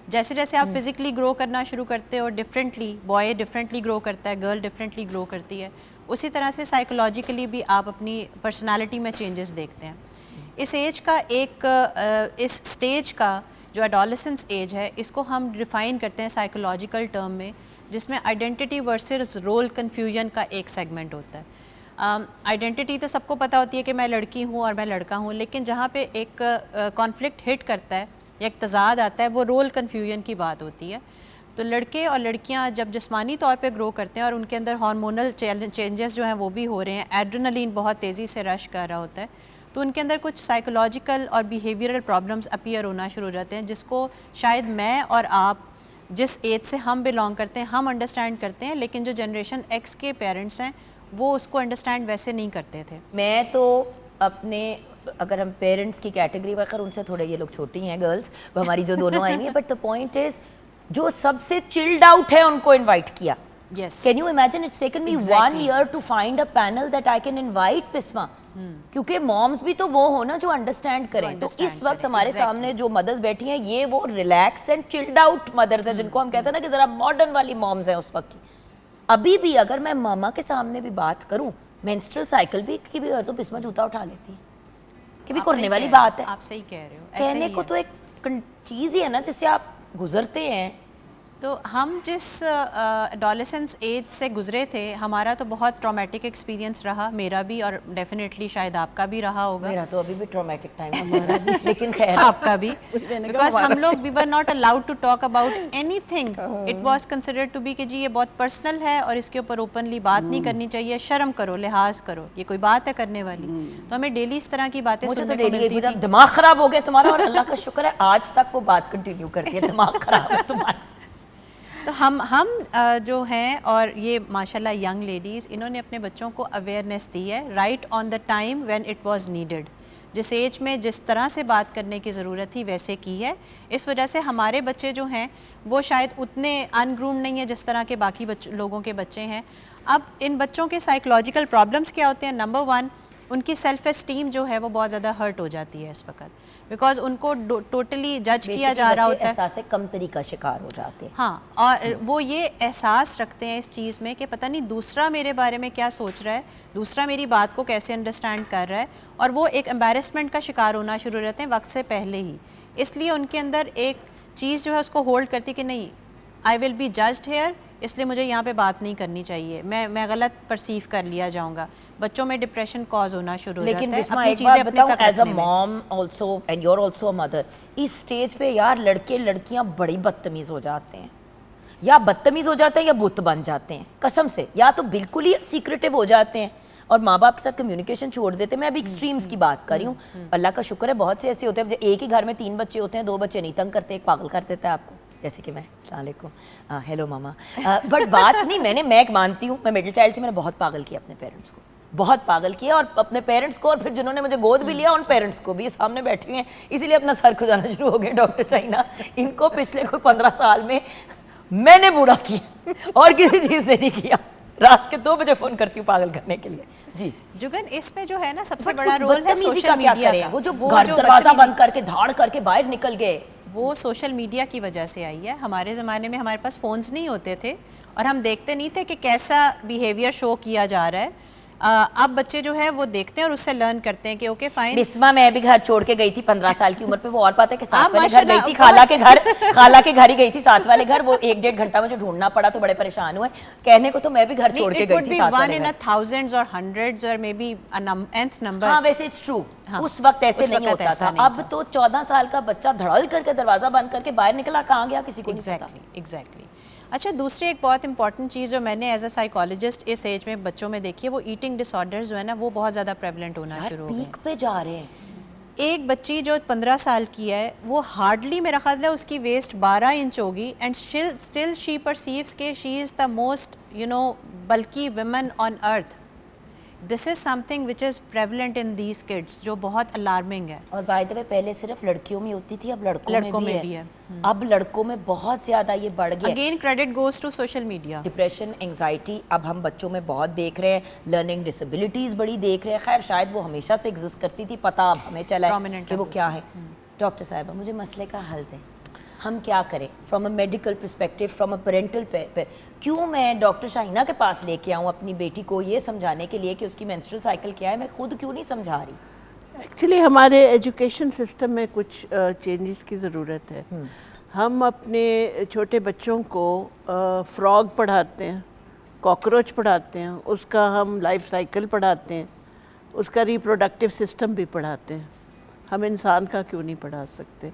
जैसे जैसे आप फिज़िकली ग्रो करना शुरू करते हो डिफरेंटली, बॉय डिफरेंटली ग्रो करता है, गर्ल डिफरेंटली ग्रो करती है, उसी तरह से साइकोलॉजिकली भी आप अपनी पर्सनालिटी में चेंजेस देखते हैं। इस एज का इस स्टेज का जो एडोलेसेंस एज है, इसको हम डिफ़ाइन करते हैं साइकोलॉजिकल टर्म में, जिसमें आइडेंटिटी वर्सेस रोल कन्फ्यूजन का एक सेगमेंट होता है। आइडेंटिटी तो सबको पता होती है कि मैं लड़की हूँ और मैं लड़का हूँ, लेकिन जहाँ पे एक कॉन्फ्लिक्ट हिट करता है या एक तज़ाद आता है वो रोल कन्फ्यूजन की बात होती है। तो लड़के और लड़कियाँ जब जिस्मानी तौर पे ग्रो करते हैं और उनके अंदर हार्मोनल चेंजेस जो हैं वो भी हो रहे हैं, एड्रेनलिन बहुत तेज़ी से रश कर रहा होता है, तो उनके अंदर कुछ साइकोलॉजिकल और बिहेवियरल प्रॉब्लम्स अपीयर होना शुरू हो जाते हैं, जिसको शायद मैं और आप जिस एज से हम बिलोंग करते हैं हम अंडरस्टैंड करते हैं, लेकिन जो जनरेशन एक्स के पेरेंट्स हैं वो उसको अंडरस्टैंड वैसे नहीं करते थे। मैं तो अपने, अगर हम पेरेंट्स की कैटेगरी वगैरह, उनसे थोड़े ये लोग छोटी हैं गर्ल्स, वो हमारी जो दोनों आई हैं, बट द पॉइंट इज जो सबसे चिल्ड आउट है उनको इनवाइट किया। Yes. Can you imagine? It's taken me 1 year to find a panel that I can invite, Bisma. क्योंकि मॉम्स भी तो वो हो ना जो अंडरस्टैंड करें। तो इस वक्त हमारे सामने जो मदर्स बैठी हैं ये वो relaxed and chilled out mothers हैं, जिनको हम कहते हैं ना कि जरा मॉडर्न वाली मॉम्स हैं उस वक्त की। अभी भी अगर मैं मामा के सामने भी बात करूं, मेंस्ट्रुअल साइकिल भी की भी तो बिस्मा जूता उठा लेती है, कि भी करने वाली बात है। आप सही कह रहे हो। कहने को तो एक चीज़ ही है ना जिससे आप गुजरते हैं। तो हम जिस एडोलेसेंस एज से गुजरे थे, हमारा तो बहुत ट्रॉमेटिक एक्सपीरियंस रहा, मेरा भी और डेफिनेटली शायद आपका भी रहा होगा। मेरा तो अभी भी ट्रॉमेटिक टाइम हमारा भी, लेकिन खैर आपका भी, बिकॉज हम लोग we were not allowed to talk about anything. It was considered to be कि जी ये बहुत पर्सनल है और इसके ऊपर ओपनली बात नहीं करनी चाहिए, शर्म करो, लिहाज करो, ये कोई बात है करने वाली। तो हमें डेली इस तरह की बातें सुनने को मिलती थी। दिमाग खराब हो गया तुम्हारा, और अल्लाह का शुक्र है आज तक वो बात कंटिन्यू करती है। दिमाग खराब है तुम्हारा। तो हम जो हैं, और ये माशाल्लाह यंग लेडीज़, इन्होंने अपने बच्चों को अवेयरनेस दी है right on the time when it was needed. जिस एज में जिस तरह से बात करने की ज़रूरत थी वैसे की है। इस वजह से हमारे बच्चे जो हैं वो शायद उतने अनग्रूम नहीं है जिस तरह के बाकी लोगों के बच्चे हैं। अब इन बच्चों के साइकोलॉजिकल प्रॉब्लम्स क्या होते हैं? नंबर 1, उनकी सेल्फ एस्टीम जो है वो बहुत ज़्यादा हर्ट हो जाती है इस वक्त, बिकॉज उनको टोटली जज किया जा रहा होता है। एहसास कम तरीका शिकार हो जाते हैं। हाँ, और वो ये एहसास रखते हैं इस चीज़ में कि पता नहीं दूसरा मेरे बारे में क्या सोच रहा है, दूसरा मेरी बात को कैसे अंडरस्टैंड कर रहा है, और वो एक एम्बैरेसमेंट का शिकार होना शुरू हो जाते हैं वक्त से पहले ही। इसलिए उनके अंदर एक चीज़ जो है उसको होल्ड करती कि नहीं, I will be judged here, इसलिए मुझे यहाँ पे बात नहीं करनी चाहिए, मैं गलत परसीव कर लिया जाऊँगा। बच्चों में डिप्रेशन कॉज होना शुरू हो जाता है। लेकिन एक बात बताऊं, as a mom also and you are also a mother, इस स्टेज पे यार लड़के लड़कियां बड़ी बदतमीज हो जाते हैं, या बदतमीज हो जाते हैं या बुत बन जाते हैं कसम से, या तो बिल्कुल ही सीक्रेटिव हो जाते हैं और माँ बाप के साथ कम्युनिकेशन छोड़ देते हैं। मैं अभी एक्सट्रीम्स की बात कर रही हूँ। अल्लाह का शुक्र है बहुत से ऐसे होते हैं, एक ही घर में 3 बच्चे होते हैं, 2 बच्चे नहीं तंग करते, एक पागल कर देता है आपको, जैसे कि मैं। अस्सलाम वालेकुम, हेलो मामा। बट बात नहीं, मैं मानती हूँ, मैं मिडिल चाइल्ड थी, मैंने बहुत पागल किया अपने पेरेंट्स को, बहुत पागल किया, और अपने पेरेंट्स को, और फिर जिन्होंने मुझे गोद भी लिया उन पेरेंट्स को भी। सामने बैठी हुई हैं इसीलिए अपना सर खुजाना शुरू हो गया डॉक्टर शाहीना। इनको पिछले कोई 15 साल में मैंने बुरा किया और किसी चीज़ से नहीं किया। रात के 2 बजे फ़ोन करती हूँ पागल करने के लिए। जी जुगन, इसमें जो है ना सबसे बड़ा रोल है सोशल का क्या मीडिया करें? का। वो जो घर दरवाजा बंद करके धाड़ करके बाहर निकल गए, वो सोशल मीडिया की वजह से आई है। हमारे ज़माने में हमारे पास फ़ोन्स नहीं होते थे और हम देखते नहीं थे कि कैसा बिहेवियर शो किया जा रहा है। अब बच्चे जो है वो देखते हैं और उससे लर्न करते हैं कि ओके फाइन। बिस्मा मैं भी घर छोड़ के गई थी 15 साल की उम्र पे, वो और बात है कि साथ आप वाले घर गई थी, खाला के घर ही गई थी, साथ वाले घर, वो 1-1.5 घंटा मुझे ढूंढना पड़ा तो बड़े परेशान हुए। कहने को तो मैं भी घर छोड़ के गई थी साथ वाले घर। thousands और hundreds और मे बी nth नंबर। हाँ वैसे इट्स ट्रू, उस वक्त ऐसे नहीं होता था। अब तो 14 साल का बच्चा धड़ल करके दरवाजा बंद करके बाहर निकला, कहाँ गया किसी को नहीं पता। एग्जैक्टली। अच्छा, दूसरी एक बहुत इंपॉर्टेंट चीज़ जो मैंने एज अ साइकोलॉजिस्ट इस एज में बच्चों में देखी है, वो ईटिंग डिसऑर्डर्स जो है ना वो बहुत ज़्यादा प्रेवलेंट होना शुरू हो गए। पीक पे जा रहे हैं। एक बच्ची जो 15 साल की है वो हार्डली मेरा ख्याल है उसकी वेस्ट 12 इंच होगी एंड स्टिल शी परसीव्स के शी इज़ द मोस्ट बल्कि women on earth. This is something which is prevalent in these kids, जो बहुत अलार्मिंग है। और बाय द वे पहले सिर्फ लड़कियों में होती थी, अब लड़कों में भी है। अब लड़कों में बहुत ज़्यादा ये बढ़ गया। Again credit goes to social media. Depression, anxiety अब हम बच्चों में बहुत देख रहे हैं, लर्निंग डिसेबिलिटीज़ बड़ी देख रहे हैं। खैर शायद वो हमेशा से एग्जिस्ट करती थी, पता अब हमें चला है कि वो क्या है। डॉक्टर साहिबा मुझे मसले का हल दें, हम क्या करें from a medical perspective, from a parental पे। क्यों मैं डॉक्टर शाहीना के पास लेके आऊँ अपनी बेटी को ये समझाने के लिए कि उसकी मेंस्ट्रुअल साइकिल क्या है, मैं खुद क्यों नहीं समझा रही। एक्चुअली हमारे एजुकेशन सिस्टम में कुछ चेंजेस की ज़रूरत है। हम अपने छोटे बच्चों को फ्रॉग पढ़ाते हैं, कॉकरोच पढ़ाते हैं, उसका हम लाइफ साइकिल पढ़ाते हैं, उसका रिप्रोडक्टिव सिस्टम भी पढ़ाते हैं। हम इंसान का क्यों नहीं पढ़ा सकते?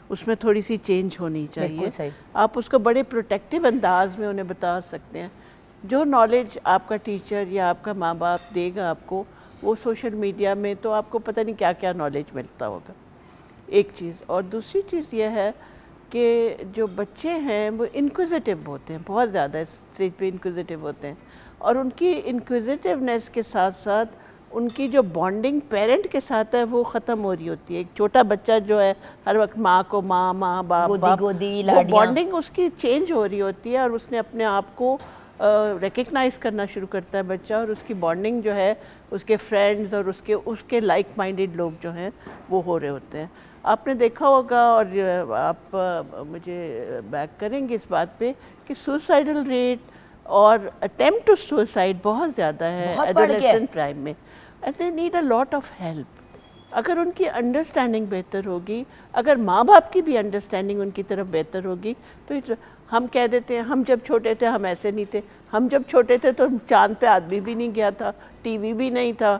उसमें थोड़ी सी चेंज होनी चाहिए। आप उसको बड़े प्रोटेक्टिव अंदाज में उन्हें बता सकते हैं। जो नॉलेज आपका टीचर या आपका माँ बाप देगा आपको, वो सोशल मीडिया में तो आपको पता नहीं क्या क्या नॉलेज मिलता होगा, एक चीज़। और दूसरी चीज़ यह है कि जो बच्चे हैं वो इनक्विजिटिव होते हैं, बहुत ज़्यादा इस स्टेज पे इनक्विजिटिव होते हैं, और उनकी इनक्विजिटिवनेस के साथ साथ उनकी जो बॉन्डिंग पेरेंट के साथ है वो ख़त्म हो रही होती है। एक छोटा बच्चा जो है हर वक्त माँ को माँ माँ बाप बाप, वो बॉन्डिंग उसकी चेंज हो रही होती है और उसने अपने आप को रिकग्नाइज करना शुरू करता है बच्चा, और उसकी बॉन्डिंग जो है उसके फ्रेंड्स और उसके लाइक माइंडेड लोग जो हैं वो हो रहे होते हैं। आपने देखा होगा, और आप मुझे बैक करेंगे इस बात पे, कि सुसाइडल रेट और अटेम्प्ट टू सुसाइड बहुत ज़्यादा है एडोलेसेंट प्राइम में, and they need a lot of help. अगर उनकी अंडरस्टैंडिंग बेहतर होगी, अगर माँ बाप की भी अंडरस्टैंडिंग उनकी तरफ बेहतर होगी, तो हम कह देते हैं हम जब छोटे थे हम ऐसे नहीं थे, हम जब छोटे थे तो चांद पे आदमी भी नहीं गया था, टीवी भी नहीं था,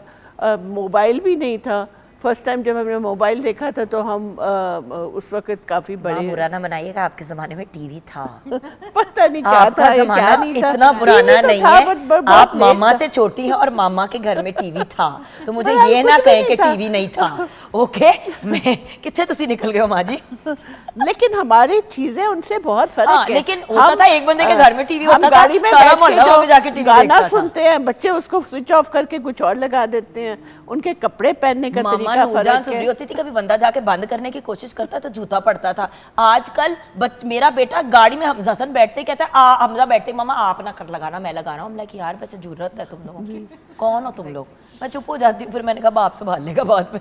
मोबाइल भी नहीं था। फर्स्ट टाइम जब हमने मोबाइल देखा था तो हम उस वक्त काफी बड़े। बुरा ना बनाइएगा, आपके जमाने में टीवी था। पता नहीं क्या था, क्या नहीं था, इतना पुराना नहीं है। आप मामा से छोटी हैं और मामा के घर में टीवी था, तो मुझे ये ना कहें कि टीवी नहीं था। ओके, मैं कितने तुसी निकल गए हो माँ जी। लेकिन हमारी चीजें उनसे बहुत फर्क है। लेकिन होता था एक बंदे के घर में टीवी होता था, गाड़ी में सारा मोहल्ला वहाँ पे जाके टीवी देखता था। गाना सुनते हैं बच्चे, उसको स्विच ऑफ करके कुछ और लगा देते हैं। उनके कपड़े पहनने का तरीका फर्क है। होती थी, कभी बंदा जाके बंद करने की कोशिश करता तो जूता पड़ता था। आजकल मेरा बेटा गाड़ी में हमजा सन बैठते कहता है हमजा बैठते मामा आप ना कर लगाना, मैं लगा रहा हूँ। हम यार बच्चे जरूरत है तुम लोगों की, कौन हो तुम लोग? मैं चुप हो जाती हूँ, फिर मैंने कहा बाप संभाल लेगा बाद में।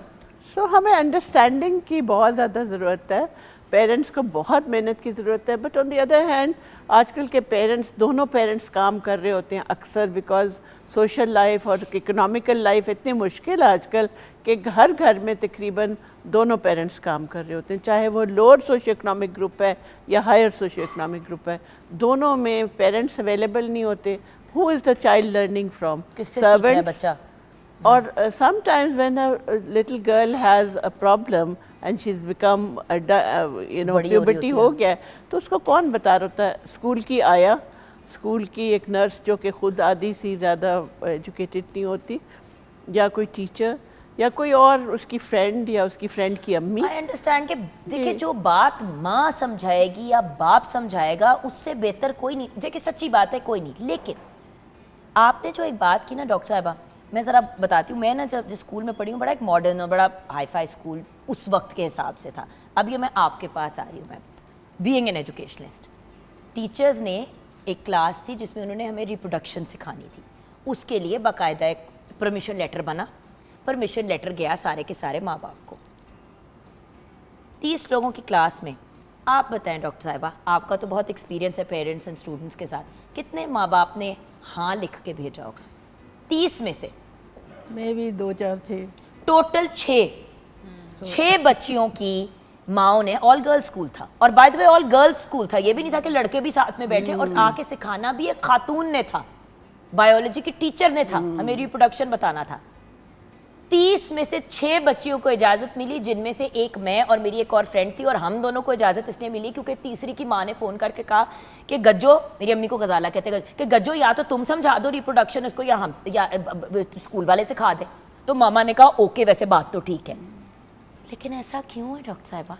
सो हमें अंडरस्टैंडिंग की बहुत ज़्यादा ज़रूरत है, पेरेंट्स को बहुत मेहनत की ज़रूरत है। But on the other hand आजकल के पेरेंट्स, दोनों पेरेंट्स काम कर रहे होते हैं अक्सर, बिकॉज सोशल लाइफ और इकोनॉमिकल लाइफ इतनी मुश्किल है आजकल कि हर घर में तकरीबन दोनों पेरेंट्स काम कर रहे होते हैं, चाहे वो लोअर सोशियो इकोनॉमिक ग्रुप है या हायर सोशियो इकोनॉमिक ग्रुप है, दोनों में पेरेंट्स अवेलेबल नहीं होते। Who is the child learning from? Servants बच्चा। Or sometimes when a little girl has a problem and she's become puberty हो गया, तो उसको कौन बता रहा होता है? स्कूल की आया, स्कूल की एक नर्स जो कि खुद आधी सी ज़्यादा एजुकेटेड नहीं होती, या कोई टीचर, या कोई और उसकी फ्रेंड या उसकी फ्रेंड की अम्मी। आई अंडरस्टैंड कि देखिए जो बात माँ समझाएगी या बाप समझाएगा उससे बेहतर कोई नहीं, जो कि सच्ची बात है, कोई नहीं। लेकिन आपने जो एक बात की ना डॉक्टर साहिबा, मैं ज़रा बताती हूँ। मैं ना जब जिस स्कूल में पढ़ी हूँ, बड़ा एक मॉडर्न और बड़ा हाई फाई स्कूल उस वक्त के हिसाब से था। अब ये मैं आपके पास आ रही हूँ, मैं बीइंग एन एजुकेशनिस्ट, टीचर्स ने एक क्लास थी जिसमें उन्होंने हमें रिप्रोडक्शन सिखानी थी। उसके लिए बाकायदा एक परमिशन लेटर बना, परमिशन लेटर गया सारे के सारे माँ बाप को। 30 लोगों की क्लास में, आप बताएं डॉक्टर साहिबा, आपका तो बहुत एक्सपीरियंस है पेरेंट्स एंड स्टूडेंट्स के साथ, कितने माँ बाप ने हाँ लिख के भेजा होगा? 30 में से मैं भी 2 4 6 टोटल 6 बच्चियों की माओ ने, ऑल गर्ल्स स्कूल था और bye the way all girls school था, ये भी नहीं था कि लड़के भी साथ में बैठे, और आके सिखाना भी एक खातून ने था, बायोलॉजी की टीचर ने था, हमें रिप्रोडक्शन बताना था। 30 में से 6 बच्चियों को इजाजत मिली, जिनमें से एक मैं और मेरी एक और फ्रेंड थी, और हम दोनों को इजाजत इसलिए मिली क्योंकि तीसरी की माँ ने फोन करके कहा कि गज्जो, मेरी अम्मी को गजाला कहते हैं, कि गज्जो या तो तुम समझा दो रिप्रोडक्शन इसको या हम या स्कूल वाले सिखा दे। तो मामा ने कहा ओके, वैसे बात तो ठीक है, लेकिन ऐसा क्यों है डॉक्टर साहिबा?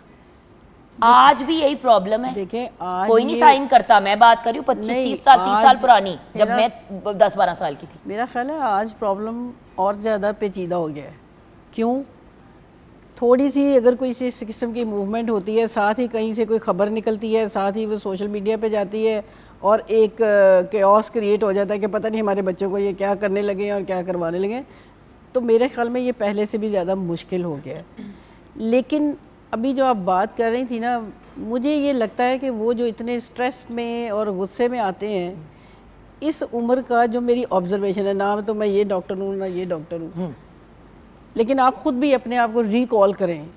आज भी यही प्रॉब्लम है। देखिए आज कोई नहीं साइन करता, मैं बात कर रही हूँ 25-30 साल 30 साल पुरानी, जब मैं 10-12 साल की थी। मेरा ख्याल है आज प्रॉब्लम और ज़्यादा पेचीदा हो गया है। क्यों? थोड़ी सी अगर कोई इस किस्म की मूवमेंट होती है, साथ ही कहीं से कोई खबर निकलती है, साथ ही वो सोशल मीडिया पे जाती है और एक केओस क्रिएट हो जाता है कि पता नहीं हमारे बच्चों को ये क्या करने लगे और क्या करवाने लगे, तो मेरे ख्याल में ये पहले से भी ज़्यादा मुश्किल हो गया है। लेकिन अभी जो आप बात कर रही थी ना, मुझे ये लगता है कि वो जो इतने स्ट्रेस में और गुस्से में आते हैं, इस उम्र का जो मेरी ऑब्जर्वेशन है, ना तो मैं ये डॉक्टर हूँ ना ये डॉक्टर हूँ, लेकिन आप खुद भी अपने आप को रिकॉल करें,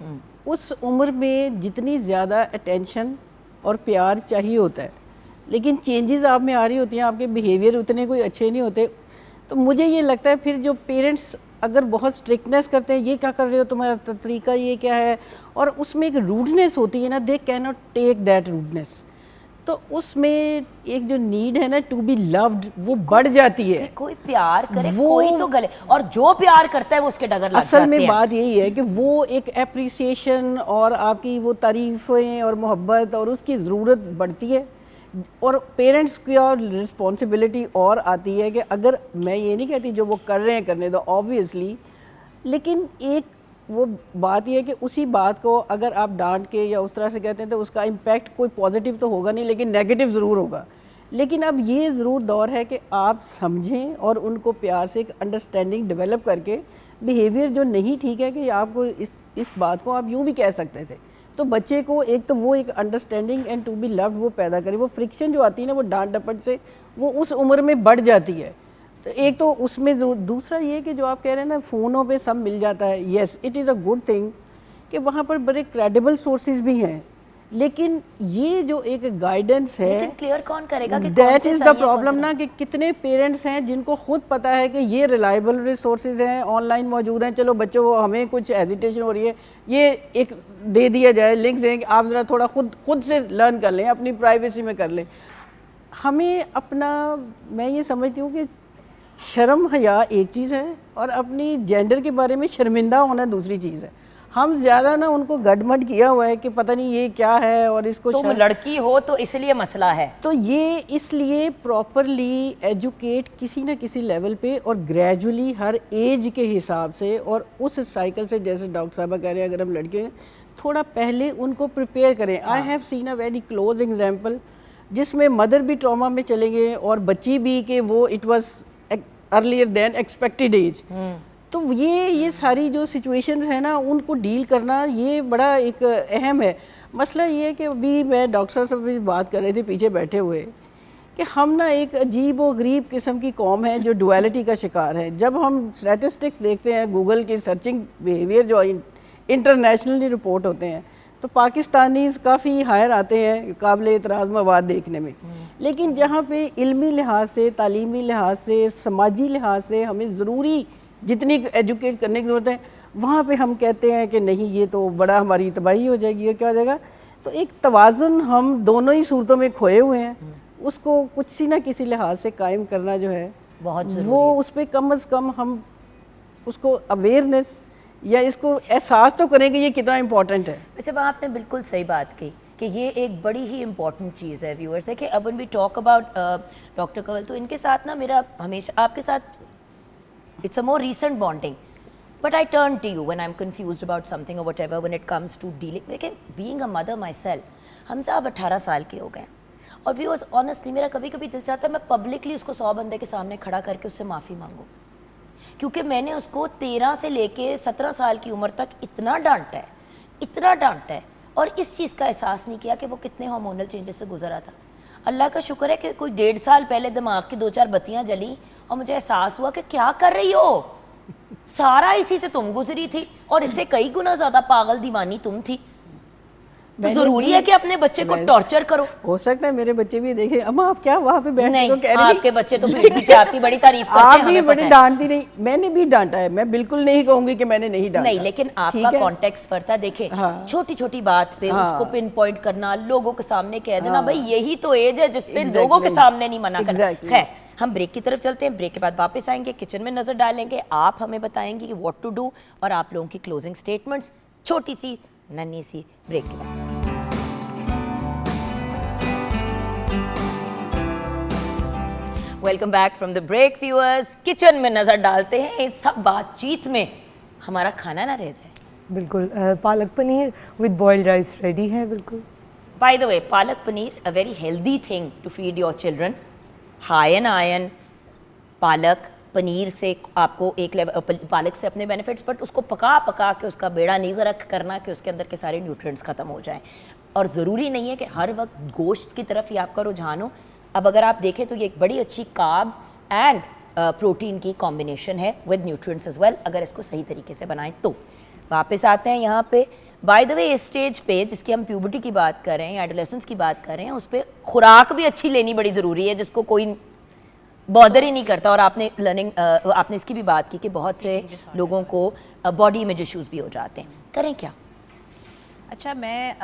उस उम्र में जितनी ज़्यादा अटेंशन और प्यार चाहिए होता है, लेकिन चेंजेस आप में आ रही होती हैं, आपके बिहेवियर उतने कोई अच्छे नहीं होते, तो मुझे ये लगता है फिर जो पेरेंट्स अगर बहुत स्ट्रिक्टनेस करते हैं, ये क्या कर रहे हो, तुम्हारा तरीका ये क्या है, और उसमें एक रूडनेस होती है ना, they can not take that rudeness, तो उसमें एक जो नीड है ना टू बी लव्ड, वो बढ़ जाती है। कि कोई प्यार करे, कोई तो गले, और जो प्यार करता है वो उसके डगर लग असल जाते में हैं। बात यही है कि वो एक एप्रिसिएशन और आपकी वो तारीफ़ें और मोहब्बत और उसकी ज़रूरत बढ़ती है, और पेरेंट्स की और रिस्पॉन्सिबिलिटी और आती है कि अगर, मैं ये नहीं कहती जो वो कर रहे हैं करने दो ऑब्वियसली, लेकिन एक वो बात ये है कि उसी बात को अगर आप डांट के या उस तरह से कहते हैं तो उसका इम्पैक्ट कोई पॉजिटिव तो होगा नहीं, लेकिन नेगेटिव ज़रूर होगा। लेकिन अब ये ज़रूर दौर है कि आप समझें और उनको प्यार से एक अंडरस्टैंडिंग डेवलप करके, बिहेवियर जो नहीं ठीक है कि आपको इस बात को आप यूँ भी कह सकते थे, तो बच्चे को एक तो वो एक understanding and to be loved वो पैदा करे। वो फ्रिक्शन जो आती है ना, वो डांट डपट से वो उस उम्र में बढ़ जाती है, तो एक तो उसमें ज़रूर। दूसरा ये कि जो आप कह रहे हैं ना फ़ोनों पे सब मिल जाता है, yes it is a good thing कि वहाँ पर बड़े क्रेडिबल सोर्सेज भी हैं, लेकिन ये जो एक गाइडेंस है, लेकिन क्लियर कौन करेगा कि दैट इज़ द प्रॉब्लम ना, कि कितने पेरेंट्स हैं जिनको खुद पता है कि ये रिलायबल रिसोर्सेज हैं, ऑनलाइन मौजूद हैं, चलो बच्चों को हमें कुछ हेजिटेशन हो रही है, ये एक दे दिया जाए लिंक्स हैं कि आप ज़रा थोड़ा खुद से लर्न कर लें, अपनी प्राइवेसी में कर लें। हमें अपना, मैं ये समझती हूँ कि शर्म हया एक चीज़ है और अपनी जेंडर के बारे में शर्मिंदा होना दूसरी चीज़ है। हम ज़्यादा ना उनको गडमड किया हुआ है कि पता नहीं ये क्या है, और इसको तुम लड़की हो तो इसलिए मसला है, तो ये इसलिए प्रॉपरली एजुकेट किसी ना किसी लेवल पे और ग्रेजुअली हर एज के हिसाब से और उस साइकिल से, जैसे डॉक्टर साहबा कह रहे हैं, अगर हम लड़के हैं थोड़ा पहले उनको प्रिपेयर करें। I have seen a very close example जिसमें मदर भी ट्रॉमा में चले गए और बच्ची भी, कि वो it was earlier than expected age. तो ये सारी जो सिचुएशंस है ना, उनको डील करना ये बड़ा एक अहम है। मसला ये है कि अभी मैं डॉक्टर साहब से बात कर रहे थे पीछे बैठे हुए, कि हम ना एक अजीब व गरीब किस्म की कौम है जो डुअलिटी का शिकार है। जब हम स्टैटिस्टिक्स देखते हैं, गूगल की सर्चिंग बिहेवियर जो इंटरनेशनली रिपोर्ट होते हैं, तो पाकिस्तानीज़ काफ़ी हायर आते हैं काबिल एतराज़ मवाद देखने में, लेकिन जहाँ पे इल्मी लिहाज से, तालीमी लिहाज से, समाजी लिहाज से हमें ज़रूरी जितनी एजुकेट करने की ज़रूरत है, वहाँ पे हम कहते हैं कि नहीं ये तो बड़ा हमारी तबाही हो जाएगी, ये क्या हो जाएगा। तो एक तवाज़ुन हम दोनों ही सूरतों में खोए हुए हैं, उसको कुछ ना किसी लिहाज से कायम करना जो है बहुत वो, उस पर कम अज़ कम हम उसको अवेयरनेस या इसको एहसास तो करें कि ये कितना इम्पोर्टेंट है। अच्छा, आपने बिल्कुल सही बात की कि ये एक बड़ी ही इम्पॉर्टेंट चीज़ है व्यूअर्स, है कि अब we talk about doctor Kanwal, तो इनके साथ ना मेरा हमेशा आपके साथ it's a more recent bonding, but I turn to you when I'm confused about something or whatever when it comes to dealing, लेकिन being a mother myself, हम सब 18 साल के हो गए, और व्यूअर्स ऑनेस्टली मेरा कभी कभी दिल चाहता है मैं पब्लिकली उसको 100 बंदे के सामने खड़ा करके उससे माफ़ी मांगूं, क्योंकि मैंने उसको 13 से लेके 17 साल की उम्र तक इतना डांटा है और इस चीज़ का एहसास नहीं किया कि वो कितने हार्मोनल चेंजेस से गुजरा था। अल्लाह का शुक्र है कि कोई 1.5 साल पहले दिमाग की 2-4 बत्तियां जली और मुझे एहसास हुआ कि क्या कर रही हो, सारा इसी से तुम गुजरी थी और इससे कई गुना ज्यादा पागल दीवानी तुम थी। तो जरूरी है कि अपने बच्चे को टॉर्चर करो। हो सकता है मेरे बच्चे भी देखें अम्मा आप क्या वहाँ पे बैठ नहीं, के कह रही आपके बच्चे तो फिर पीछे आपकी बड़ी तारीफ करते हैं, आप भी हमें बड़ी पता है। डांटती नहीं, मैंने भी डांटा है, मैं बिल्कुल नहीं कहूंगी कि मैंने नहीं डांटा। नहीं, लेकिन आपका कॉन्टेक्स्ट फरता देखे, हाँ। छोटी छोटी बात पे हाँ। उसको पिन पॉइंट करना, लोगों के सामने कह देना, भाई यही तो एज है जिसपे Exactly. लोगों के सामने नहीं मना करना। Exactly. खैर, हम ब्रेक की तरफ चलते हैं, ब्रेक के बाद वापस आएंगे, किचन में नजर डालेंगे, आप हमें बताएंगे कि व्हाट टू डू और आप लोगों की क्लोजिंग स्टेटमेंट्स, छोटी सी नन्ही सी ब्रेक के बाद। Welcome back from the break viewers. Kitchen में नजर डालते हैं, इस सब बातचीत में हमारा खाना ना रह जाए। बिल्कुल palak paneer with boiled rice ready है बिल्कुल। By the way, palak paneer a very healthy thing to feed your children. High in iron, palak paneer से आपको एक लेवल, पालक से अपने बेनिफिट्स, बट उसको पका पका के उसका बेड़ा नहीं गर्क करना कि उसके अंदर के सारे न्यूट्रिएंट्स खत्म हो जाएं। और ज़रूरी नहीं है कि हर वक्त गोश्त की तरफ ही आपका रुझान हो। अब अगर आप देखें तो ये एक बड़ी अच्छी कार्ब एंड प्रोटीन की कॉम्बिनेशन है विद न्यूट्रिएंट्स एज वेल, अगर इसको सही तरीके से बनाएं तो। वापस आते हैं यहाँ पे। बाय द वे, इस स्टेज पे जिसकी हम प्यूबर्टी की बात कर रहे हैं, एडोलेसेंस की बात कर रहे हैं, उस पर खुराक भी अच्छी लेनी बड़ी ज़रूरी है, जिसको कोई बॉदर ही नहीं करता। और आपने आपने इसकी भी बात की कि बहुत से लोगों को बॉडी इमेज इश्यूज भी हो जाते हैं, करें क्या? अच्छा, मैं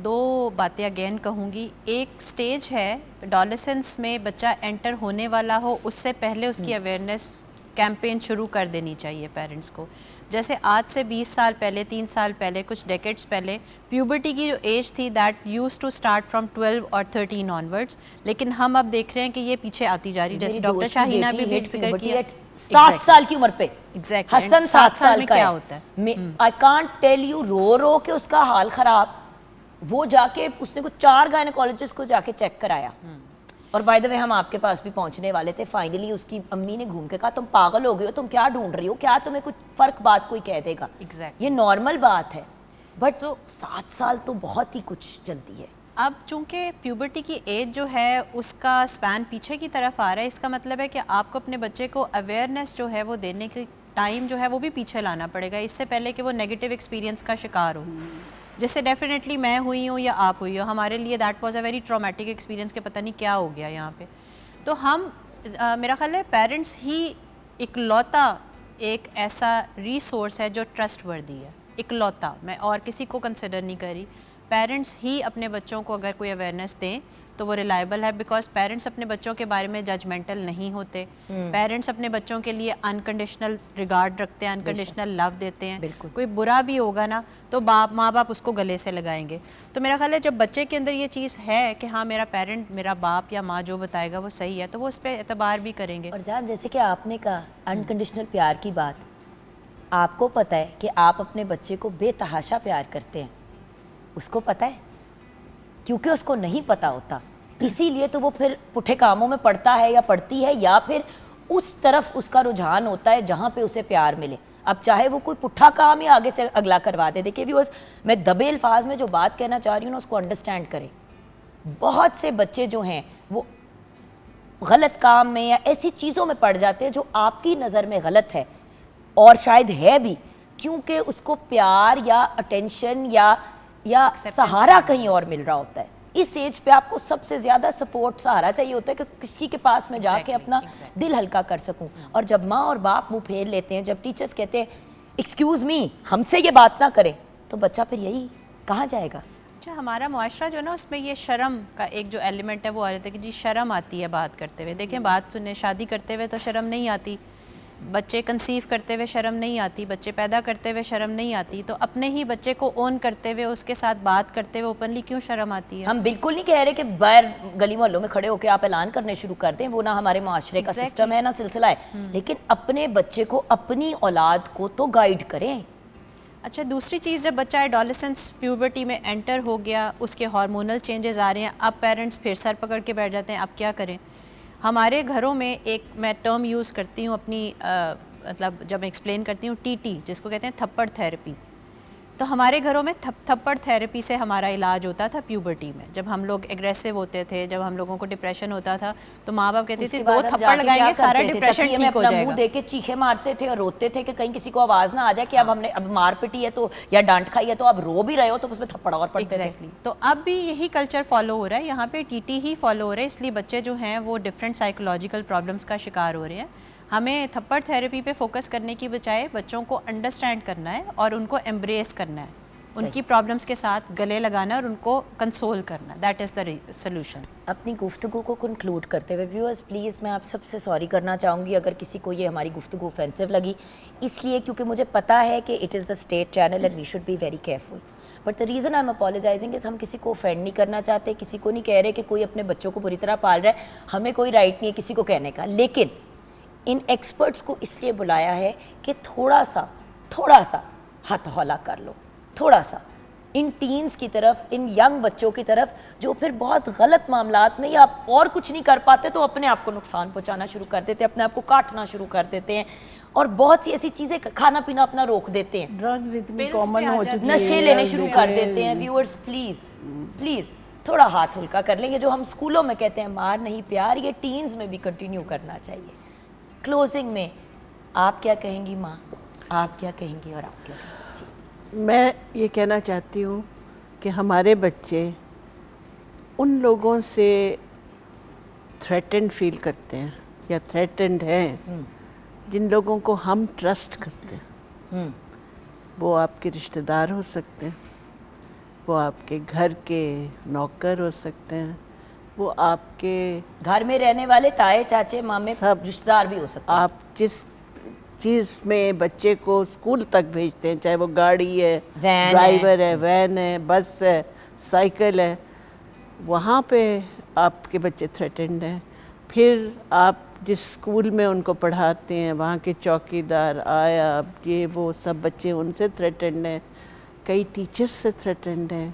दो बातें अगेन कहूँगी। एक स्टेज है एडोलेसेंस में बच्चा एंटर होने वाला हो, उससे पहले उसकी अवेयरनेस कैंपेन शुरू कर देनी चाहिए पेरेंट्स को। जैसे आज से 20 साल पहले, 3 साल पहले, कुछ डेकेड्स पहले प्यूबर्टी की जो एज थी that use to start from 12 और 13 ऑनवर्ड्स, लेकिन हम अब देख रहे हैं कि ये पीछे आती जा रही है। जैसे डॉक्टर शाहीना भी जिक्र किया, 7 साल की उम्र पे। Exactly. हसन 7 साल में का क्या है। होता है? आई कांट टेल यू, रो रो के उसका हाल खराब। वो जाके उसने कुछ 4 गायनेकोलॉजिस्ट को जाके चेक कराया। और बाय द वे, हम आपके पास भी पहुंचने वाले थे। फाइनली उसकी अम्मी ने घूम के कहा, तुम पागल हो गए हो, तुम क्या ढूंढ रही हो, क्या तुम्हें कुछ फर्क बात कोई कह देगा? Exactly. ये नॉर्मल बात है, बट So- 7 साल तो बहुत ही कुछ जल्दी है। अब चूंकि प्यूबर्टी की एज जो है उसका स्पैन पीछे की तरफ आ रहा है, इसका मतलब है कि आपको अपने बच्चे को अवेयरनेस जो है वो देने की टाइम जो है वो भी पीछे लाना पड़ेगा, इससे पहले कि वो नेगेटिव एक्सपीरियंस का शिकार हो। जैसे डेफिनेटली मैं हुई हूँ या आप हुई हो, हमारे लिए that was a very traumatic experience, के पता नहीं क्या हो गया यहाँ पे। तो हम मेरा ख्याल है पेरेंट्स ही इकलौता एक ऐसा रिसोर्स है जो ट्रस्ट वर्दी है, इकलौता। मैं और किसी को कंसिडर नहीं करी। पेरेंट्स ही अपने बच्चों को अगर कोई अवेयरनेस दें तो वो रिलायबल है, बिकॉज पेरेंट्स अपने बच्चों के बारे में जजमेंटल नहीं होते। पेरेंट्स अपने बच्चों के लिए अनकंडीशनल रिगार्ड रखते हैं, अनकंडीशनल लव देते हैं। कोई बुरा भी होगा ना तो माँ बाप उसको गले से लगाएंगे। तो मेरा ख्याल है जब बच्चे के अंदर ये चीज़ है कि हाँ मेरा पेरेंट, मेरा बाप या माँ जो बताएगा वो सही है, तो वो उस पर एतबार भी करेंगे। और जान, जैसे कि आपने कहा अनकंडीशनल प्यार की बात, आपको पता है कि आप अपने बच्चे को बेतहाशा प्यार करते हैं, उसको पता है, क्योंकि उसको नहीं पता होता, इसीलिए तो वो फिर पुठे कामों में पड़ता है या पड़ती है, या फिर उस तरफ उसका रुझान होता है जहाँ पे उसे प्यार मिले। अब चाहे वो कोई पुट्ठा काम ही आगे से अगला करवा दे। देखिए व्यूअर्स, मैं दबे अल्फाज में जो बात कहना चाह रही हूँ ना, उसको अंडरस्टैंड करें। बहुत से बच्चे जो हैं वो गलत काम में या ऐसी चीज़ों में पड़ जाते हैं जो आपकी नज़र में गलत है, और शायद है भी, क्योंकि उसको प्यार या अटेंशन या सहारा कहीं और मिल रहा होता है। इस एज पे आपको सबसे ज़्यादा सपोर्ट, सहारा चाहिए होता है कि किसी के पास में जाके अपना दिल हल्का कर सकूं। और जब माँ और बाप मुंह फेर लेते हैं, जब टीचर्स कहते हैं एक्सक्यूज़ मी, हमसे ये बात ना करें, तो बच्चा फिर यही कहाँ जाएगा? अच्छा, हमारा मुआशरा जो है ना, उसमें ये शर्म का एक जो एलिमेंट है वो आ रहा है कि जी शर्म आती है बात करते हुए। देखें, बात सुने, शादी करते हुए तो शर्म नहीं आती, बच्चे कंसीव करते हुए शर्म नहीं आती, बच्चे पैदा करते हुए शर्म नहीं आती, तो अपने ही बच्चे को ओन करते हुए, उसके साथ बात करते हुए ओपनली क्यों शर्म आती है? हम बिल्कुल नहीं कह रहे कि बाहर गली मोहल्लों में खड़े होकर आप ऐलान करने शुरू कर दें, वो ना हमारे माशरे का सिस्टम है ना सिलसिला है, लेकिन अपने बच्चे को, अपनी औलाद को तो गाइड करें। अच्छा, दूसरी चीज़, जब बच्चा एडोलेसेंस प्यूबर्टी में एंटर हो गया, उसके हार्मोनल चेंजेस आ रहे हैं, अब पेरेंट्स फिर सर पकड़ के बैठ जाते हैं, अब क्या करें? हमारे घरों में एक मैं टर्म यूज़ करती हूँ अपनी मतलब जब एक्सप्लेन करती हूँ, टीटी, जिसको कहते हैं थप्पड़ थेरेपी। तो हमारे घरों में थप्पड़ थेरेपी से हमारा इलाज होता था प्यूबर्टी में। जब हम लोग एग्रेसिव होते थे, जब हम लोगों को डिप्रेशन होता था, तो माँ बाप कहते थे 2 थप्पड़ लगाएंगे सारा डिप्रेशन ठीक हो जाएगा। मुंह देके चीखे मारते थे और रोते थे कि कहीं किसी को आवाज ना आ जाए कि अब हमने अब मार पिटी है तो या डांट खाई है तो अब रो भी रहे हो तो उसमें थप्पड़ और पड़ते थे। तो अब भी यही कल्चर फॉलो हो रहा है, यहाँ पे टीटी ही फॉलो हो रहा है, इसलिए बच्चे जो हैं वो डिफरेंट साइकोलॉजिकल प्रॉब्लम्स का शिकार हो रहे हैं। हमें थप्पड़ थेरेपी पे फोकस करने की बजाय बच्चों को अंडरस्टैंड करना है और उनको एम्ब्रेस करना है, उनकी प्रॉब्लम्स के साथ गले लगाना और उनको कंसोल करना। That is the solution. अपनी गुफ्तगू को कंक्लूड करते हुए व्यूअर्स, प्लीज़ मैं आप सबसे सॉरी करना चाहूँगी अगर किसी को ये हमारी गुफ्तगू ऑफेंसिव लगी, इसलिए क्योंकि मुझे पता है कि it is the state channel and we should be very careful. But the reason I am apologising is हम किसी को ऑफेंड नहीं करना चाहते, किसी को नहीं कह रहे कि कोई अपने बच्चों को बुरी तरह पाल रहा है, हमें कोई राइट नहीं है किसी को कहने का। लेकिन इन एक्सपर्ट्स को इसलिए बुलाया है कि थोड़ा सा हथौला कर लो, थोड़ा सा इन टीन्स की तरफ, इन यंग बच्चों की तरफ जो फिर बहुत गलत मामलात में या और कुछ नहीं कर पाते तो अपने आप को नुकसान पहुंचाना शुरू कर देते हैं, अपने आप को काटना शुरू कर देते हैं और बहुत सी ऐसी चीज़ें, खाना पीना अपना रोक देते हैं, ड्रग्स इतनी कॉमन हो चुकी है, नशे लेने शुरू कर देते हैं। व्यूअर्स प्लीज़ थोड़ा हाथ हल्का कर लेंगे। जो हम स्कूलों में कहते हैं मार नहीं प्यार, ये टीन्स में भी कंटिन्यू करना चाहिए। क्लोजिंग में आप क्या कहेंगी माँ, आप क्या कहेंगी और आप क्या कहेंगी? मैं ये कहना चाहती हूँ कि हमारे बच्चे उन लोगों से थ्रेटेंड फील करते हैं या थ्रेटेंड हैं जिन लोगों को हम ट्रस्ट करते हैं। वो आपके रिश्तेदार हो सकते हैं, वो आपके घर के नौकर हो सकते हैं, वो आपके घर में रहने वाले ताए चाचे मामे सब रिश्तेदार भी हो सकते हैं। आप जिस चीज़ में बच्चे को स्कूल तक भेजते हैं, चाहे वो गाड़ी है, ड्राइवर है, वैन है, बस है, साइकिल है, वहाँ पे आपके बच्चे थ्रेटेंड हैं। फिर आप जिस स्कूल में उनको पढ़ाते हैं वहाँ के चौकीदार, आया, ये वो सब बच्चे उनसे थ्रेटेंड हैं, कई टीचर्स से थ्रेटेंड हैं।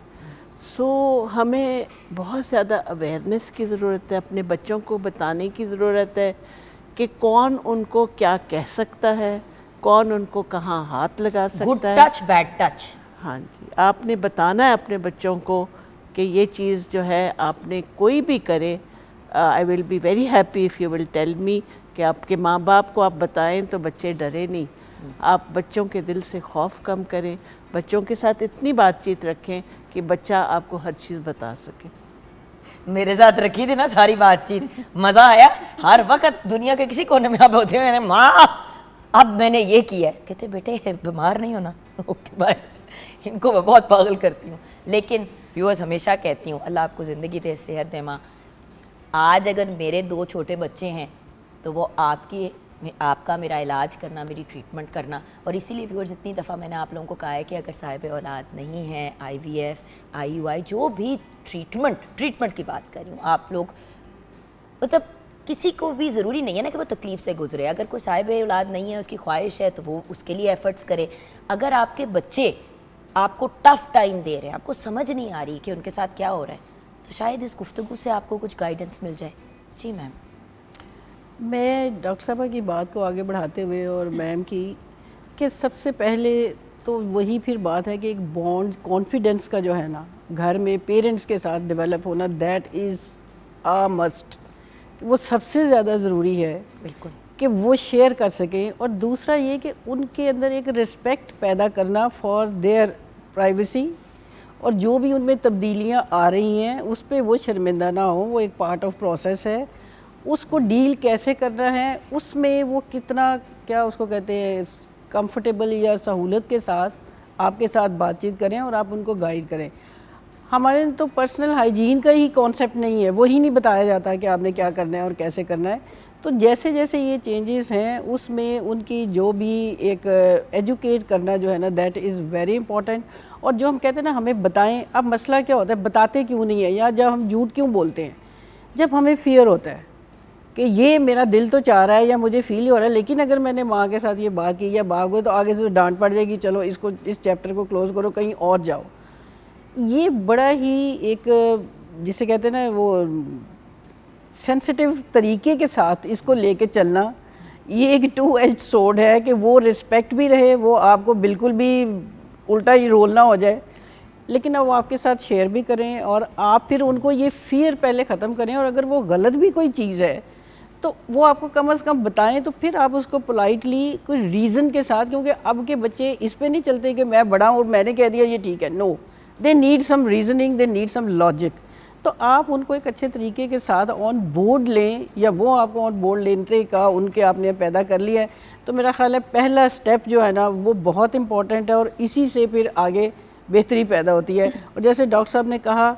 सो हमें बहुत ज़्यादा अवेयरनेस की ज़रूरत है, अपने बच्चों को बताने की ज़रूरत है कि कौन उनको क्या कह सकता है, कौन उनको कहाँ हाथ लगा सकता है। Good touch bad touch. हाँ जी, आपने बताना है अपने बच्चों को कि ये चीज़ जो है आपने कोई भी करे, I will be very happy if you will tell me कि आपके माँ बाप को आप बताएं तो बच्चे डरे नहीं। आप बच्चों के दिल से खौफ कम करें, बच्चों के साथ इतनी बातचीत रखें कि बच्चा आपको हर चीज़ बता सके। मेरे साथ रखी थी ना सारी बातचीत, मज़ा आया। हर वक्त दुनिया के किसी कोने में आप होते हुए माँ अब मैंने ये किया है, कहते बेटे बीमार नहीं होना। Okay bye. इनको मैं बहुत पागल करती हूँ, लेकिन व्यूअर्स हमेशा कहती हूँ अल्लाह आपको ज़िंदगी दे, सेहत दे माँ। आज अगर मेरे 2 छोटे बच्चे हैं तो वो आपका मेरा इलाज करना, मेरी ट्रीटमेंट करना। और इसीलिए व्यूअर्स इतनी दफ़ा मैंने आप लोगों को कहा है कि अगर साहिब औलाद नहीं है, IVF, IUI, जो भी ट्रीटमेंट की बात कर रही हूँ, आप लोग मतलब किसी को भी ज़रूरी नहीं है ना कि वो तकलीफ़ से गुजरे। अगर कोई साहिब औलाद नहीं है, उसकी ख्वाहिश है तो वो उसके लिए एफ़र्ट्स करे। अगर आपके बच्चे आपको टफ़ टाइम दे रहे हैं, आपको समझ नहीं आ रही कि उनके साथ क्या हो रहा है, तो शायद इस गुफ्तगू से आपको कुछ गाइडेंस मिल जाए। जी मैम। मैं डॉक्टर साहबा की बात को आगे बढ़ाते हुए और मैम की कि सबसे पहले तो वही फिर बात है कि एक बॉन्ड, कॉन्फिडेंस का जो है ना घर में पेरेंट्स के साथ डेवलप होना, दैट इज़ आ मस्ट। वो सबसे ज़्यादा ज़रूरी है बिल्कुल कि वो शेयर कर सकें। और दूसरा ये कि उनके अंदर एक रिस्पेक्ट पैदा करना फॉर देयर प्राइवेसी, और जो भी उनमें तब्दीलियाँ आ रही हैं उस पर वो शर्मिंदा ना हो। वो एक पार्ट ऑफ प्रोसेस है, उसको डील कैसे करना है, उसमें वो कितना क्या उसको कहते हैं कंफर्टेबल या सहूलत के साथ आपके साथ बातचीत करें और आप उनको गाइड करें। हमारे तो पर्सनल हाइजीन का ही कॉन्सेप्ट नहीं है, वही नहीं बताया जाता कि आपने क्या करना है और कैसे करना है। तो जैसे जैसे ये चेंजेस हैं उसमें उनकी जो भी एक एजुकेट करना जो है ना, दैट इज़ वेरी इंपॉर्टेंट। और जो हम कहते हैं ना हमें बताएं, अब मसला क्या होता है, बताते क्यों नहीं है या जब हम झूठ क्यों बोलते हैं? जब हमें फ़ियर होता है कि ये मेरा दिल तो चाह रहा है या मुझे फील हो रहा है, लेकिन अगर मैंने माँ के साथ ये बात की या बाप को, तो आगे से डांट पड़ जाएगी, चलो इसको इस चैप्टर को क्लोज़ करो, कहीं और जाओ। ये बड़ा ही एक जिसे कहते हैं ना वो सेंसिटिव तरीके के साथ इसको लेके चलना, ये एक 2 एज्ड सोर्ड है कि वो रिस्पेक्ट भी रहे, वो आपको बिल्कुल भी उल्टा ही रोल ना हो जाए, लेकिन अब वो आपके साथ शेयर भी करें और आप फिर उनको ये फियर पहले ख़त्म करें, और अगर वो गलत भी कोई चीज़ है तो वो आपको कम से कम बताएं, तो फिर आप उसको पोलाइटली कोई रीज़न के साथ, क्योंकि अब के बच्चे इस पे नहीं चलते कि मैं बड़ा हूँ और मैंने कह दिया ये ठीक है, no, they need some reasoning, they need some logic. तो आप उनको एक अच्छे तरीके के साथ ऑन बोर्ड लें, या वो आपको ऑन बोर्ड लेने का उनके आपने पैदा कर लिया है, तो मेरा ख्याल है पहला स्टेप जो है ना वो बहुत इम्पॉर्टेंट है, और इसी से फिर आगे बेहतरी पैदा होती है। और जैसे डॉक्टर साहब ने कहा,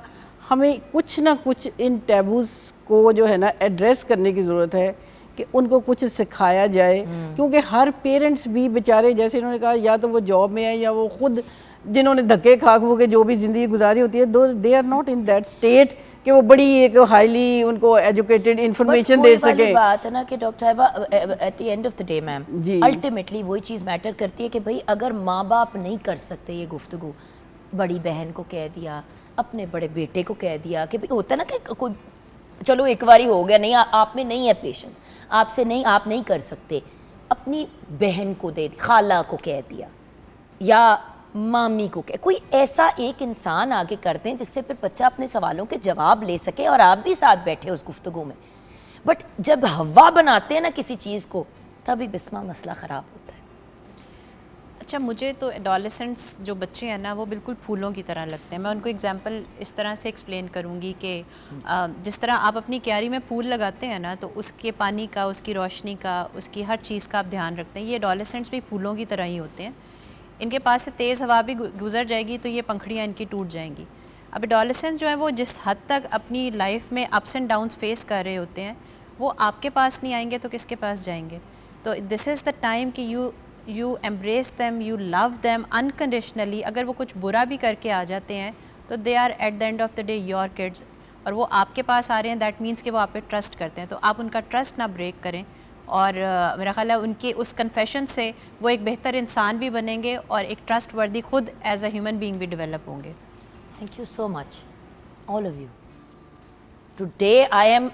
हमें कुछ ना कुछ इन टैबूज़ को जो है ना एड्रेस करने की ज़रूरत है, कि उनको कुछ सिखाया जाए, क्योंकि हर पेरेंट्स भी बेचारे, जैसे इन्होंने कहा, या तो वो जॉब में है या वो खुद जिन्होंने धक्के खा के जो भी ज़िंदगी गुजारी होती है, they are not in that state कि वो बड़ी एक हाईली उनको एजुकेटेड इंफॉर्मेशन दे सके। बात है ना कि डॉक्टर साहिबा, at the end of the day ma'am, जी। अल्टीमेटली वही चीज़ मैटर करती है कि भाई अगर माँ बाप नहीं कर सकते ये गुफ्तगू, बड़ी बहन को कह दिया, अपने बड़े बेटे को कह दिया कि भाई होता है ना कि कोई चलो एक बारी हो गया, नहीं आप में नहीं है पेशेंस, आपसे नहीं, आप नहीं कर सकते, अपनी बहन को दे, खाला को कह दिया या मामी को कह, कोई ऐसा एक इंसान आगे करते हैं जिससे फिर बच्चा अपने सवालों के जवाब ले सके और आप भी साथ बैठे उस गुफ्तगू में। बट जब हवा बनाते हैं ना किसी चीज़ को, तभी बिस्मा मसला ख़राब होता है। अच्छा, मुझे तो एडोलेसेंट्स जो बच्चे हैं ना वो बिल्कुल फूलों की तरह लगते हैं। मैं उनको एग्जांपल इस तरह से एक्सप्लेन करूँगी कि जिस तरह आप अपनी क्यारी में फूल लगाते हैं ना, तो उसके पानी का, उसकी रोशनी का, उसकी हर चीज़ का आप ध्यान रखते हैं। ये एडोलेसेंट्स भी फूलों की तरह ही होते हैं। इनके पास से तेज़ हवा भी गुजर जाएगी तो ये पंखड़ियाँ इनकी टूट जाएंगी। अब एडोलेसेंट्स जो है वो जिस हद तक अपनी लाइफ में अप्स एंड डाउन्स फेस कर रहे होते हैं, वो आपके पास नहीं आएंगे तो किसके पास जाएंगे। तो दिस इज़ द टाइम कि you embrace them, you love them unconditionally. अगर वो कुछ बुरा भी करके आ जाते हैं तो they are at the end of the day your kids, और वो आपके पास आ रहे हैं, दैट मीन्स कि वो आप पे ट्रस्ट करते हैं। तो आप उनका ट्रस्ट ना ब्रेक करें, और मेरा ख्याल है उनके उस कन्फेशन से वो एक बेहतर इंसान भी बनेंगे और एक ट्रस्ट वर्दी खुद एज अ ह्यूमन बीइंग भी डेवलप होंगे। Thank you so much all of you. Today I am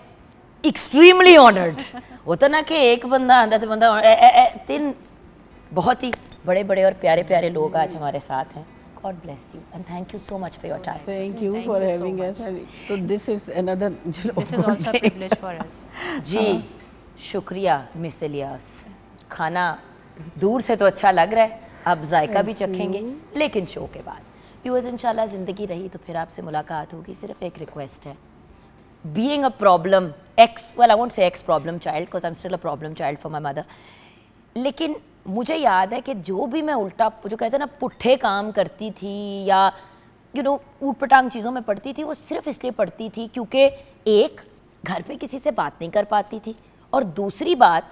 extremely honoured. होता ना कि एक बंदा आंदा तो बंदा तीन बहुत ही बड़े बड़े और प्यारे प्यारे लोग आज हमारे साथ हैं। God bless you and thank you so much for your time. Thank you for having us. So this is another. This is also a privilege for us. जी शुक्रिया मिस इलियास। खाना दूर से तो अच्छा लग रहा है, अब जायका भी चखेंगे, लेकिन शो के बाद व्यूअर्स इंशाल्लाह ज़िंदगी रही तो फिर आपसे मुलाकात होगी। सिर्फ एक रिक्वेस्ट है, being a problem I won't say x problem child because I am still a problem child for my mother, लेकिन मुझे याद है कि जो भी मैं उल्टा, जो कहते हैं ना, पुट्ठे काम करती थी या ऊट पटांग चीज़ों में पढ़ती थी, वो सिर्फ इसलिए पढ़ती थी क्योंकि एक, घर पे किसी से बात नहीं कर पाती थी, और दूसरी बात,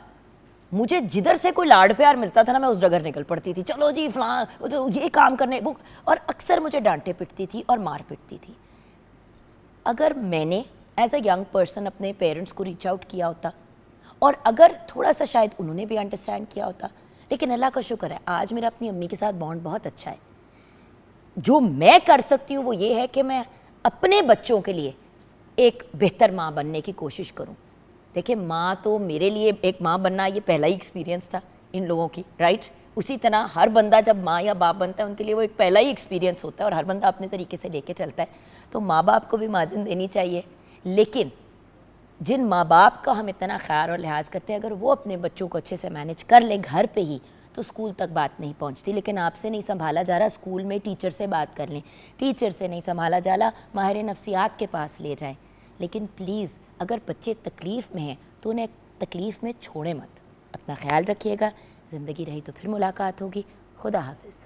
मुझे जिधर से कोई लाड़ प्यार मिलता था ना, मैं उस डगर निकल पड़ती थी, चलो जी फलां तो ये काम करने वो, और अक्सर मुझे डांटे पिटती थी और मार पिटती थी। अगर मैंने एज अ यंग पर्सन अपने पेरेंट्स को रीच आउट किया होता, और अगर थोड़ा सा शायद उन्होंने भी अंडरस्टैंड किया होता, लेकिन अल्लाह का शुक्र है आज मेरा अपनी अम्मी के साथ बॉन्ड बहुत अच्छा है। जो मैं कर सकती हूँ वो ये है कि मैं अपने बच्चों के लिए एक बेहतर माँ बनने की कोशिश करूँ। देखिए, माँ तो मेरे लिए, एक माँ बनना ये पहला ही एक्सपीरियंस था इन लोगों की, राइट। उसी तरह हर बंदा जब माँ या बाप बनता है उनके लिए वो एक पहला ही एक्सपीरियंस होता है, और हर बंदा अपने तरीके से लेके चलता है। तो माँ बाप को भी मार्जिन देनी चाहिए, लेकिन जिन माँ बाप का हम इतना ख्याल और लिहाज करते हैं, अगर वो अपने बच्चों को अच्छे से मैनेज कर ले घर पे ही, तो स्कूल तक बात नहीं पहुंचती। लेकिन आपसे नहीं संभाला जा रहा, स्कूल में टीचर से बात कर लें, टीचर से नहीं संभाला जा रहा, माहिर नफ्सियात के पास ले जाएं। लेकिन प्लीज़ अगर बच्चे तकलीफ़ में हैं तो उन्हें तकलीफ़ में छोड़े मत। अपना ख्याल रखिएगा। ज़िंदगी रही तो फिर मुलाकात होगी। खुदा हाफिज़।